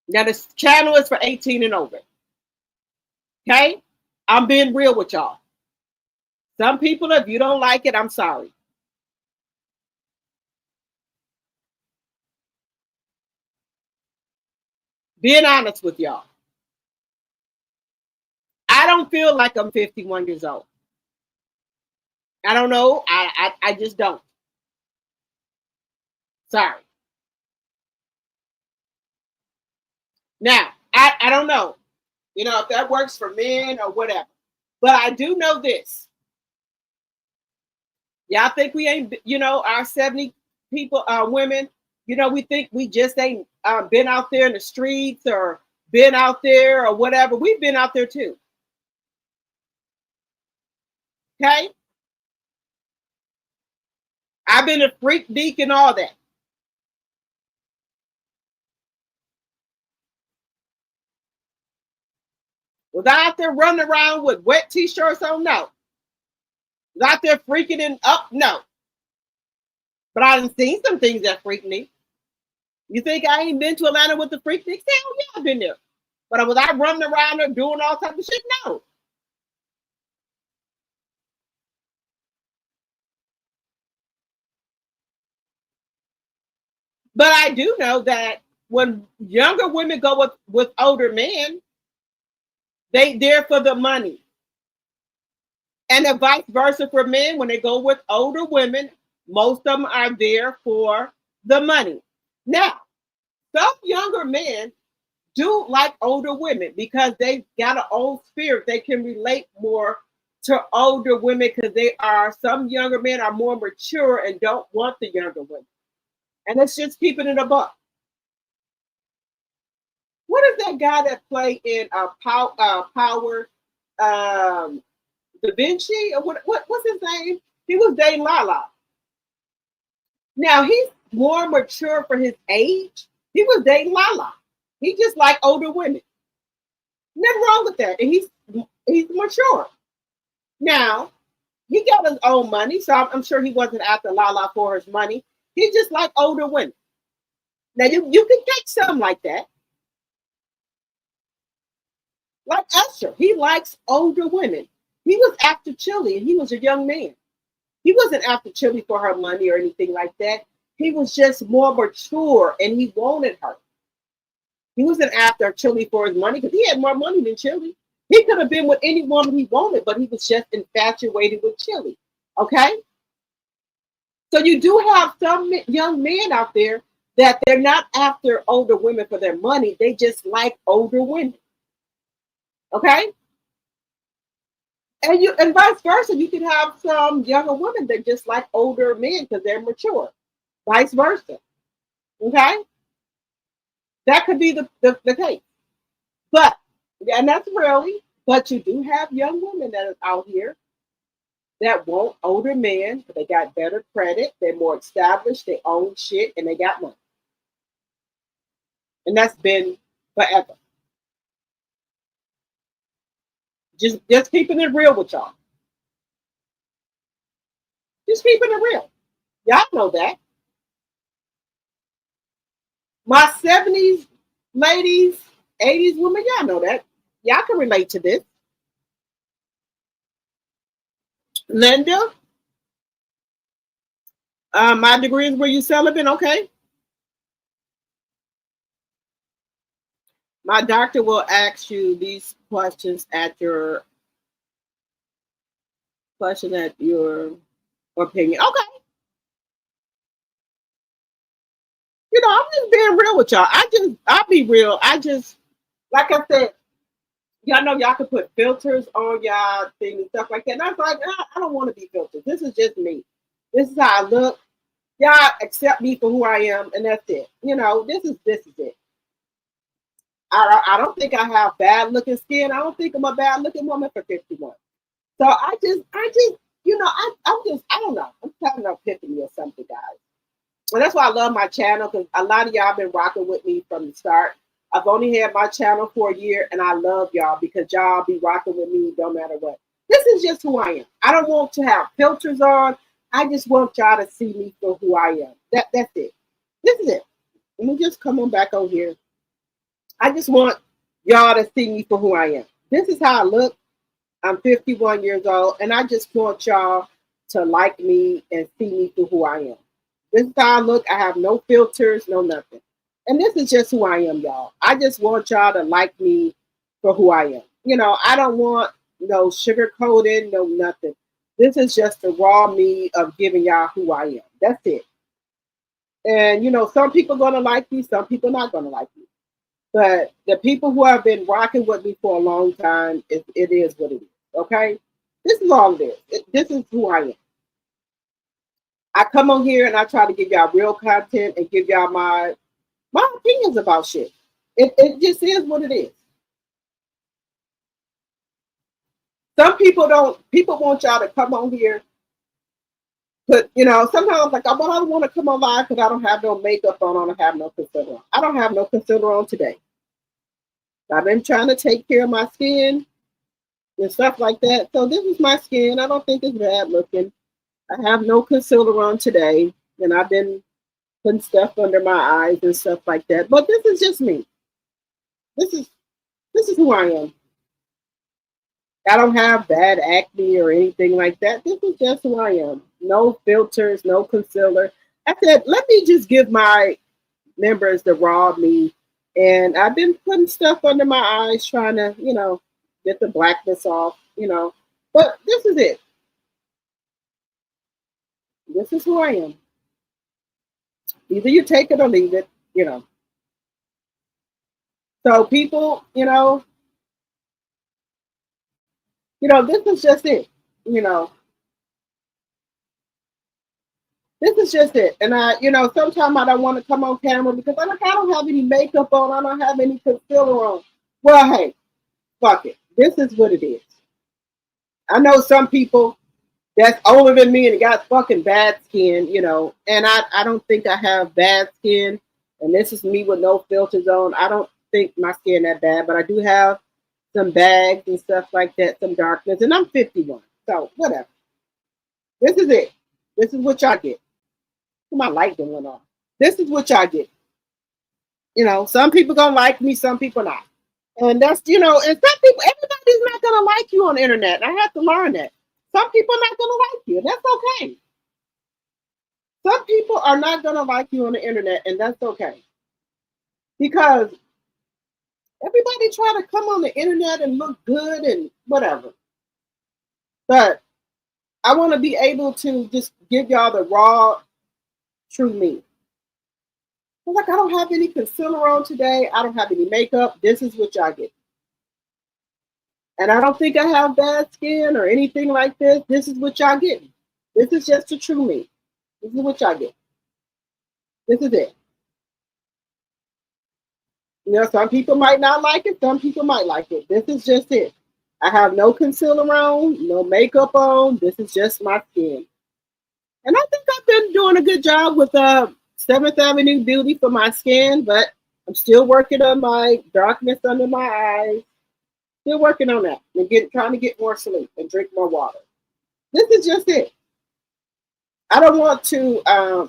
Now this channel is for 18 and over. Okay? I'm being real with y'all. Some people, if you don't like it, I'm sorry. Being honest with y'all. I don't feel like I'm 51 years old. I don't know. I just don't. Sorry. Now, I don't know. You know, if that works for men or whatever. But I do know this. Y'all think we ain't, you know, our 70 people, women, you know, we think we just ain't been out there in the streets or been out there or whatever. We've been out there too. Okay? I've been a freak deek and all that. Was I out there running around with wet t-shirts on? No. Was I out there freaking it up? No. But I done seen some things that freak me. You think I ain't been to Atlanta with the freak deeks? Hell yeah, I've been there. But was I running around there doing all types of shit? No. But I do know that when younger women go with older men, they there for the money. And the vice versa for men, when they go with older women, most of them are there for the money. Now, some younger men do like older women because they got an old spirit. They can relate more to older women because some younger men are more mature and don't want the younger women. And it's just keeping it a buck. What is that guy that played in Power Da Vinci? Or what's his name? He was dating Lala. Now he's more mature for his age. He was dating Lala. He just like older women. Nothing wrong with that. And he's mature. Now, he got his own money, so I'm sure he wasn't after Lala for his money. He just like older women. Now you can get something like that. Like Usher, he likes older women. He was after Chili, and he was a young man. He wasn't after Chili for her money or anything like that. He was just more mature, and he wanted her. He wasn't after Chili for his money because he had more money than Chili. He could have been with any woman he wanted, but he was just infatuated with Chili. Okay? So you do have some young men out there that they're not after older women for their money. They just like older women. Okay? And vice versa. You can have some younger women that just like older men because they're mature. Vice versa. Okay? That could be the case. But, and that's really, but you do have young women that are out here that want older men because they got better credit, they're more established, they own shit, and they got money. And that's been forever. Just keeping it real with y'all. Just keeping it real. Y'all know that. My 70s ladies, 80s women, y'all know that. Y'all can relate to this. Linda, my degree is where you celibate, okay? My doctor will ask you these questions at your opinion. Okay. You know, I'm just being real with y'all. I'll be real. Like I said, y'all know y'all can put filters on y'all thing and stuff like that. And I was like, I don't want to be filtered. This is just me. This is how I look. Y'all accept me for who I am, and that's it. You know, this is it. I don't think I have bad looking skin. I don't think I'm a bad looking woman for 51. So I just, you know, I don't know. I'm having an epiphany or something, guys. And that's why I love my channel, because a lot of y'all have been rocking with me from the start. I've only had my channel for a year, and I love y'all because y'all be rocking with me no matter what. This is just who I am. I don't want to have filters on. I just want y'all to see me for who I am. That's it. This is it. Let me just come on back on here. I just want y'all to see me for who I am. This is how I look. I'm 51 years old, and I just want y'all to like me and see me for who I am. This is how I look. I have no filters, no nothing. And this is just who I am, y'all. I just want y'all to like me for who I am. You know, I don't want no sugar coated, no nothing. This is just the raw me of giving y'all who I am. That's it. And, you know, some people going to like me, some people not going to like me. But the people who have been rocking with me for a long time, it is what it is. Okay? This is all it is. This is who I am. I come on here and I try to give y'all real content and give y'all my opinions about shit. It just is what it is. Some people want y'all to come on here, but you know, sometimes like, I don't want to come on live because I don't have no makeup on, I don't have no concealer on. I don't have no concealer on today. I've been trying to take care of my skin and stuff like that. So this is my skin. I don't think it's bad looking. I have no concealer on today, and I've been putting stuff under my eyes and stuff like that. But this is just me. This is who I am. I don't have bad acne or anything like that. This is just who I am. No filters, no concealer. I said, let me just give my members the raw me. And I've been putting stuff under my eyes, trying to, you know, get the blackness off, you know. But this is it. This is who I am. Either you take it or leave it, you know. So people, you know, this is just it, you know. This is just it. And sometimes I don't want to come on camera because I don't have any makeup on. I don't have any concealer on. Well, hey, fuck it. This is what it is. I know some people that's older than me and got fucking bad skin, you know, and I don't think I have bad skin. And this is me with no filters on. I don't think my skin that bad, but I do have some bags and stuff like that, some darkness, and I'm 51. So whatever. This is it. This is what y'all get. My light went on. This is what y'all get. You know, some people gonna like me, some people not. And that's, you know, and some people, everybody's not gonna like you on the internet. I have to learn that. Some people are not gonna like you, and that's okay. Some people are not gonna like you on the internet, and that's okay. Because everybody try to come on the internet and look good and whatever. But I want to be able to just give y'all the raw, true me. Like, I don't have any concealer on today. I don't have any makeup. This is what y'all get. And I don't think I have bad skin or anything like this. This is what y'all get. This is just the true me. This is what y'all get. This is it. You know, some people might not like it. Some people might like it. This is just it. I have no concealer on, no makeup on. This is just my skin. And I think I've been doing a good job with 7th Avenue Beauty for my skin, but I'm still working on my darkness under my eyes. Still working on that and trying to get more sleep and drink more water. This is just it. I don't want to, I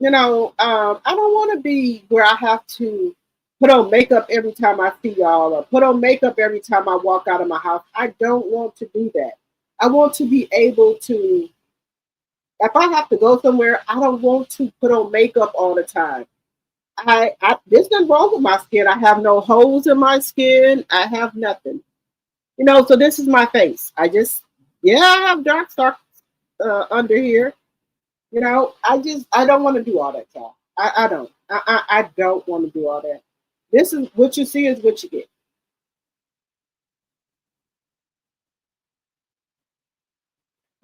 don't want to be where I have to put on makeup every time I see y'all or put on makeup every time I walk out of my house. I don't want to do that. I want to be able to, if I have to go somewhere, I don't want to put on makeup all the time. There's nothing wrong with my skin. I have no holes in my skin. I have nothing. So this is my face. I have dark spots under here. I don't want to do all that, y'all. I don't. I don't want to do all that. This is what you see is what you get.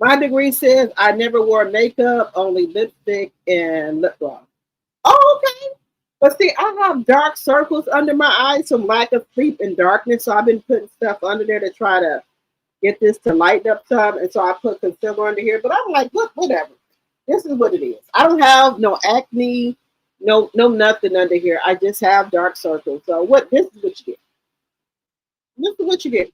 My degree says I never wore makeup, only lipstick and lip gloss. Oh, okay. But see, I have dark circles under my eyes from lack of sleep and darkness. So I've been putting stuff under there to try to get this to lighten up some. And so I put concealer under here. But I'm like, look, whatever. This is what it is. I don't have no acne, no nothing under here. I just have dark circles. So this is what you get. This is what you get.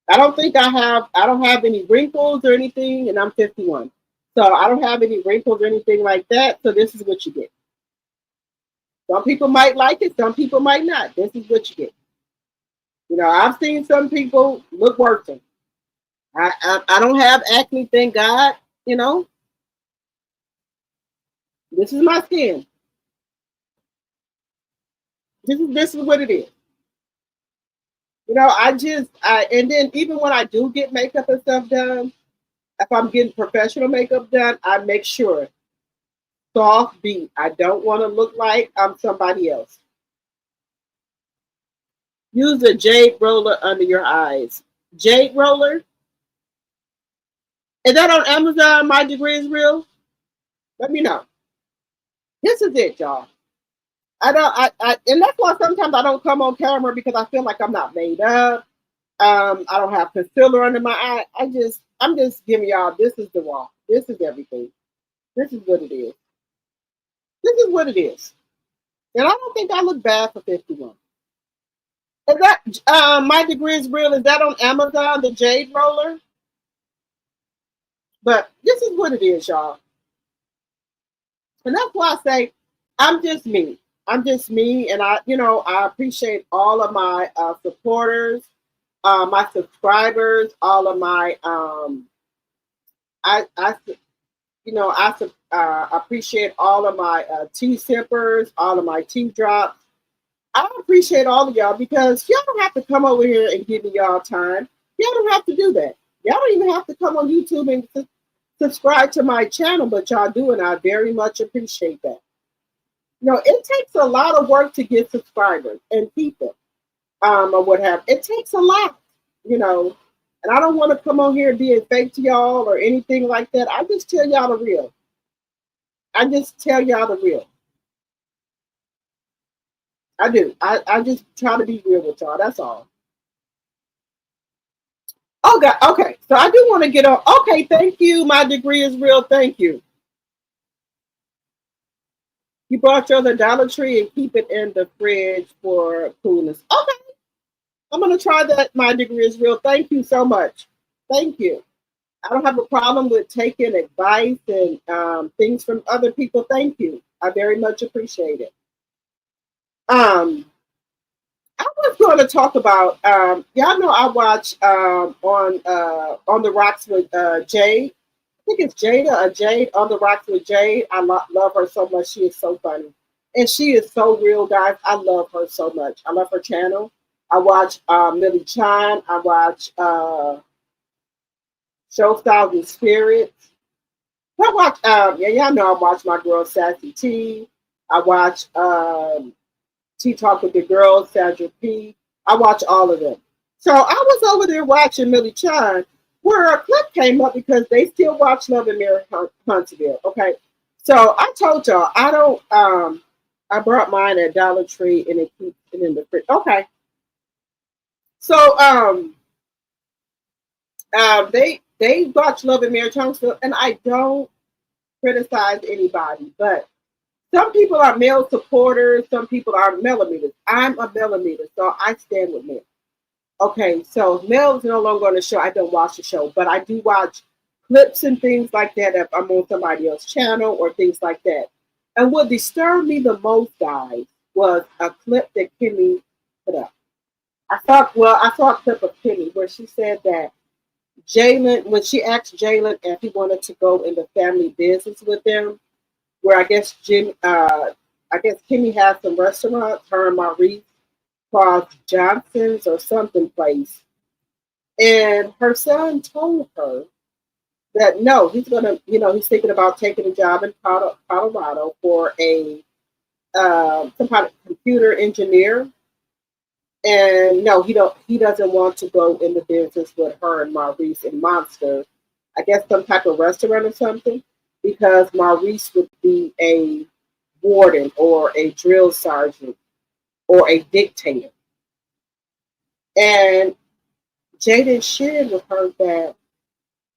I don't have any wrinkles or anything, and I'm 51. So I don't have any wrinkles or anything like that. So this is what you get. Some people might like it, some people might not. This is what you get. I've seen some people look worse. I don't have acne, thank God. This is my skin. This is what it is. And then even when I do get makeup and stuff done, if I'm getting professional makeup done, I make sure soft beat. I don't want to look like I'm somebody else. Use a jade roller under your eyes. Jade roller? Is that on Amazon? My degree is real? Let me know. This is it, y'all. And that's why sometimes I don't come on camera because I feel like I'm not made up. I don't have concealer under my eye. I'm just giving y'all, this is the raw. This is everything. This is what it is. This is what it is. And I don't think I look bad for 51. Is that My Degree is Real? Is that on Amazon, the jade roller? But this is what it is, y'all. And that's why I say I'm just me. I'm just me, and I appreciate all of my supporters, my subscribers, all of my I appreciate all of my tea sippers, all of my tea drops. I appreciate all of y'all because y'all don't have to come over here and give me y'all time. Y'all don't have to do that. Y'all don't even have to come on YouTube and subscribe to my channel, but y'all do, and I very much appreciate that. It takes a lot of work to get subscribers and people, or what have. It takes a lot, and I don't want to come on here being fake to y'all or anything like that. I just tell y'all the real. I just tell y'all the real. I do. I just try to be real with y'all. That's all. Oh God. Okay. So I do want to get on. Okay. Thank you. My degree is real. Thank you. You brought yours at Dollar Tree and keep it in the fridge for coolness. Okay. I'm going to try that. My degree is real. Thank you so much. Thank you. I don't have a problem with taking advice and things from other people. Thank you. I very much appreciate it. I was going to talk about, y'all know I watch on the Rocks with Jade. I think it's Jada or Jade on the Rocks with Jade. I love her so much. She is so funny. And she is so real, guys. I love her so much. I love her channel. I watch Millie Chan. I watch Show Styles and Spirits. I watch, y'all know I watch my girl Sassy T. I watch Tea Talk with the Girls, Sandra P. I watch all of them. So I was over there watching Millie Chan, where a clip came up because they still watch Love and Marriage Huntsville. Okay. So I told y'all, I don't, I brought mine at Dollar Tree and it keeps it in the fridge. Okay. So, They watch Love and Marriage Huntsville, and I don't criticize anybody, but some people are male supporters, some people are millimeters. I'm a millimeter, so I stand with men. Okay, so Mel's no longer on the show. I don't watch the show, but I do watch clips and things like that if I'm on somebody else's channel or things like that. And what disturbed me the most, guys, was a clip that Kemmiie put up. I saw a clip of Kemmiie where she said that Jalen, when she asked Jalen if he wanted to go into family business with them, where I guess Kemmiie has some restaurants, her and Maurice, called Johnson's or something place. And her son told her that no, he's gonna, he's thinking about taking a job in Colorado for a some kind of computer engineer. And no, he doesn't want to go into business with her and Maurice and Monster. I guess some type of restaurant or something, because Maurice would be a warden or a drill sergeant or a dictator. And Jaden shared with her that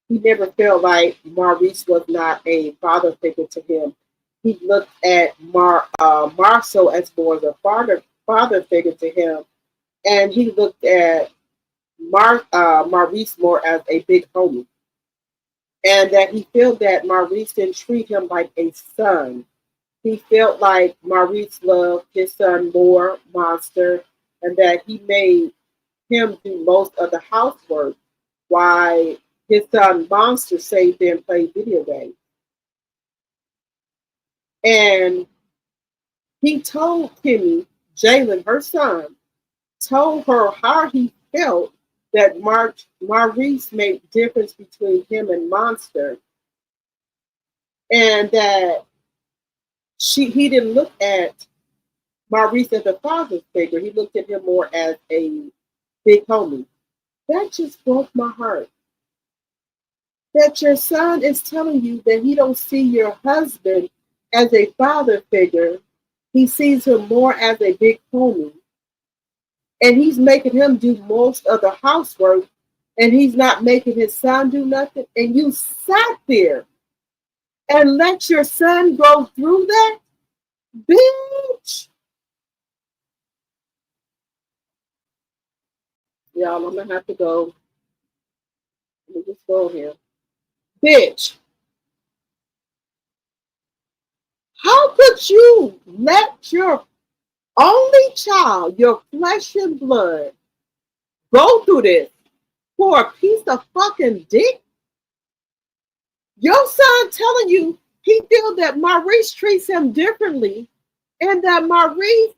he never felt like Maurice was not a father figure to him. He looked at Marcel as more of a father figure to him, and he looked at Maurice more as a big homie. And that he felt that Maurice didn't treat him like a son. He felt like Maurice loved his son more, Monster, and that he made him do most of the housework while his son Monster saved there and played video games. And he told Kemmiie, Jalen, her son, told her how he felt that Maurice made difference between him and Monster, and that he didn't look at Maurice as a father figure. He looked at him more as a big homie. That just broke my heart. That your son is telling you that he don't see your husband as a father figure. He sees him more as a big homie. And he's making him do most of the housework, and he's not making his son do nothing. And you sat there and let your son go through that? Bitch. Y'all, I'm going to have to go. Let me just go here. Bitch. How could you let your only child, your flesh and blood, go through this for a piece of fucking dick? Your son telling you he feels that Maurice treats him differently, and that Maurice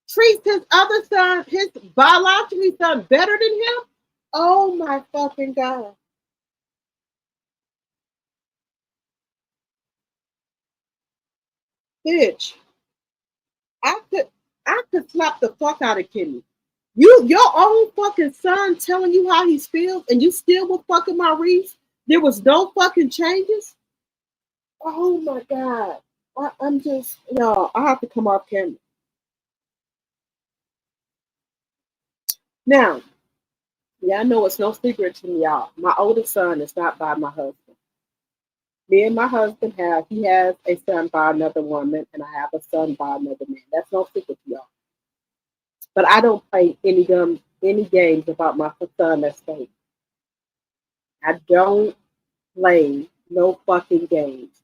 treats his other son, his biological son, better than him? Oh my fucking God. Bitch. I could slap the fuck out of Kemmiie. Your own fucking son telling you how he feels, and you still with fucking Maurice? There was no fucking changes? Oh my God. I'm just, no, I have to come off camera. Now, yeah, I know it's no secret to me, y'all. My oldest son is not by my husband. Me and my husband he has a son by another woman, and I have a son by another man. That's no secret to y'all. But I don't play any games about my son that's fake. I don't play no fucking games.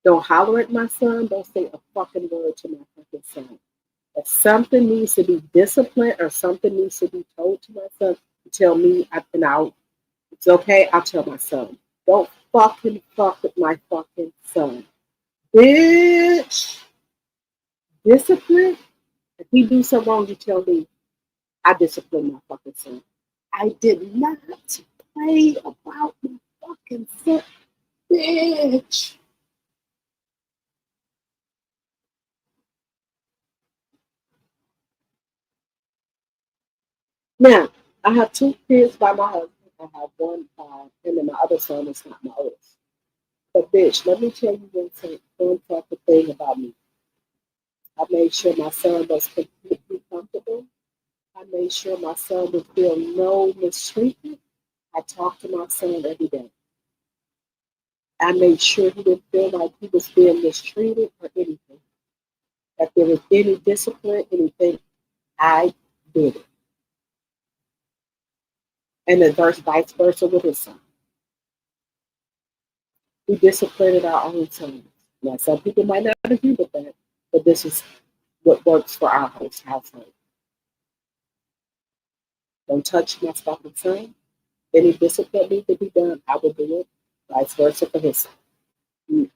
Don't holler at my son. Don't say a fucking word to my fucking son. If something needs to be disciplined or something needs to be told to my son, tell me, and it's okay, I'll tell my son. Don't fucking fuck with my fucking son. Bitch. Discipline? If he do something wrong, you tell me. I discipline my fucking son. I did not play about my fucking son. Bitch. Now, I have 2 kids by my husband. I have 1, and then my other son is not my oldest. But bitch, let me tell you one type of thing about me. I made sure my son was completely comfortable. I made made sure my son would feel no mistreatment. I talked to my son every day. I made sure he didn't feel like he was being mistreated or anything. If there was any discipline, anything, I did it. And then vice versa with his son. We disciplined our own sons. Now, some people might not agree with that, but this is what works for our household. Don't touch my fucking son. Any discipline needs to be done, I will do it. Vice versa for his son.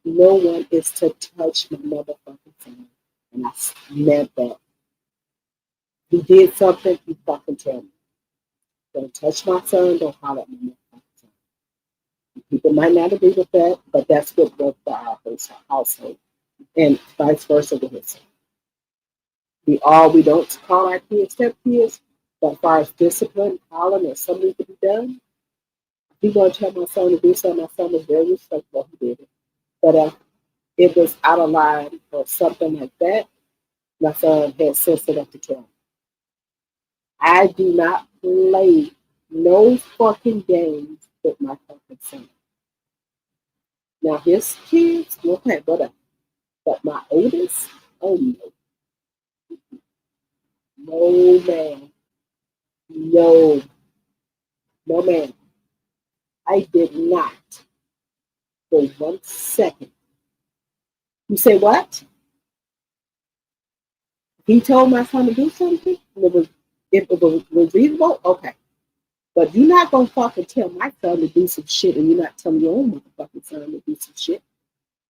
No one is to touch my motherfucking son. And I meant that. He did something, you fucking tell me. Don't touch my son, don't holler at my motherfucking son. People might not agree with that, but that's what worked for our household. And vice versa with his son. We don't call our kids step-kids, but as far as discipline, hollering, or something to be done, if you're going to tell my son to do something, my son was very respectful, he did it. But if it was out of line or something like that, my son had sense enough to tell me. I do not play no fucking games with my fucking son. Now his kids, okay, whatever. But my oldest, oh no. No man. No. No man. I did not for 1 second. You say what? He told my son to do something, and if it was reasonable, okay. But you're not gonna fucking tell my son to do some shit, and you're not telling your own motherfucking son to do some shit.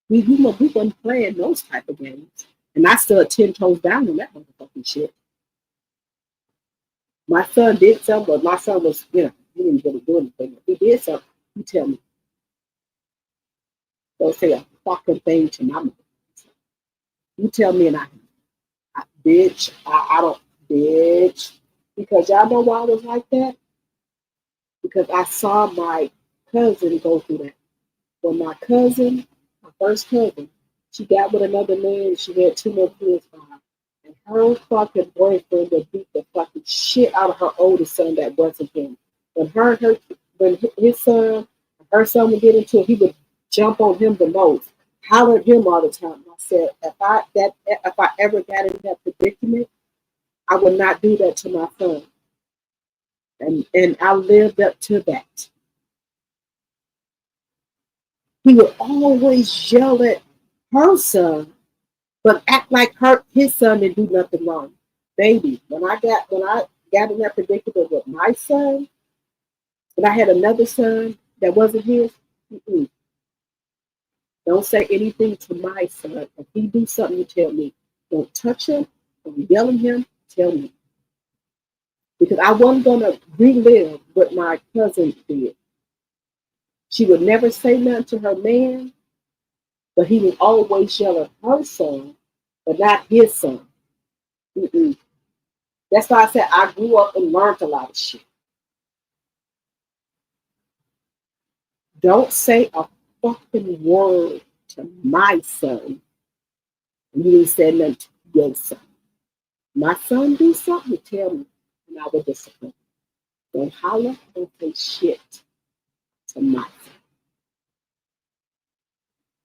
We wasn't playing those type of games, and I stood 10 toes down on that motherfucking shit. My son did something, but my son was, he didn't really do anything. If he did something, you tell me. Don't say a fucking thing to my mother. You tell me, and I bitch, I don't, bitch. Because y'all know why I was like that? Because I saw my cousin go through that. When my first cousin, she got with another man, she had 2 more kids by her. And her fucking boyfriend would beat the fucking shit out of her oldest son that wasn't him. When her son would get into it, he would jump on him the most, holler at him all the time. And I said, if I ever got in that predicament, I would not do that to my son. And I lived up to that. He would always yell at her son, but act like his son didn't do nothing wrong. Baby, when I got in that predicament with my son, and I had another son that wasn't his, don't say anything to my son. If he do something, you tell me. Don't touch him, don't yell at him, tell me. Because I wasn't going to relive what my cousin did. She would never say nothing to her man, but he would always yell at her son, but not his son. That's why I said I grew up and learned a lot of shit. Don't say a fucking word to my son. And you didn't say nothing to your son. My son do something, tell me, and I will discipline. Don't holler, don't say shit to my son.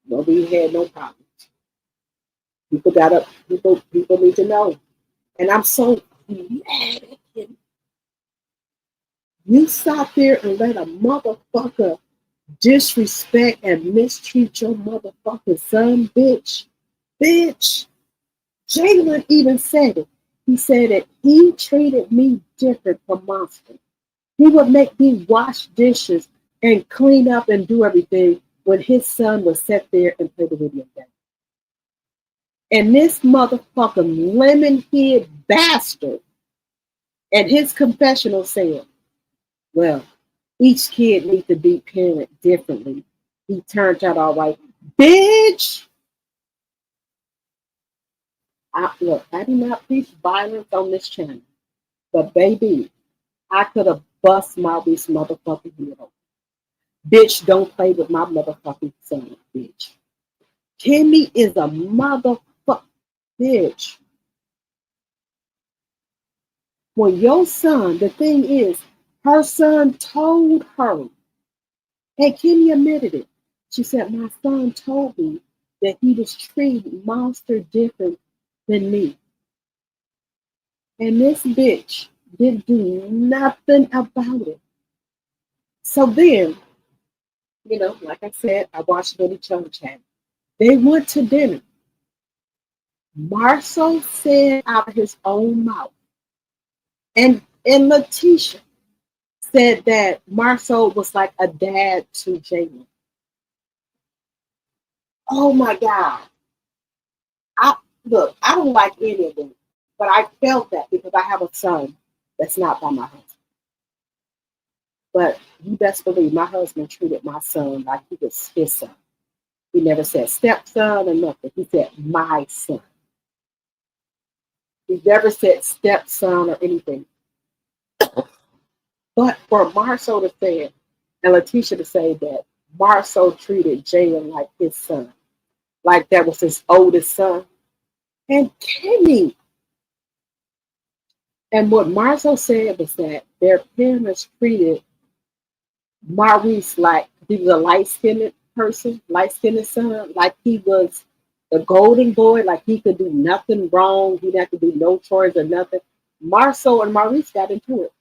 No, we had no problems. People need to know. And I'm so mad at him. You sat there and let a motherfucker disrespect and mistreat your motherfucking son, bitch. Bitch. Jalen even said it. He said that he treated me different from Monster. He would make me wash dishes and clean up and do everything when his son would sit there and play the video game. And this motherfucking lemon-head bastard at his confessional said, well, each kid needs to be parented differently. He turned out all right. Bitch! I do not preach violence on this channel. But baby, I could have bust Maurice motherfucking head open. Bitch, don't play with my motherfucking son, bitch. Kemmiie is a motherfucking bitch. when your son, the thing is, her son told her, and Kemmiie admitted it. She said, my son told me that he was treating Monster different than me. And this bitch didn't do nothing about it. So then, like I said, I watched Billy Chung chat. They went to dinner. Marcel said out of his own mouth, and Letitia said that Marcel was like a dad to Jalen. Oh my God. I don't like any of them, but I felt that because I have a son that's not by my husband. But you best believe my husband treated my son like he was his son. He never said stepson or nothing. He said my son. He never said stepson or anything. But for Marcel to say it, and Letitia to say that Marcel treated Jalen like his son, like that was his oldest son, and Kemmiie. And what Marcel said was that their parents treated Maurice like he was a light-skinned person, light-skinned son, like he was the golden boy, like he could do nothing wrong. He didn't have to do no chores or nothing. Marcel and Maurice got into it.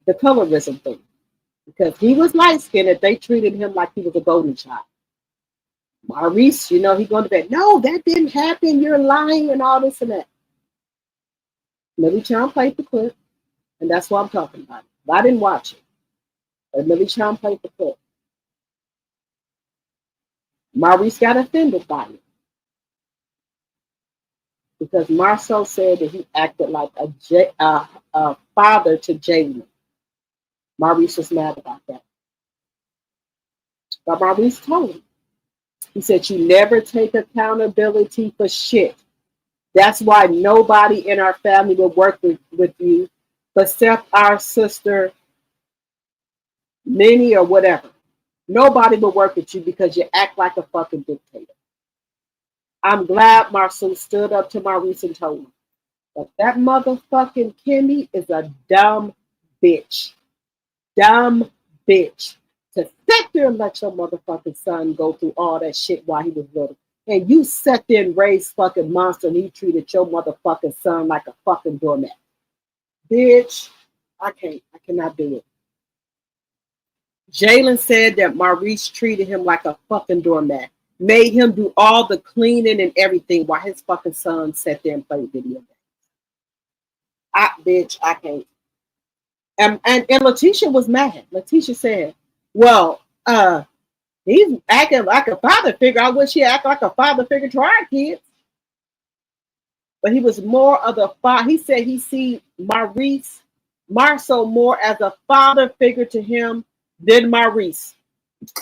The colorism thing. Because he was light-skinned, they treated him like he was a golden child. Maurice, he going to bed. No, that didn't happen. You're lying and all this and that. Millie Chum played the clip, and that's what I'm talking about. I didn't watch it, but Millie Chum played the clip. Maurice got offended by it because Marcel said that he acted like a father to Jalen. Maurice was mad about that. But Maurice told him. He said, you never take accountability for shit. That's why nobody in our family will work with you except our sister, Minnie or whatever. Nobody will work with you because you act like a fucking dictator. I'm glad Marcel stood up to Maurice and told him. But that motherfucking Kemmiie is a dumb bitch. Dumb bitch. To sit there and let your motherfucking son go through all that shit while he was little. And you sat there and raised fucking Monster and he treated your motherfucking son like a fucking doormat. Bitch, I cannot do it. Jalen said that Maurice treated him like a fucking doormat. Made him do all the cleaning and everything while his fucking son sat there and played video games. I can't. And Letitia was mad. Letitia said, well, he's acting like a father figure. I wish he acted like a father figure to our kids. But he was more of the father. He said he see Marcel more as a father figure to him than Maurice.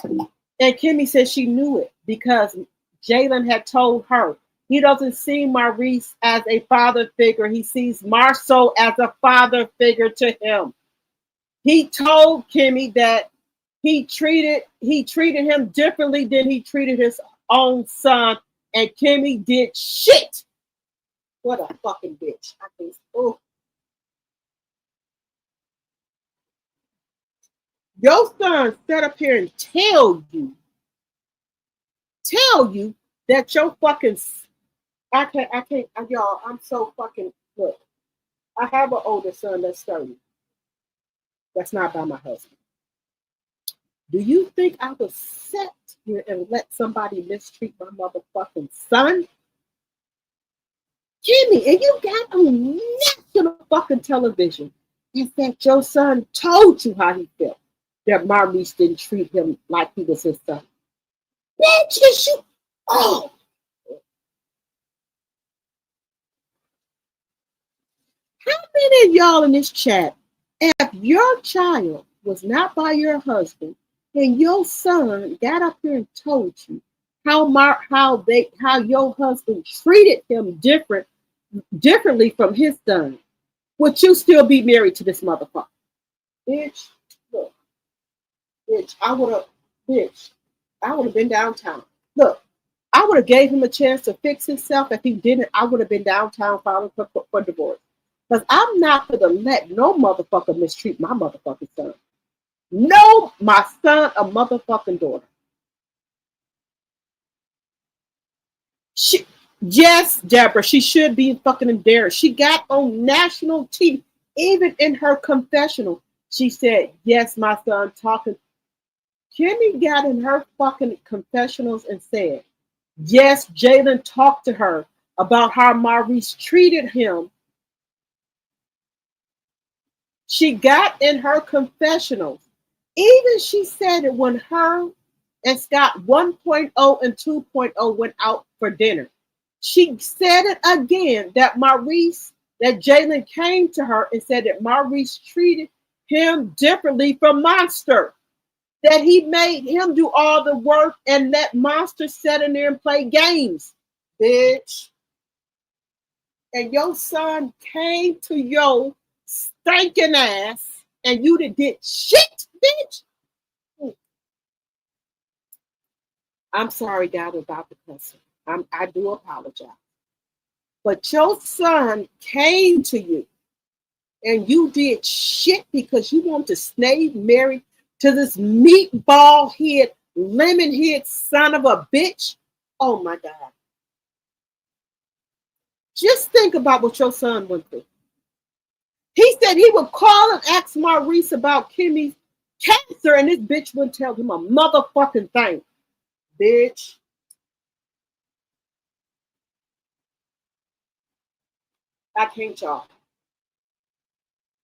And Kemmiie said she knew it because Jalen had told her he doesn't see Maurice as a father figure. He sees Marcel as a father figure to him. He told Kemmiie that he treated him differently than he treated his own son, and Kemmiie did shit. What a fucking bitch. I think. Oh. Your son sat up here and tell you that your fucking, I can't, y'all, I'm so fucking, look, I have an older son that's 30. That's not by my husband. Do you think I would sit here and let somebody mistreat my motherfucking son? Kemmiie, and you got on national fucking television and said your son told you how he felt. That Maurice didn't treat him like he was his son. Bitch, is you? Oh. How many of y'all in this chat, if your child was not by your husband and your son got up here and told you how your husband treated him differently from his son, would you still be married to this motherfucker? Bitch, look. Bitch, I would have been downtown. Look, I would have gave him a chance to fix himself. If he didn't, I would have been downtown filing for divorce. Because I'm not going to let no motherfucker mistreat my motherfucking son. No, my son, a motherfucking daughter. Yes, Deborah, she should be fucking embarrassed. She got on national TV, even in her confessional. She said, yes, my son talking. Kemmiie got in her fucking confessionals and said, yes, Jalen talked to her about how Maurice treated him. She got in her confessionals. Even she said it when her and Scott 1.0 and 2.0 went out for dinner. She said it again that Jalen came to her and said that Maurice treated him differently from Monster. That he made him do all the work and let Monster sit in there and play games, bitch. And your son came to your stinking ass and you did shit, bitch. I'm sorry, God, about the cussing. I do apologize. But your son came to you and you did shit because you want to stay married to this meatball head, lemon head son of a bitch. Oh my God. Just think about what your son went through. He said he would call and ask Maurice about Kimmie's cancer, and this bitch wouldn't tell him a motherfucking thing. Bitch. I can't, y'all.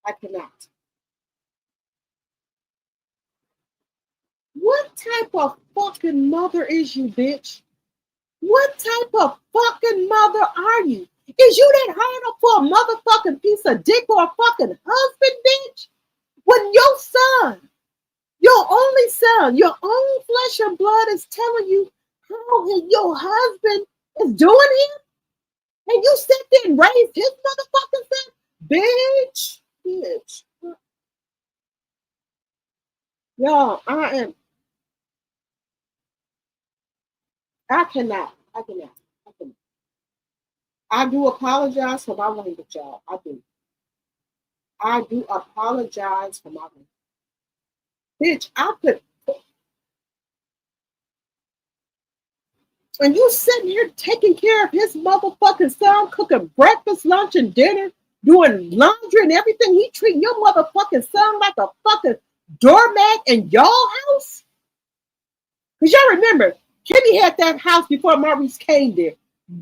I cannot. What type of fucking mother is you, bitch? What type of fucking mother are you? Is you that hard up for a motherfucking piece of dick or a fucking husband, bitch? When your son, your only son, your own flesh and blood is telling you how your husband is doing him? And you sit there and raise his motherfucking son? Bitch. Bitch. Y'all, I cannot. I do apologize for my language, y'all. I do apologize for my language. Bitch, and you sitting here taking care of his motherfucking son, cooking breakfast, lunch, and dinner, doing laundry and everything. He treating your motherfucking son like a fucking doormat in y'all house? Because y'all remember, Kemmiie had that house before Maurice came there.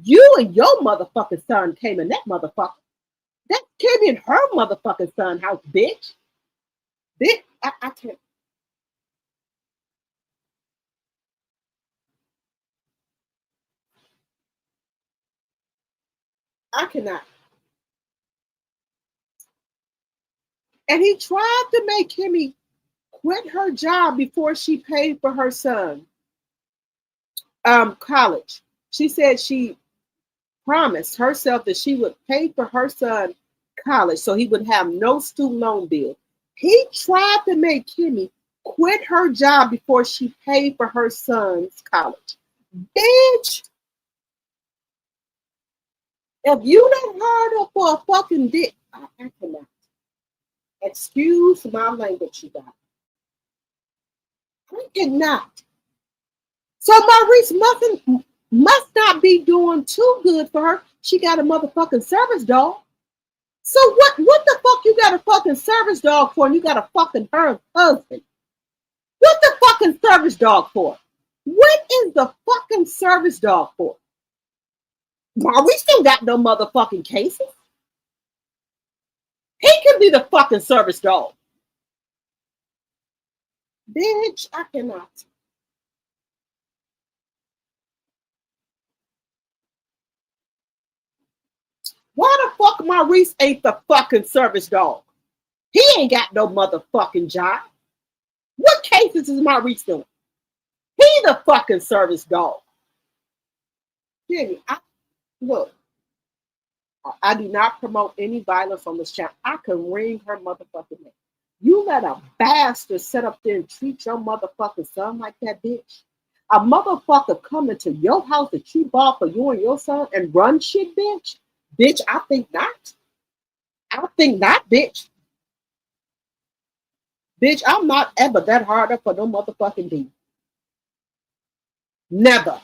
You and your motherfucking son came in that motherfucker. That Kemmiie and her motherfucking son house, bitch. Bitch, I can't. I cannot. And he tried to make Kemmiie quit her job before she paid for her son college. She said she promised herself that she would pay for her son college so he would have no student loan bill. He tried to make Kemmiie quit her job before she paid for her son's college. Bitch, if you don't hard up for a fucking dick, I cannot. Excuse my language, you guys. I cannot. So Maurice must not be doing too good for her. She got a motherfucking service dog. So what the fuck you got a fucking service dog for and you got a fucking husband? What the fucking service dog for? What is the fucking service dog for? Maurice don't got no motherfucking cases. He can be the fucking service dog. Bitch, I cannot. Why the fuck Maurice ain't the fucking service dog? He ain't got no motherfucking job. What cases is Maurice doing? He the fucking service dog. Look, I do not promote any violence on this channel. I can wring her motherfucking neck. You let a bastard sit up there and treat your motherfucking son like that, bitch. A motherfucker come into your house that you bought for you and your son and run shit, bitch? Bitch, I think not. I think not, bitch. Bitch, I'm not ever that hard up for no motherfucking D. Never.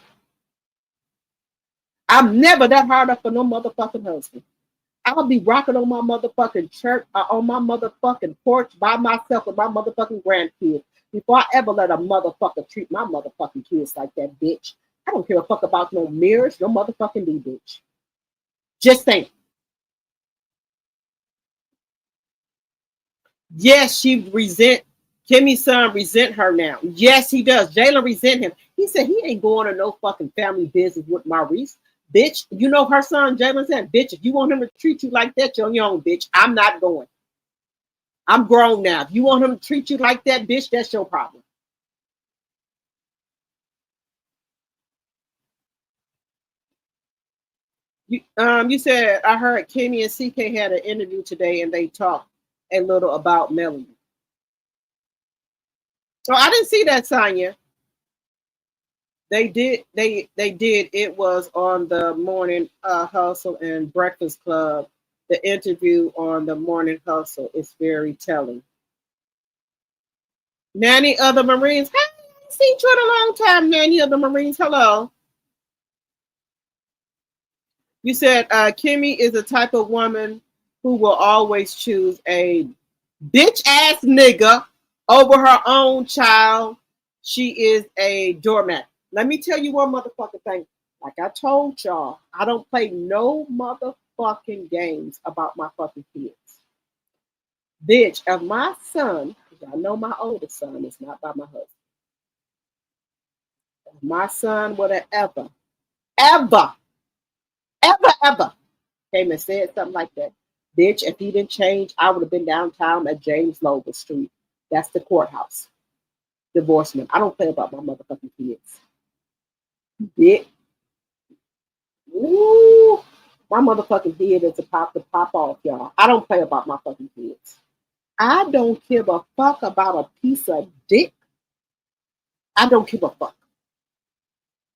I'm never that hard up for no motherfucking husband. I'll be rocking on my motherfucking church, on my motherfucking porch by myself with my motherfucking grandkids before I ever let a motherfucker treat my motherfucking kids like that, bitch. I don't care a fuck about no marriage, no motherfucking D, bitch. Just saying. Yes, Kimmie's son resent her now. Yes, he does. Jalen resent him. He said he ain't going to no fucking family business with Maurice. Bitch, you know her son, Jalen said, bitch, if you want him to treat you like that, you're on your own, bitch. I'm not going. I'm grown now. If you want him to treat you like that, bitch, that's your problem. You said, I heard Kemmiie and CK had an interview today and they talked a little about Melanie. So I didn't see that, Sonya. They did. It was on the Morning Hustle and Breakfast Club. The interview on the Morning Hustle is very telling. Nanny of the Marines. Hey, I haven't seen you in a long time, Nanny of the Marines. Hello. You said Kemmiie is the type of woman who will always choose a bitch ass nigga over her own child. She is a doormat. Let me tell you one motherfucking thing. Like I told y'all, I don't play no motherfucking games about my fucking kids. Bitch, if my son, I know my oldest son is not by my husband. If my son would have ever came and said something like that, bitch, if he didn't change, I would have been downtown at James Logan Street. That's the courthouse. Divorcement. I don't play about my motherfucking kids. Bitch. Ooh, my motherfucking head is about to pop off, y'all. I don't play about my fucking kids. I don't give a fuck about a piece of dick. I don't give a fuck.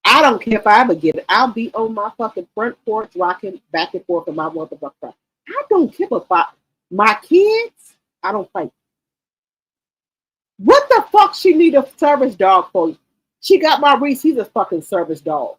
I don't care if I ever get it. I'll be on my fucking front porch rocking back and forth in my motherfucker. I don't give a fuck. My kids, I don't fight. What the fuck she need a service dog for? She got Maurice, he's a fucking service dog.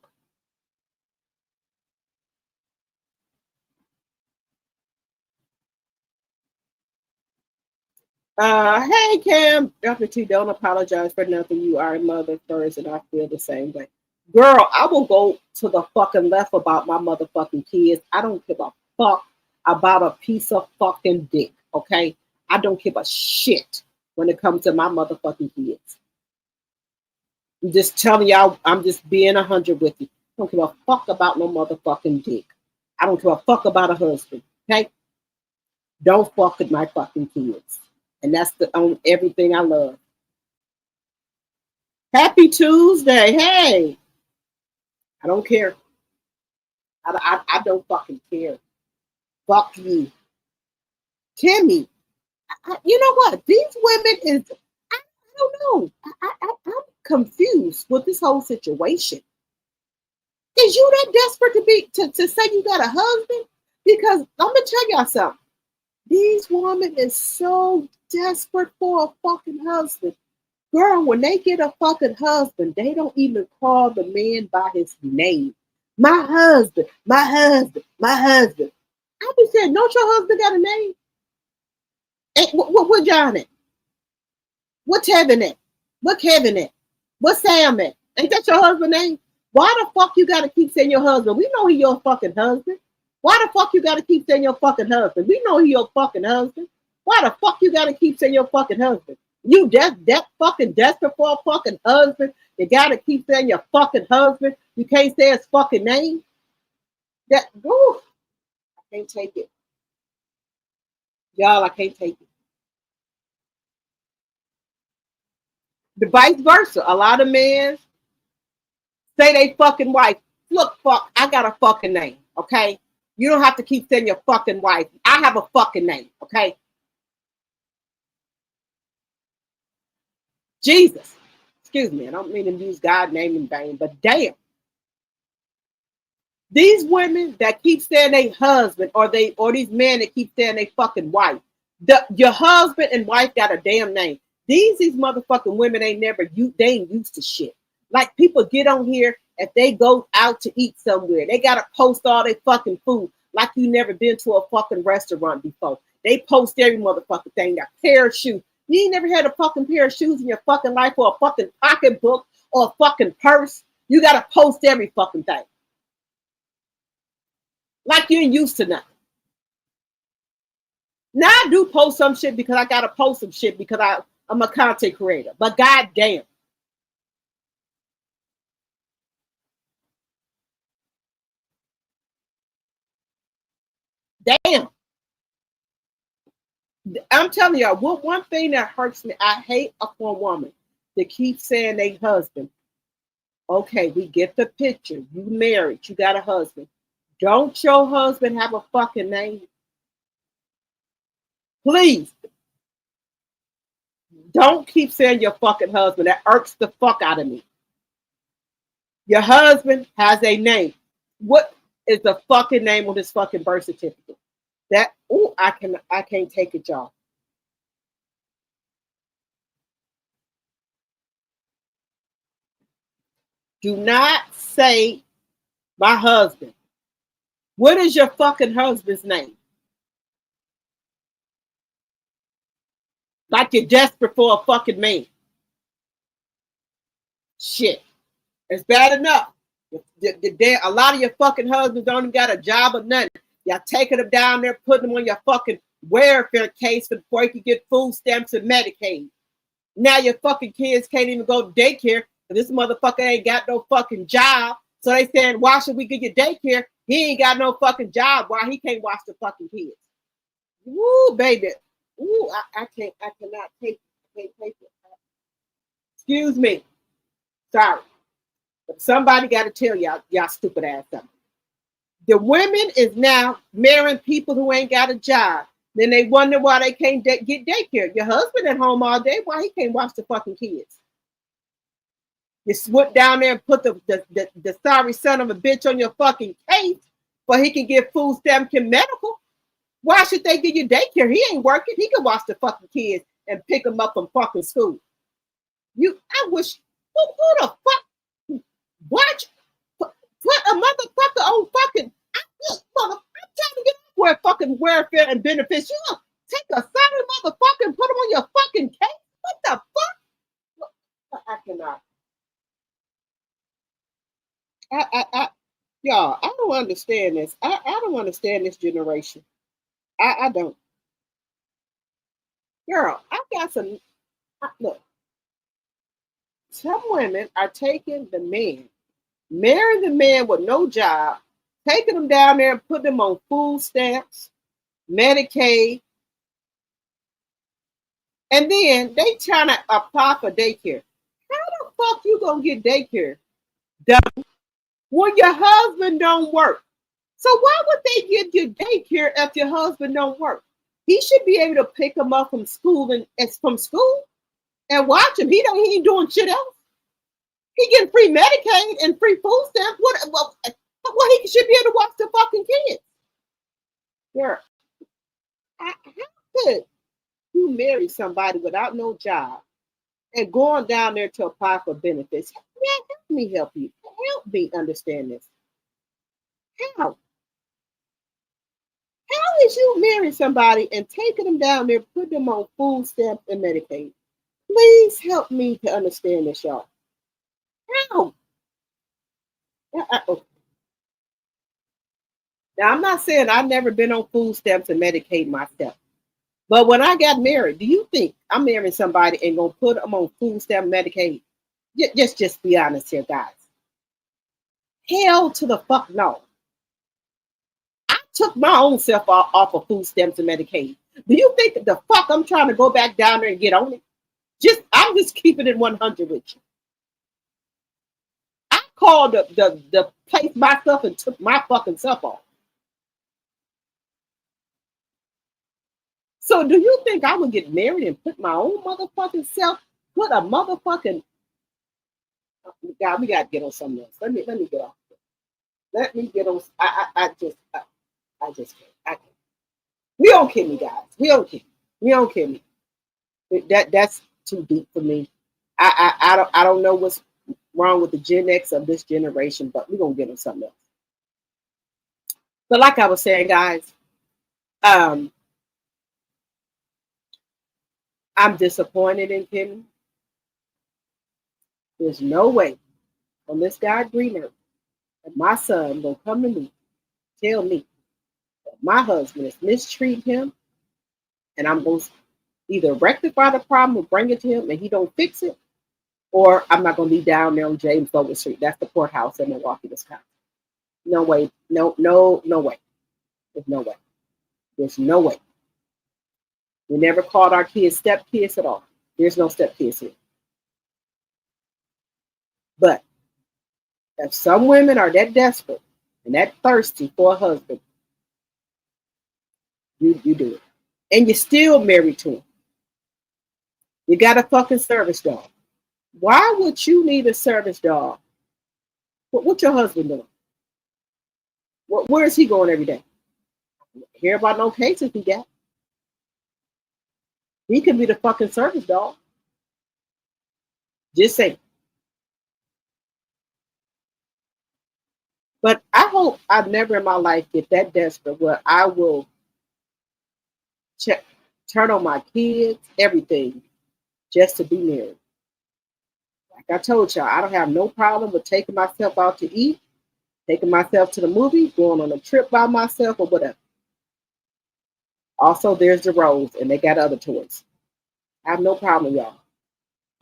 Hey Cam, Dr. T, don't apologize for nothing. You are a mother first, and I feel the same way. Girl, I will go to the fucking left about my motherfucking kids. I don't give a fuck about a piece of fucking dick, okay? I don't give a shit when it comes to my motherfucking kids. I'm just telling y'all, I'm just being 100 with you. I don't give a fuck about no motherfucking dick. I don't give a fuck about a husband, okay? Don't fuck with my fucking kids. And that's on everything I love. Happy Tuesday. Hey. I don't care. I don't fucking care. Fuck you. Kemmiie. You know what? These women is, I don't know. I'm confused with this whole situation. Is you that desperate to say you got a husband? Because I'm going to tell y'all something. These women is so desperate for a fucking husband. Girl, when they get a fucking husband, they don't even call the man by his name. My husband, my husband, my husband. I be saying, don't your husband got a name? Hey, what John at? What Tevin at? What Kevin at? What Sam at? Ain't that your husband's name? Why the fuck you gotta keep saying your husband? We know he your fucking husband. Why the fuck you gotta keep saying your fucking husband? We know he your fucking husband. Why the fuck you gotta keep saying your fucking husband? You that fucking desperate for a fucking husband. You gotta keep saying your fucking husband. You can't say his fucking name. That ooh, I can't take it. Y'all, I can't take it. The vice versa. A lot of men say they fucking wife. Look, fuck, I got a fucking name, okay? You don't have to keep saying your fucking wife. I have a fucking name, okay? excuse me, I don't mean to use God's name in vain, but damn. These women that keep saying they husband or these men that keep saying they fucking wife. Your husband and wife got a damn name. These motherfucking women they ain't used to shit. Like people get on here if they go out to eat somewhere. They gotta post all their fucking food like you never been to a fucking restaurant before. They post every motherfucking thing. A pair of shoes. You ain't never had a fucking pair of shoes in your fucking life or a fucking pocketbook or a fucking purse. You gotta post every fucking thing. Like you ain't used to nothing. Now I do post some shit because I gotta post some shit because I'm a content creator. But goddamn. Damn. I'm telling y'all, one thing that hurts me, I hate a poor woman that keeps saying they husband. Okay, we get the picture. You married, you got a husband. Don't your husband have a fucking name? Please. Don't keep saying your fucking husband. That irks the fuck out of me. Your husband has a name. What is the fucking name on his fucking birth certificate? I can't take it, y'all. Do not say my husband. What is your fucking husband's name? Like you're desperate for a fucking man. Shit. It's bad enough. A lot of your fucking husbands don't even got a job or nothing. Y'all taking them down there, putting them on your fucking welfare case before you can get food stamps and Medicaid. Now your fucking kids can't even go to daycare because this motherfucker ain't got no fucking job. So they saying, why should we get your daycare? He ain't got no fucking job. Why he can't watch the fucking kids? Woo, baby. Ooh, I cannot take it. Excuse me. Sorry. But somebody got to tell y'all stupid ass something. The women is now marrying people who ain't got a job. Then they wonder why they can't get daycare. Your husband at home all day. Why he can't watch the fucking kids? You swoop down there and put the sorry son of a bitch on your fucking case so he can get food stamps and medical. Why should they give you daycare? He ain't working. He can watch the fucking kids and pick them up from fucking school. I wish, who the fuck, what? Put a motherfucker on fucking, I'm trying to get where fucking welfare and benefits. You gonna take a sorry motherfucker and put him on your fucking case? What the fuck? I cannot. Y'all, I don't understand this. I don't understand this generation. I don't. Girl, I got some, look. Some women are taking the man, marrying the man with no job, taking them down there and putting them on food stamps, Medicaid, and then they trying to apply for daycare. How the fuck you gonna get daycare done when your husband don't work? So why would they give you daycare if your husband don't work? He should be able to pick them up from school and watch him. He ain't doing shit else. He getting free Medicaid and free food stamps. What he should be able to watch the fucking kids. Girl, how could you marry somebody without no job and going down there to apply for benefits? Man, help me help you. Help me understand this. How? How is you marrying somebody and taking them down there, putting them on food stamps and Medicaid? Please help me to understand this, y'all. How? Now, I'm not saying I've never been on food stamps and Medicaid myself. But when I got married, do you think I'm marrying somebody and going to put them on food stamp Medicaid? Just be honest here, guys. Hell to the fuck no. I took my own self off of food stamps and Medicaid. Do you think that the fuck I'm trying to go back down there and get on it? I'm just keeping it 100 with you. I called the place myself and took my fucking self off. So do you think I would get married and put my own motherfucking self, put a motherfucking God, we gotta get on something else. Let me get off. Let me get on. I just can't. I can't. We don't kill me, guys. We don't kill me. That's too deep for me. I don't know what's wrong with the Gen X of this generation, but we're gonna get on something else. But like I was saying, guys, I'm disappointed in Kemmiie. There's no way on this God green earth that my son will come to me, tell me that my husband is mistreating him, and I'm going to either rectify the problem or bring it to him and he don't fix it, or I'm not going to be down there on James Bowen Street. That's the courthouse in Milwaukee, Wisconsin. No way. No way. There's no way. There's no way. We never called our kids stepkids at all. There's no stepkids here. But if some women are that desperate and that thirsty for a husband, you do it. And you're still married to him. You got a fucking service dog. Why would you need a service dog? What's your husband doing? Where is he going every day? Hear about no cases he got. He could be the fucking service dog. Just saying. But I hope I never in my life get that desperate where I will turn on my kids, everything, just to be married. Like I told y'all, I don't have no problem with taking myself out to eat, taking myself to the movie, going on a trip by myself or whatever. Also, there's the Rose, and they got other toys. I have no problem, y'all.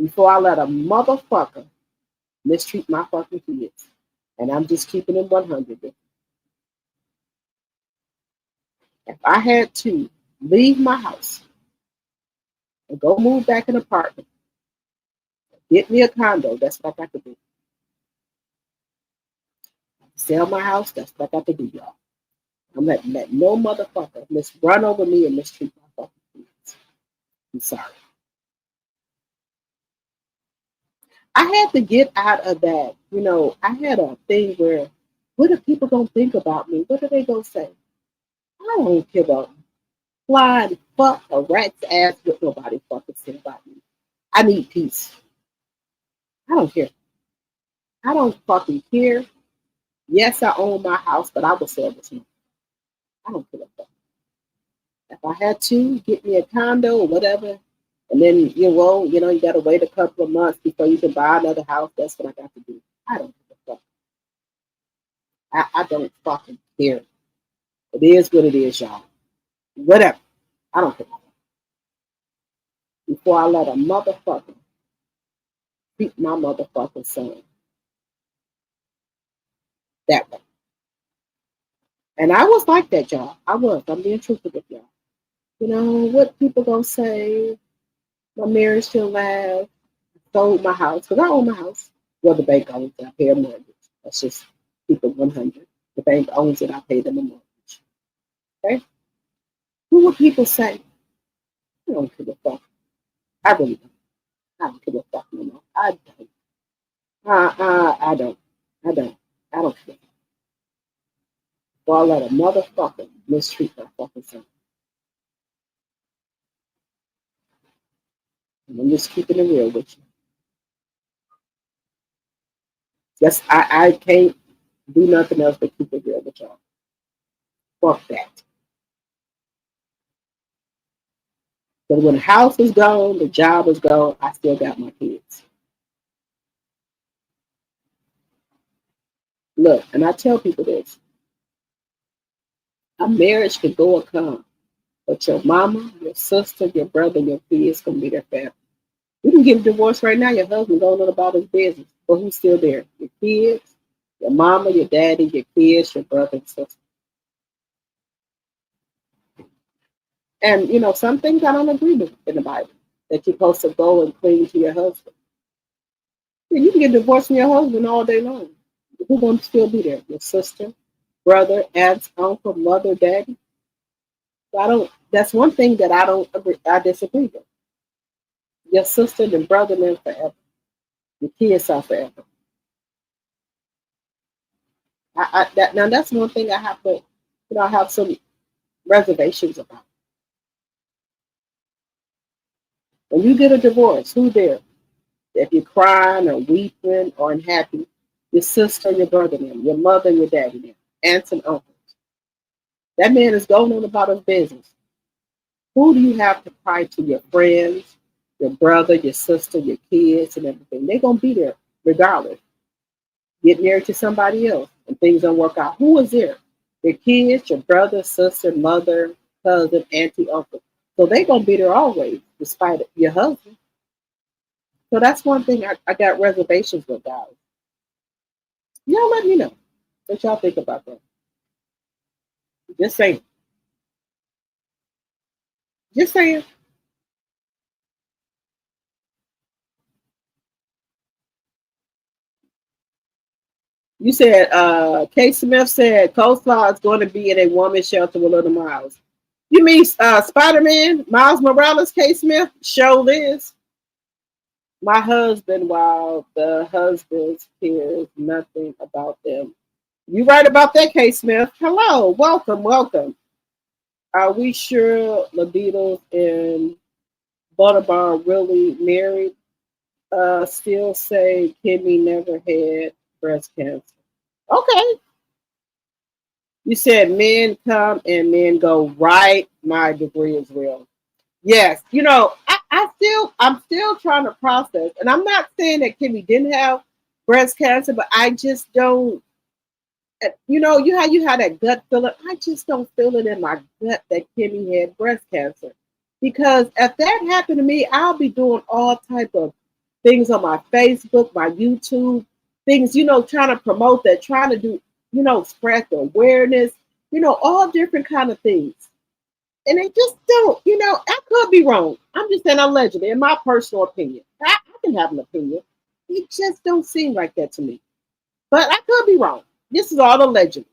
Before I let a motherfucker mistreat my fucking kids. And I'm just keeping it 100. If I had to leave my house and go move back in an apartment, get me a condo, that's what I got to do. Sell my house, that's what I got to do, y'all. I'm not letting no motherfucker run over me and mistreat my fucking kids. I'm sorry. I had to get out of that. You know, I had a thing where, what are people going to think about me? What are they going to say? I don't give a flying fuck a rat's ass what nobody fucking say about me. I need peace. I don't care. I don't fucking care. Yes, I own my house, but I will sell this money. I don't give a fuck. If I had to get me a condo or whatever, and then you got to wait a couple of months before you can buy another house, that's what I got to do. I don't give a fuck. I don't fucking care. It is what it is, y'all. Whatever. I don't care. Before I let a motherfucker treat my motherfucking son that way. And I was like that, y'all. I was. I'm being truthful with y'all. You know, what people gonna say? My marriage still lasts. I sold my house, because I own my house. Well, the bank owns it. I pay a mortgage. Let's just keep it 100. The bank owns it. I pay them a mortgage. Okay? Who would people say? I don't give a fuck. I really don't. I don't give a fuck no more. I don't. I don't. I don't care. So I let a motherfucker mistreat my fucking son. And I'm just keeping it real with you. Yes, I can't do nothing else but keep it real with y'all. Fuck that. But when the house is gone, the job is gone, I still got my kids. Look, and I tell people this. A marriage can go or come, but your mama, your sister, your brother, your kids gonna be their family. You can get a divorce right now, your husband going on about his business, but who's still there? Your kids, your mama, your daddy, your kids, your brother and sister. And you know, some things I don't agree with in the Bible, that you're supposed to go and cling to your husband. You can get divorced from your husband all day long. Who's gonna still be there? Your sister, brother, aunt, uncle, mother, daddy. So that's one thing that I disagree with. Your sister and brother live forever. Your kids are forever. Now that's one thing I have to, I have some reservations about. When you get a divorce, who there? If you're crying or weeping or unhappy, your sister, your brother, them, your mother, your daddy, them, aunts and uncles. That man is going on about his business. Who do you have to cry to? Your friends, your brother, your sister, your kids, and everything. They're gonna be there regardless. Get married to somebody else and things don't work out. Who is there? Your kids, your brother, sister, mother, cousin, auntie, uncle. So they're gonna be there always, despite your husband. So that's one thing I got reservations with, guys. Y'all let me know what y'all think about that. Just saying. Just saying. You said K. Smith said coleslaw is going to be in a woman's shelter with Little Miles. You mean Spider-Man, Miles Morales, K. Smith? Show this. My husband, while the husbands cares nothing about them. You right about that, K. Smith. Hello, welcome, welcome. Are we sure the Beatles and Butterball really married? Still say Kemmiie never had breast cancer. Okay. You said men come and men go. Right. My degree is real. Yes. I'm still trying to process. And I'm not saying that Kemmiie didn't have breast cancer, but I just don't, you had that gut feeling. I just don't feel it in my gut that Kemmiie had breast cancer. Because if that happened to me, I'll be doing all type of things on my Facebook, my YouTube, things, trying to promote that, trying to do, spread the awareness, all different kind of things. And they just don't, I could be wrong. I'm just saying allegedly, in my personal opinion. I can have an opinion. It just don't seem like that to me. But I could be wrong. This is all alleged.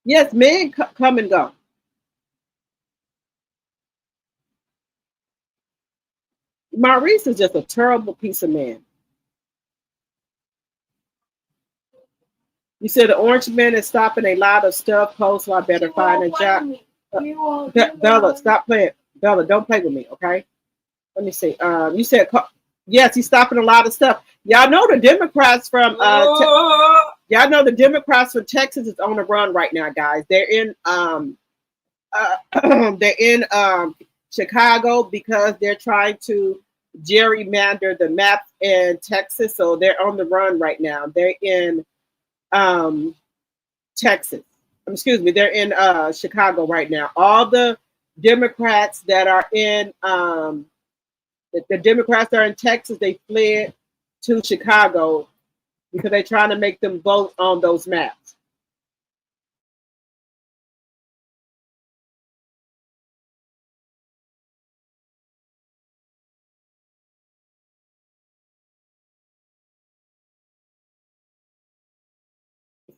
Yes, men come and go. Maurice is just a terrible piece of man. You said the orange man is stopping a lot of stuff. Coleslaw better find a job. Bella, stop playing. Bella, don't play with me, okay? Let me see. You said yes, he's stopping a lot of stuff. Y'all know the Democrats from y'all know the Democrats from Texas is on the run right now, guys. They're in Chicago because they're trying to gerrymander the map in Texas. So they're on the run right now. They're in Texas. Excuse me, they're in Chicago right now. All the Democrats that are in the Democrats that are in Texas, they fled to Chicago because they're trying to make them vote on those maps.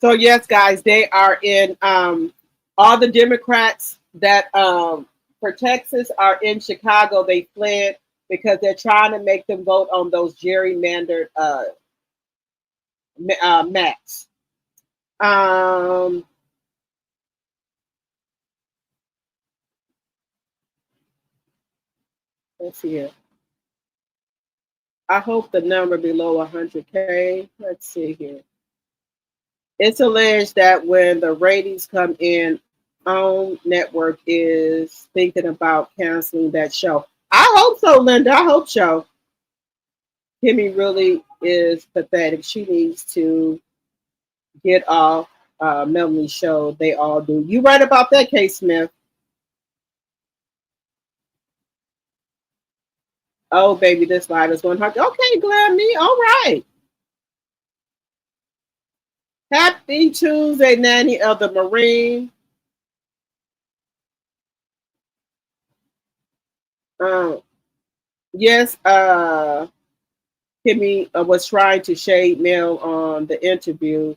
So yes, guys, they are in all the Democrats that for Texas are in Chicago. They fled because they're trying to make them vote on those gerrymandered maps. Let's see here. I hope the number below 100K. Let's see here. It's alleged that when the ratings come in, OWN Network is thinking about canceling that show. I hope so, Linda. I hope so. Kemmiie really is pathetic. She needs to get off Melanie's show. They all do. You right about that, K. Smith. Oh, baby, this live is 100. Okay, Glammy. All right. Happy Tuesday, Nanny of the Marine. Yes, Kemmiie was trying to shade Mel on the interview,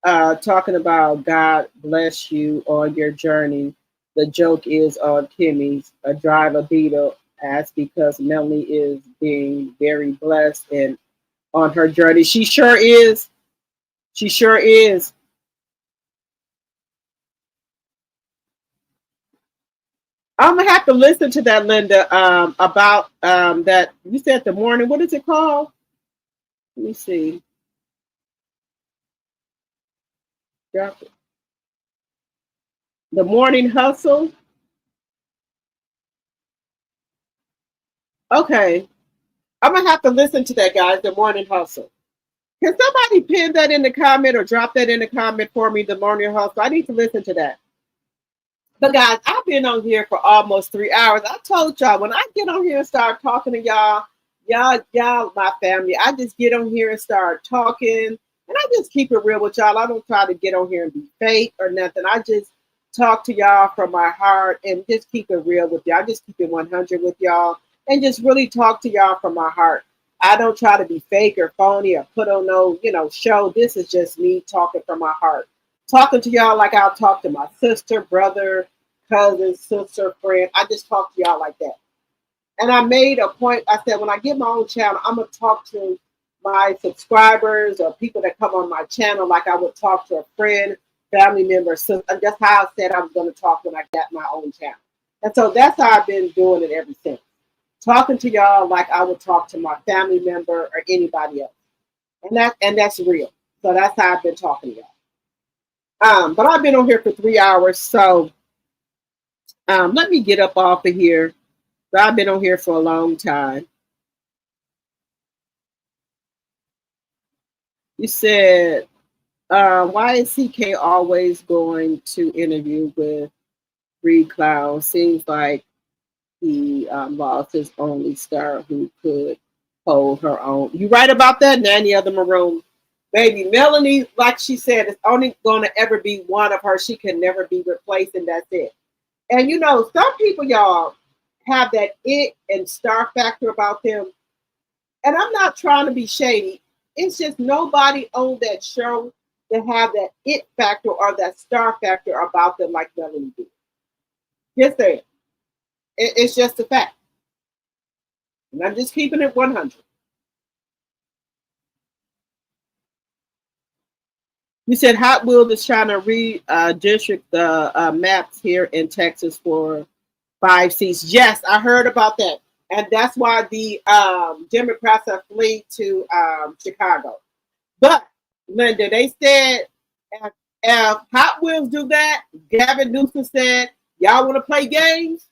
talking about God bless you on your journey. The joke is on Kemmie's a driver beetle asked because Melanie is being very blessed and on her journey. She sure is. She sure is. I'm gonna have to listen to that, Linda. About that you said the morning. What is it called? Let me see. Drop it. The Morning Hustle. Okay, I'm gonna have to listen to that, guys. The Morning Hustle. Can somebody pin that in the comment or drop that in the comment for me? The Morning Hustle. I need to listen to that. But guys, I've been on here for almost 3 hours. I told y'all when I get on here and start talking to y'all, my family, I just get on here and start talking, and I just keep it real with y'all. I don't try to get on here and be fake or nothing. I just talk to y'all from my heart and just keep it real with y'all. I just keep it 100 with y'all and just really talk to y'all from my heart. I don't try to be fake or phony or put on no, show. This is just me talking from my heart. Talking to y'all like I'll talk to my sister, brother, cousin, sister, friend. I just talk to y'all like that. And I made a point. I said, when I get my own channel, I'm going to talk to my subscribers or people that come on my channel like I would talk to a friend, family member. So that's how I said I was going to talk when I got my own channel. And so that's how I've been doing it ever since. Talking to y'all like I would talk to my family member or anybody else. And that's real. So that's how I've been talking to y'all. But I've been on here for 3 hours, so let me get up off of here. I've been on here for a long time. You said, why is CK always going to interview with Reed Clown? Seems like he lost his only star who could hold her own. You right about that, Nanny of the Maroon. Baby, Melanie, like she said, is only going to ever be one of her. She can never be replaced, and that's it. And some people, y'all, have that it and star factor about them. And I'm not trying to be shady. It's just nobody on that show that have that it factor or that star factor about them like Melanie did. Just there. It's just a fact. And I'm just keeping it 100. You said Hot Wheels is trying to redistrict the maps here in Texas for 5 seats. Yes, I heard about that. And that's why the Democrats have fled to Chicago. But, Linda, they said if Hot Wheels do that, Gavin Newsom said, y'all want to play games?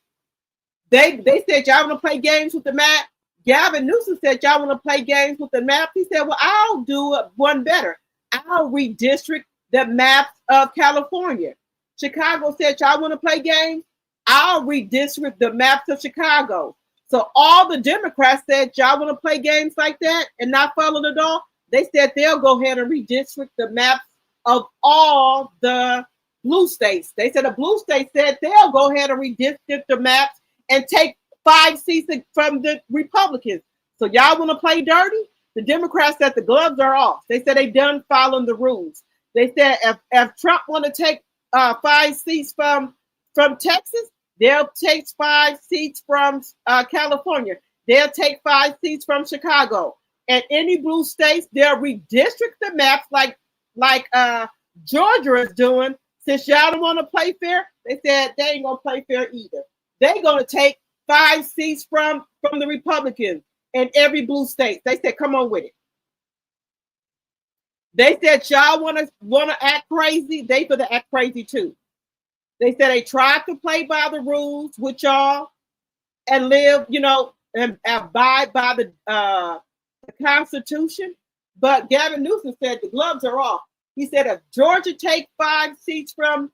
They said, y'all want to play games with the map? Gavin Newsom said, y'all want to play games with the map? He said, well, I'll do one better. I'll redistrict the maps of California. Chicago said, y'all want to play games? I'll redistrict the maps of Chicago. So all the Democrats said, y'all want to play games like that and not follow the law? They said they'll go ahead and redistrict the maps of all the blue states. They said the blue states said they'll go ahead and redistrict the maps and take 5 seats from the Republicans. So y'all want to play dirty? The Democrats said the gloves are off. They said they done following the rules. They said if Trump want to take 5 seats from Texas, they'll take 5 seats from California. They'll take 5 seats from Chicago. And any blue states, they'll redistrict the maps like Georgia is doing. Since y'all don't want to play fair, they said they ain't gonna play fair either. They're gonna take 5 seats from the Republicans in every blue state. They said, come on with it. They said y'all wanna act crazy. They gonna act crazy too. They said they tried to play by the rules with y'all and live, and abide by the Constitution. But Gavin Newsom said the gloves are off. He said if Georgia take 5 seats from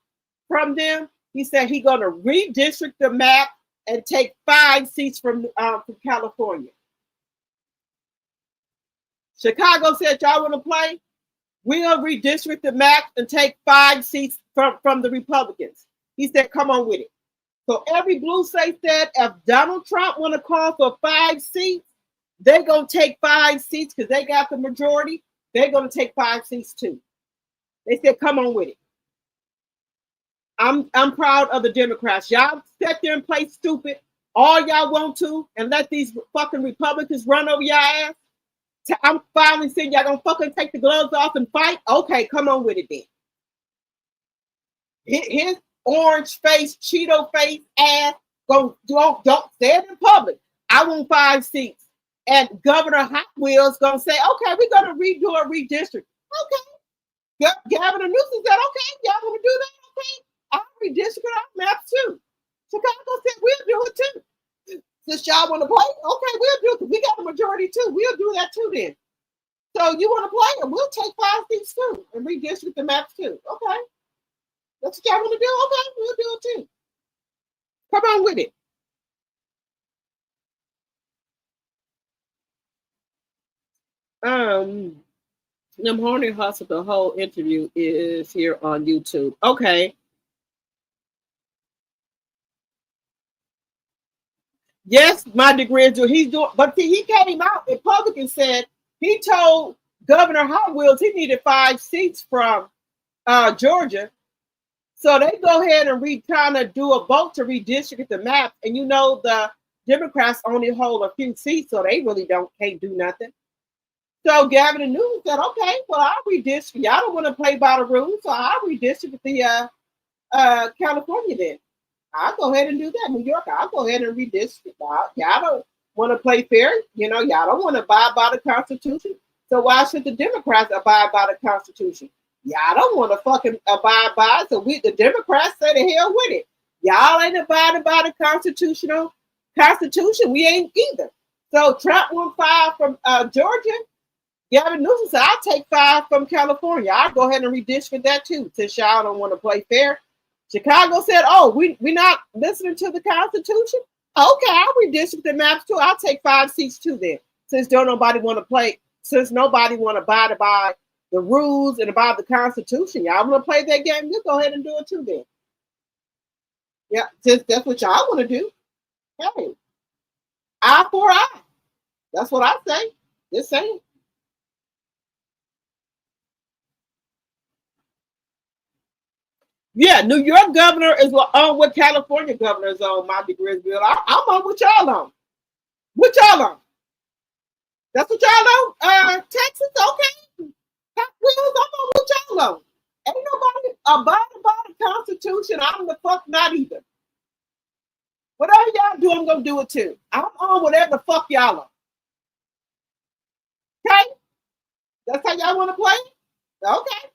them, he said he's gonna redistrict the map and take 5 seats from California. Chicago said, y'all want to play? We'll redistrict the map and take 5 seats from the Republicans. He said, come on with it. So every blue state said, if Donald Trump want to call for 5 seats, they're going to take 5 seats because they got the majority. They're going to take 5 seats too. They said, come on with it. I'm proud of the Democrats. Y'all sit there and play stupid all y'all want to and let these fucking Republicans run over your ass. I'm finally seeing y'all gonna fucking take the gloves off and fight. Okay, come on with it then. His orange face, Cheeto face ass, don't say it in public. I want 5 seats. And Governor Hot Wheels gonna say, okay, we're gonna redo a redistrict. Okay. Gavin Newsom said, okay, y'all wanna do that? Okay. I'll redistrict our maps too. Chicago said we'll do it too. Since y'all wanna play, okay, we'll do it. We got a majority too. We'll do that too then. So you wanna play, and we'll take 5 seats too and redistrict the maps too. Okay. That's what y'all want to do? Okay, we'll do it too. Come on with it. The Morning Hustle, the whole interview is here on YouTube. Okay. Yes, my degree is doing. He's doing, but see, he came out in public and said he told Governor Hot Wheels he needed 5 seats from Georgia. So they go ahead and trying to do a vote to redistrict the map. And you know, the Democrats only hold a few seats, so they really can't do nothing. So Gavin Newsom said, okay, well, I'll redistrict. Y'all don't want to play by the rules, so I'll redistrict the California then. I'll go ahead and do that. New York, I'll go ahead and redistrict. Y'all don't want to play fair. You know, y'all don't want to abide by the Constitution. So why should the Democrats abide by the Constitution? Y'all don't want to fucking abide by it. So the Democrats say the hell with it. Y'all ain't abiding by the Constitution. We ain't either. So Trump won 5 from Georgia. Gavin Newsom said, I'll take 5 from California. I'll go ahead and redistrict that too, since y'all don't want to play fair. Chicago said, oh, we're not listening to the Constitution? Okay, I'll redistrict the maps too. I'll take 5 seats too then, since nobody want to play, since nobody want to abide by the rules and about the Constitution. Y'all want to play that game? We'll go ahead and do it too then. Yeah, since that's what y'all want to do. Hey, eye for eye. That's what I say. Just saying. Yeah, New York governor is on what California governor is on, my degree bill. I'm on what y'all on. What y'all on? That's what y'all on? Texas, okay. I'm on what y'all on. Ain't nobody abiding by the Constitution. I'm the fuck not either. Whatever y'all do, I'm gonna do it too. I'm on whatever the fuck y'all on. Okay? That's how y'all want to play? Okay.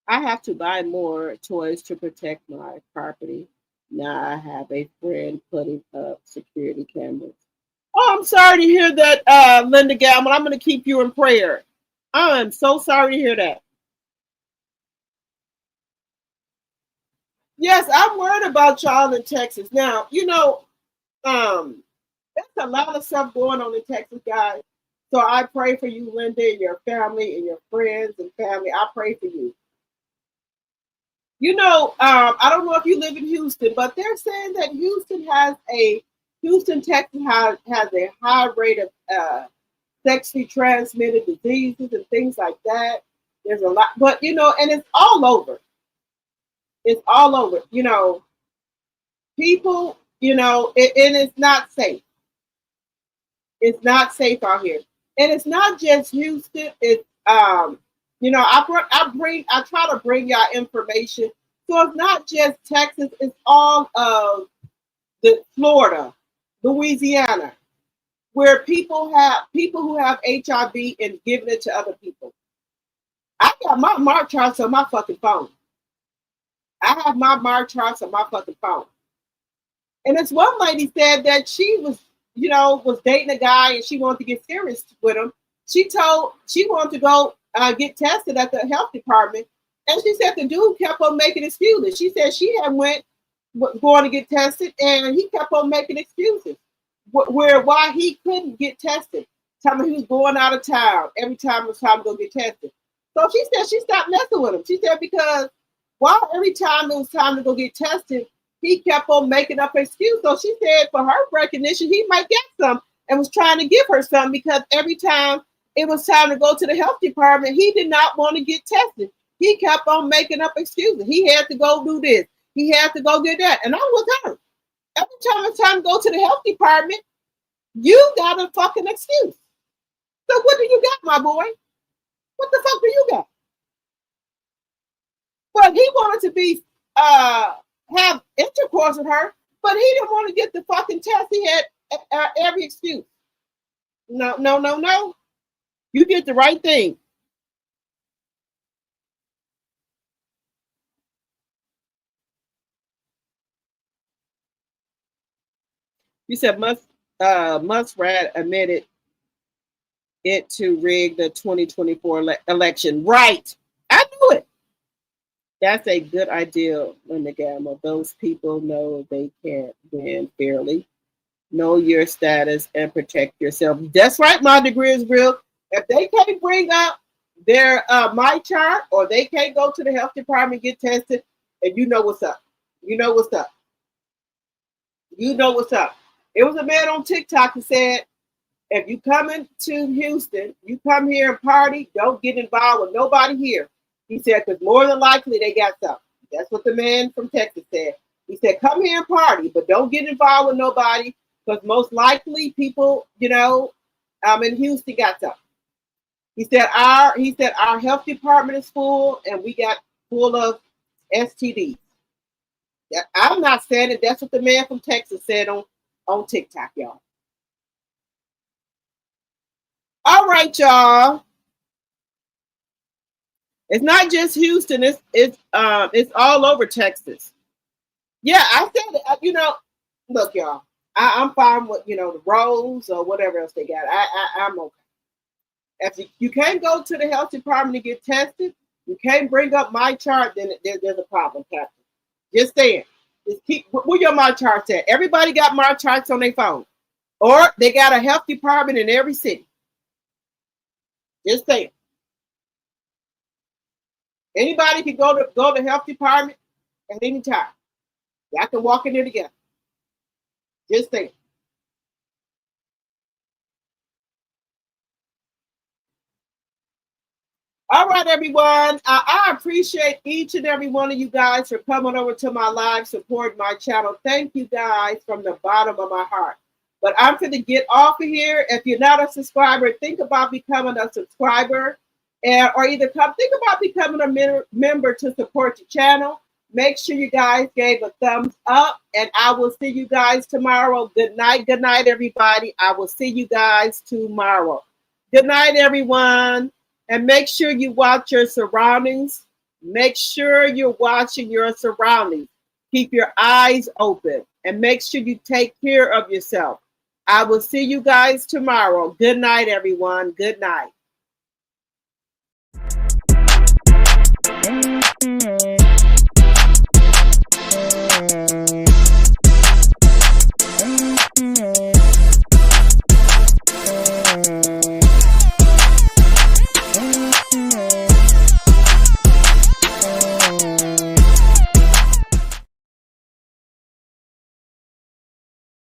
I have to buy more toys to protect my property. Now I have a friend putting up security cameras. Oh, I'm sorry to hear that, Linda Galman. I'm going to keep you in prayer. I'm so sorry to hear that. Yes, I'm worried about y'all in Texas. Now, you know, there's a lot of stuff going on in Texas, guys. So I pray for you, Linda, and your family and your friends and family. I pray for you. You know, I don't know if you live in Houston, but they're saying that Houston, Texas has a high rate of sexually transmitted diseases and things like that. There's a lot, but you know, and it's all over. It's all over. You know, people, you know, and it's not safe. It's not safe out here, and it's not just Houston. It's you know, I try to bring y'all information. So it's not just Texas, it's all of the Florida, Louisiana, where people who have HIV and giving it to other people. I got my mark charts on my fucking phone. I have my mark charts on my fucking phone. And this one lady said that she was dating a guy and she wanted to get serious with him. She wanted to go get tested at the health department, and she said the dude kept on making excuses. She said she had going to get tested, and he kept on making excuses why he couldn't get tested. Telling he was going out of town every time it was time to go get tested. So she said she stopped messing with him. She said because while every time it was time to go get tested, he kept on making up excuses. So she said for her recognition, he might get some, and was trying to give her some because every time it was time to go to the health department, he did not want to get tested. He kept on making up excuses. He had to go do this. he had to go get that. And I was hurt. Every time it's time to go to the health department, you got a fucking excuse. So what do you got, my boy? What the fuck do you got? But he wanted to be have intercourse with her, but he didn't want to get the fucking test. He had every excuse. No. You did the right thing. You said Muskrat admitted it to rig the 2024 election. Right. I knew it. That's a good idea, Linda Gamma. Those people know they can't win fairly. Know your status and protect yourself. That's right, my degree is real. If they can't bring up their my chart, or they can't go to the health department and get tested, and you know what's up. You know what's up. You know what's up. It was a man on TikTok who said, if you come into Houston, you come here and party, don't get involved with nobody here. He said, because more than likely they got something. That's what the man from Texas said. He said, come here and party, but don't get involved with nobody, because most likely people, in Houston got something. He said our health department is full, and we got full of STDs. I'm not saying it. That's what the man from Texas said on TikTok, y'all. All right, y'all. It's not just Houston. It's all over Texas. Yeah, I said it. Look, y'all. I'm fine with the Rose or whatever else they got. I'm okay. If you can't go to the health department to get tested, you can't bring up my chart, then there's a problem, Captain. Just saying. Just keep where your my charts at. Everybody got my charts on their phone, or they got a health department in every city. Just saying. Anybody can go to the health department at any time. Y'all can walk in there together. Just saying. All right, everyone. I appreciate each and every one of you guys for coming over to my live, supporting my channel. Thank you guys from the bottom of my heart. But I'm going to get off of here. If you're not a subscriber, think about becoming a subscriber, or either think about becoming a member to support the channel. Make sure you guys gave a thumbs up, and I will see you guys tomorrow. Good night, everybody. I will see you guys tomorrow. Good night, everyone. And make sure you watch your surroundings. Make sure you're watching your surroundings. Keep your eyes open, and make sure you take care of yourself. I will see you guys tomorrow. Good night, everyone. Good night.